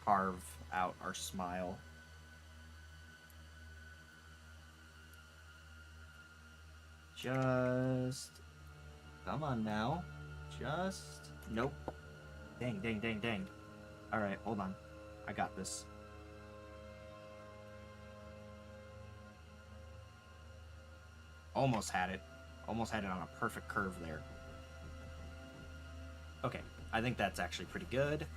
carve out our smile. Just... Come on now. Just... Nope. Dang, dang, dang, dang. Alright, hold on. I got this. Almost had it. Almost had it on a perfect curve there. Okay, I think that's actually pretty good.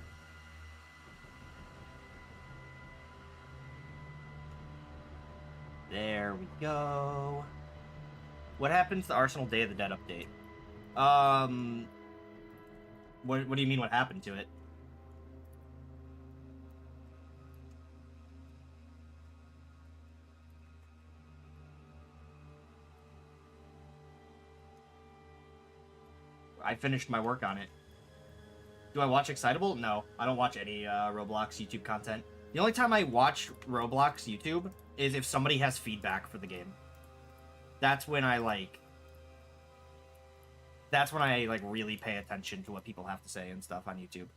There we go. What happened to the Arsenal Day of the Dead update? What do you mean what happened to it? I finished my work on it. Do I watch Excitable? No, I don't watch any Roblox YouTube content. The only time I watch Roblox YouTube is if somebody has feedback for the game. That's when I really pay attention to what people have to say and stuff on YouTube.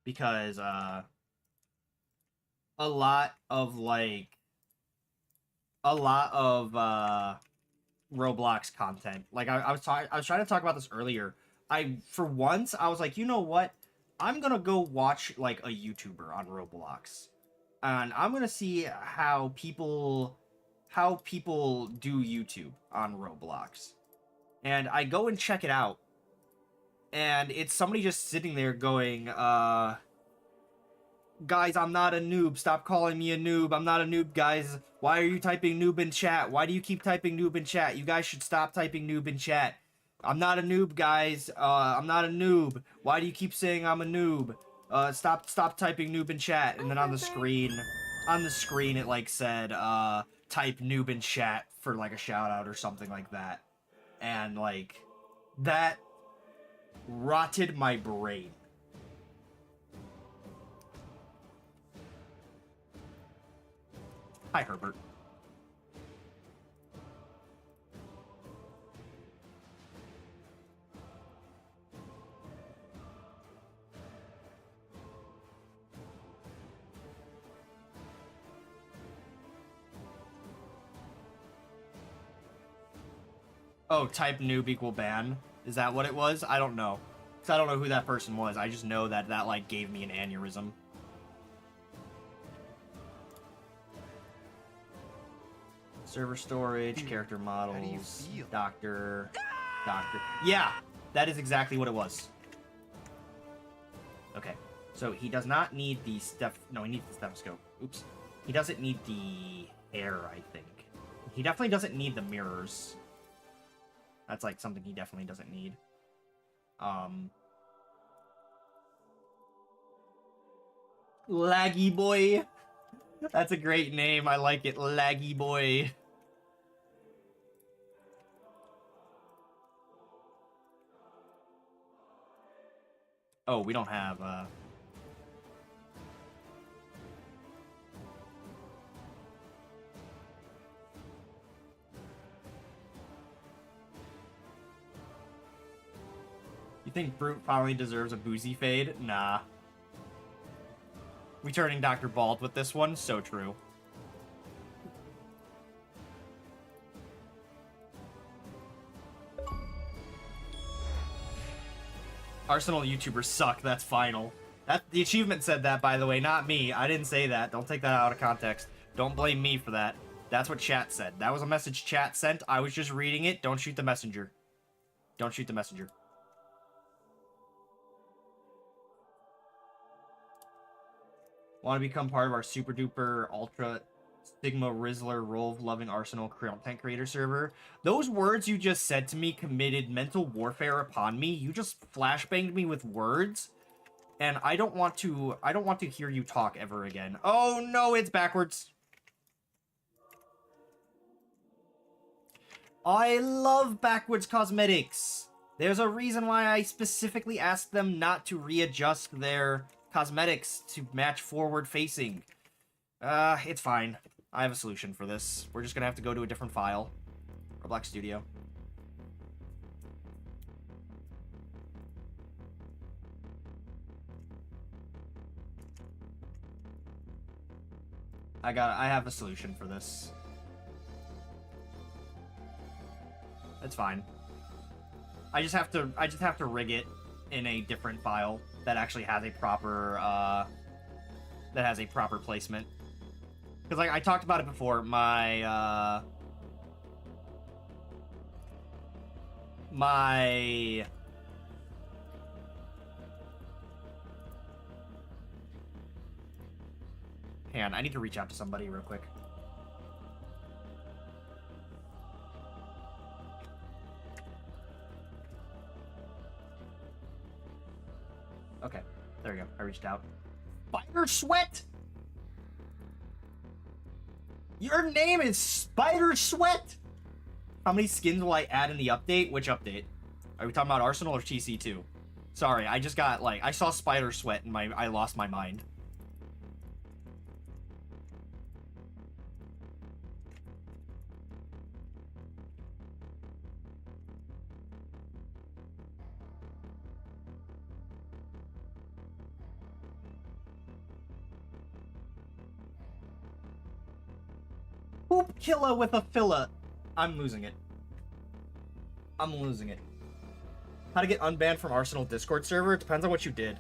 Because a lot of Roblox content. Like I was trying to talk about this earlier. For once I was like, you know what? I'm gonna go watch like a YouTuber on Roblox, and I'm gonna see how people do YouTube on Roblox. And I go and check it out, and it's somebody just sitting there going, guys, I'm not a noob. Stop calling me a noob. I'm not a noob, guys. Why are you typing noob in chat? Why do you keep typing noob in chat? You guys should stop typing noob in chat. I'm not a noob, guys. I'm not a noob. Why do you keep saying I'm a noob? Stop typing noob in chat. And then on the screen, it like said, type noob in chat for like a shout out or something like that. And like, that rotted my brain. Hi, Herbert. Oh, type noob equal ban? Is that what it was? I don't know. Because I don't know who that person was. I just know that like, gave me an aneurysm. Server storage, character models, doctor. Yeah, that is exactly what it was. Okay, so he does not need the no, he needs the stethoscope. Oops. He doesn't need the hair, I think. He definitely doesn't need the mirrors. That's like something he definitely doesn't need. Laggy Boy. That's a great name. I like it. Laggy Boy. Oh, we don't have, You think Brute finally deserves a boozy fade? Nah. Returning Dr. Bald with this one, so true. Arsenal YouTubers suck, that's final. The achievement said that, by the way, not me. I didn't say that. Don't take that out of context. Don't blame me for that. That's what chat said. That was a message chat sent. I was just reading it. Don't shoot the messenger. Don't shoot the messenger. Want to become part of our super duper ultra Sigma Rizzler Rove loving Arsenal content creator server? Those words you just said to me committed mental warfare upon me. You just flashbanged me with words, and I don't want to hear you talk ever again. Oh no, it's backwards. I love backwards cosmetics. There's a reason why I specifically asked them not to readjust their cosmetics to match forward facing. It's fine. I have a solution for this. We're just gonna have to go to a different file. ROBLOX Studio. I have a solution for this. It's fine. I just have to rig it in a different file that actually has a proper placement. Because like I talked about it before, my hang on, I need to reach out to somebody real quick. Okay, there we go. I reached out. Spider Sweat? Your name is Spider Sweat? How many skins will I add in the update? Which update? Are we talking about Arsenal or TC2? Sorry, I just got, like, I saw Spider Sweat and I lost my mind. Poop killer with a filler. I'm losing it. I'm losing it. How to get unbanned from Arsenal Discord server? It depends on what you did.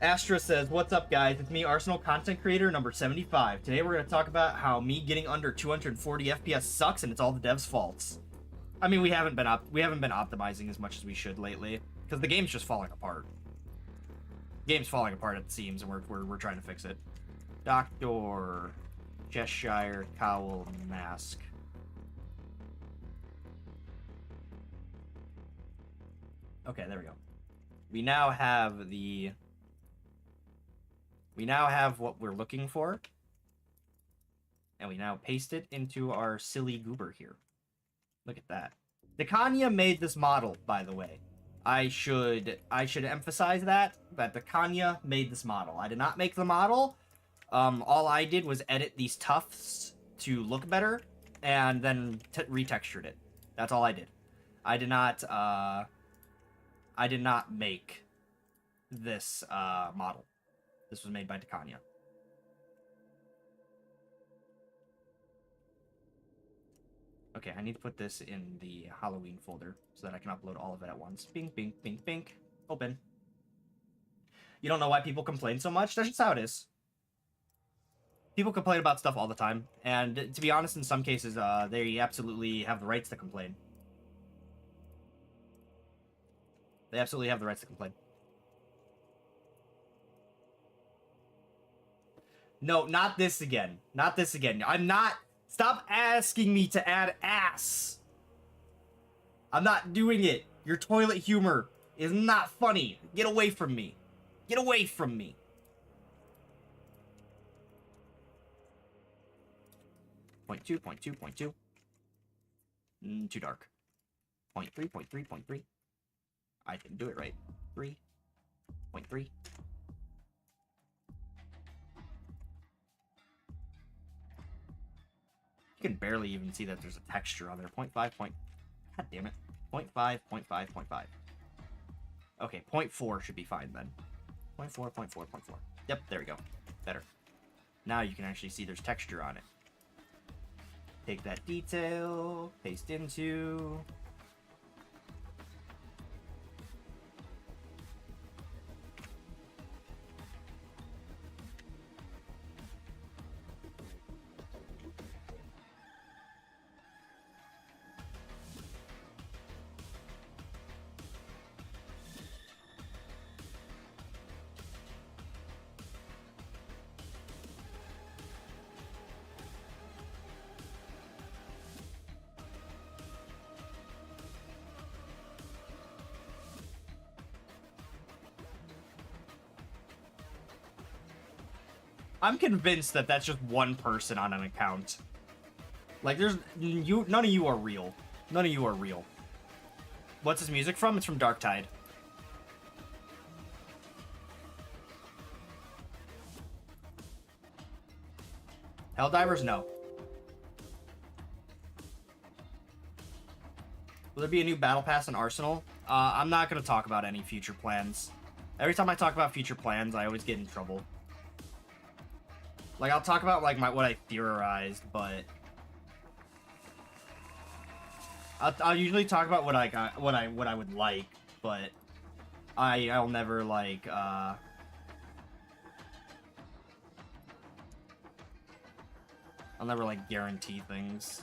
Astra says, what's up guys? It's me, Arsenal content creator number 75. Today we're going to talk about how me getting under 240 FPS sucks and it's all the devs' faults. I mean, we haven't been optimizing as much as we should lately because the game's just falling apart. Game's falling apart at the seams, and we're trying to fix it. Doctor Cheshire Cowl Mask. Okay, there we go. We now have what we're looking for, and we now paste it into our silly goober here. Look at that. Dekanya made this model, by the way. I should emphasize that Dekanya made this model. I did not make the model. All I did was edit these tufts to look better, and then retextured it. That's all I did. I did not make this model. This was made by Dekanya. Okay, I need to put this in the Halloween folder so that I can upload all of it at once. Bing, bing, bing, bing. Open. You don't know why people complain so much? That's just how it is. People complain about stuff all the time. And to be honest, in some cases, they absolutely have the rights to complain. They absolutely have the rights to complain. No, not this again. Not this again. I'm not... Stop asking me to add ass. I'm not doing it. Your toilet humor is not funny. Get away from me. Get away from me. Point two, point two, point two. Too dark. Point three, point three, point three. I can do it right. 3.3. You can barely even see that there's a texture on there. 0.5 point. God damn it. 0.5, 0.5, 0.5. Okay, 0.4 should be fine then. 0.4, 0.4, 0.4. Yep, there we go. Better. Now you can actually see there's texture on it. Take that detail, paste into... I'm convinced that that's just one person on an account. Like, there's... none of you are real. None of you are real. What's his music from? It's from Dark Tide. Helldivers? No. Will there be a new battle pass in Arsenal? I'm not going to talk about any future plans. Every time I talk about future plans, I always get in trouble. Like, I'll talk about, like, what I theorized, but... I'll usually talk about what I would like, but... I'll never, like, I'll never, like, guarantee things.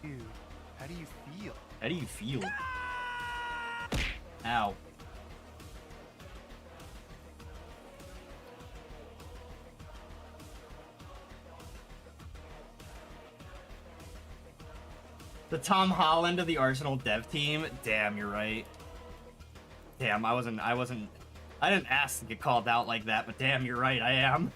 Dude, how do you feel? How do you feel? Ow. The Tom Holland of the Arsenal dev team? Damn, you're right. Damn, I didn't ask to get called out like that, but damn, you're right, I am.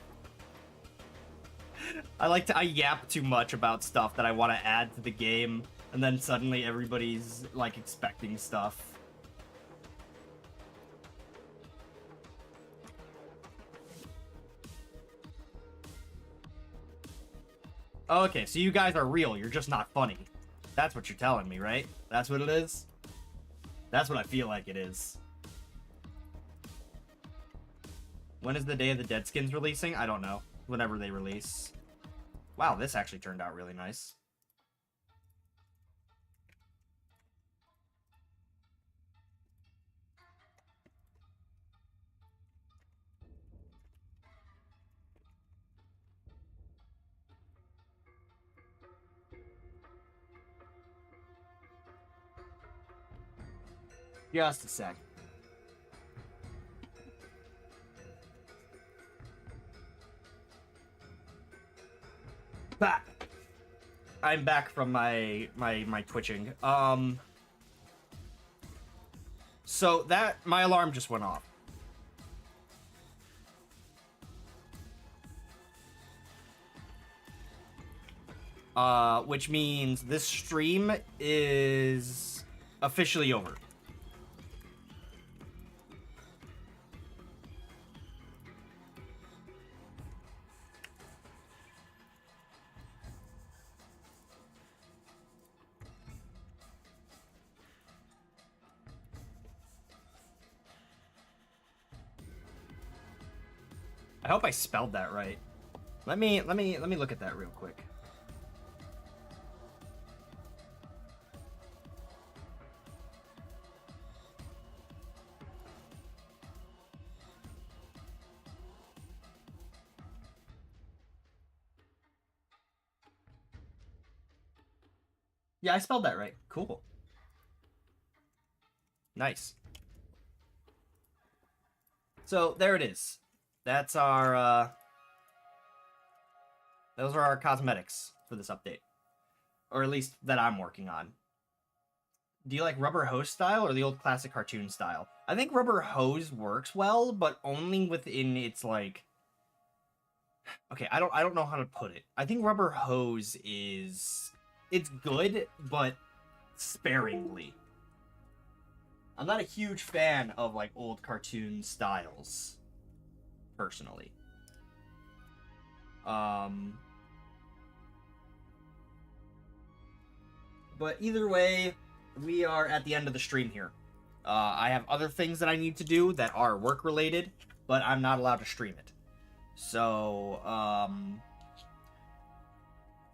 I yap too much about stuff that I want to add to the game, and then suddenly everybody's, like, expecting stuff. Okay, so you guys are real, you're just not funny. That's what you're telling me, right? That's what it is? That's what I feel like it is. When is the Day of the Dead skins releasing? I don't know. Whenever they release. Wow, this actually turned out really nice. Just a sec. Back. I'm back from my twitching. So that my alarm just went off. Which means this stream is officially over. I hope I spelled that right. Let me look at that real quick. Yeah, I spelled that right. Cool. Nice. So there it is. That's our, those are our cosmetics for this update. Or at least that I'm working on. Do you like rubber hose style or the old classic cartoon style? I think rubber hose works well, but only within its, like... Okay, I don't know how to put it. I think rubber hose is... It's good, but sparingly. I'm not a huge fan of, like, old cartoon styles. Personally. But either way, we are at the end of the stream here. I have other things that I need to do that are work-related, but I'm not allowed to stream it. So, I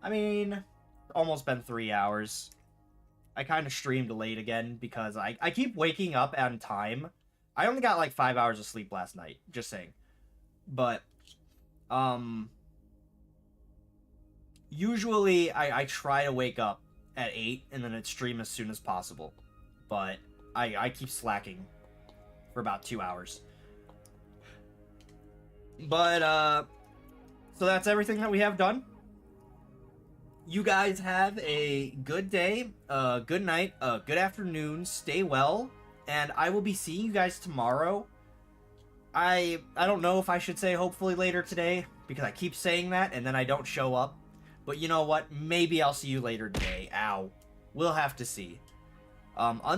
mean, almost been 3 hours. I kind of streamed late again because I keep waking up on time. I only got like 5 hours of sleep last night, just saying. But, usually I try to wake up at 8 and then I'd stream as soon as possible. But I keep slacking for about 2 hours. But, so that's everything that we have done. You guys have a good day, good night, good afternoon, stay well, and I will be seeing you guys tomorrow. I don't know if I should say hopefully later today, because I keep saying that and then I don't show up. But you know what? Maybe I'll see you later today. Ow. We'll have to see. Until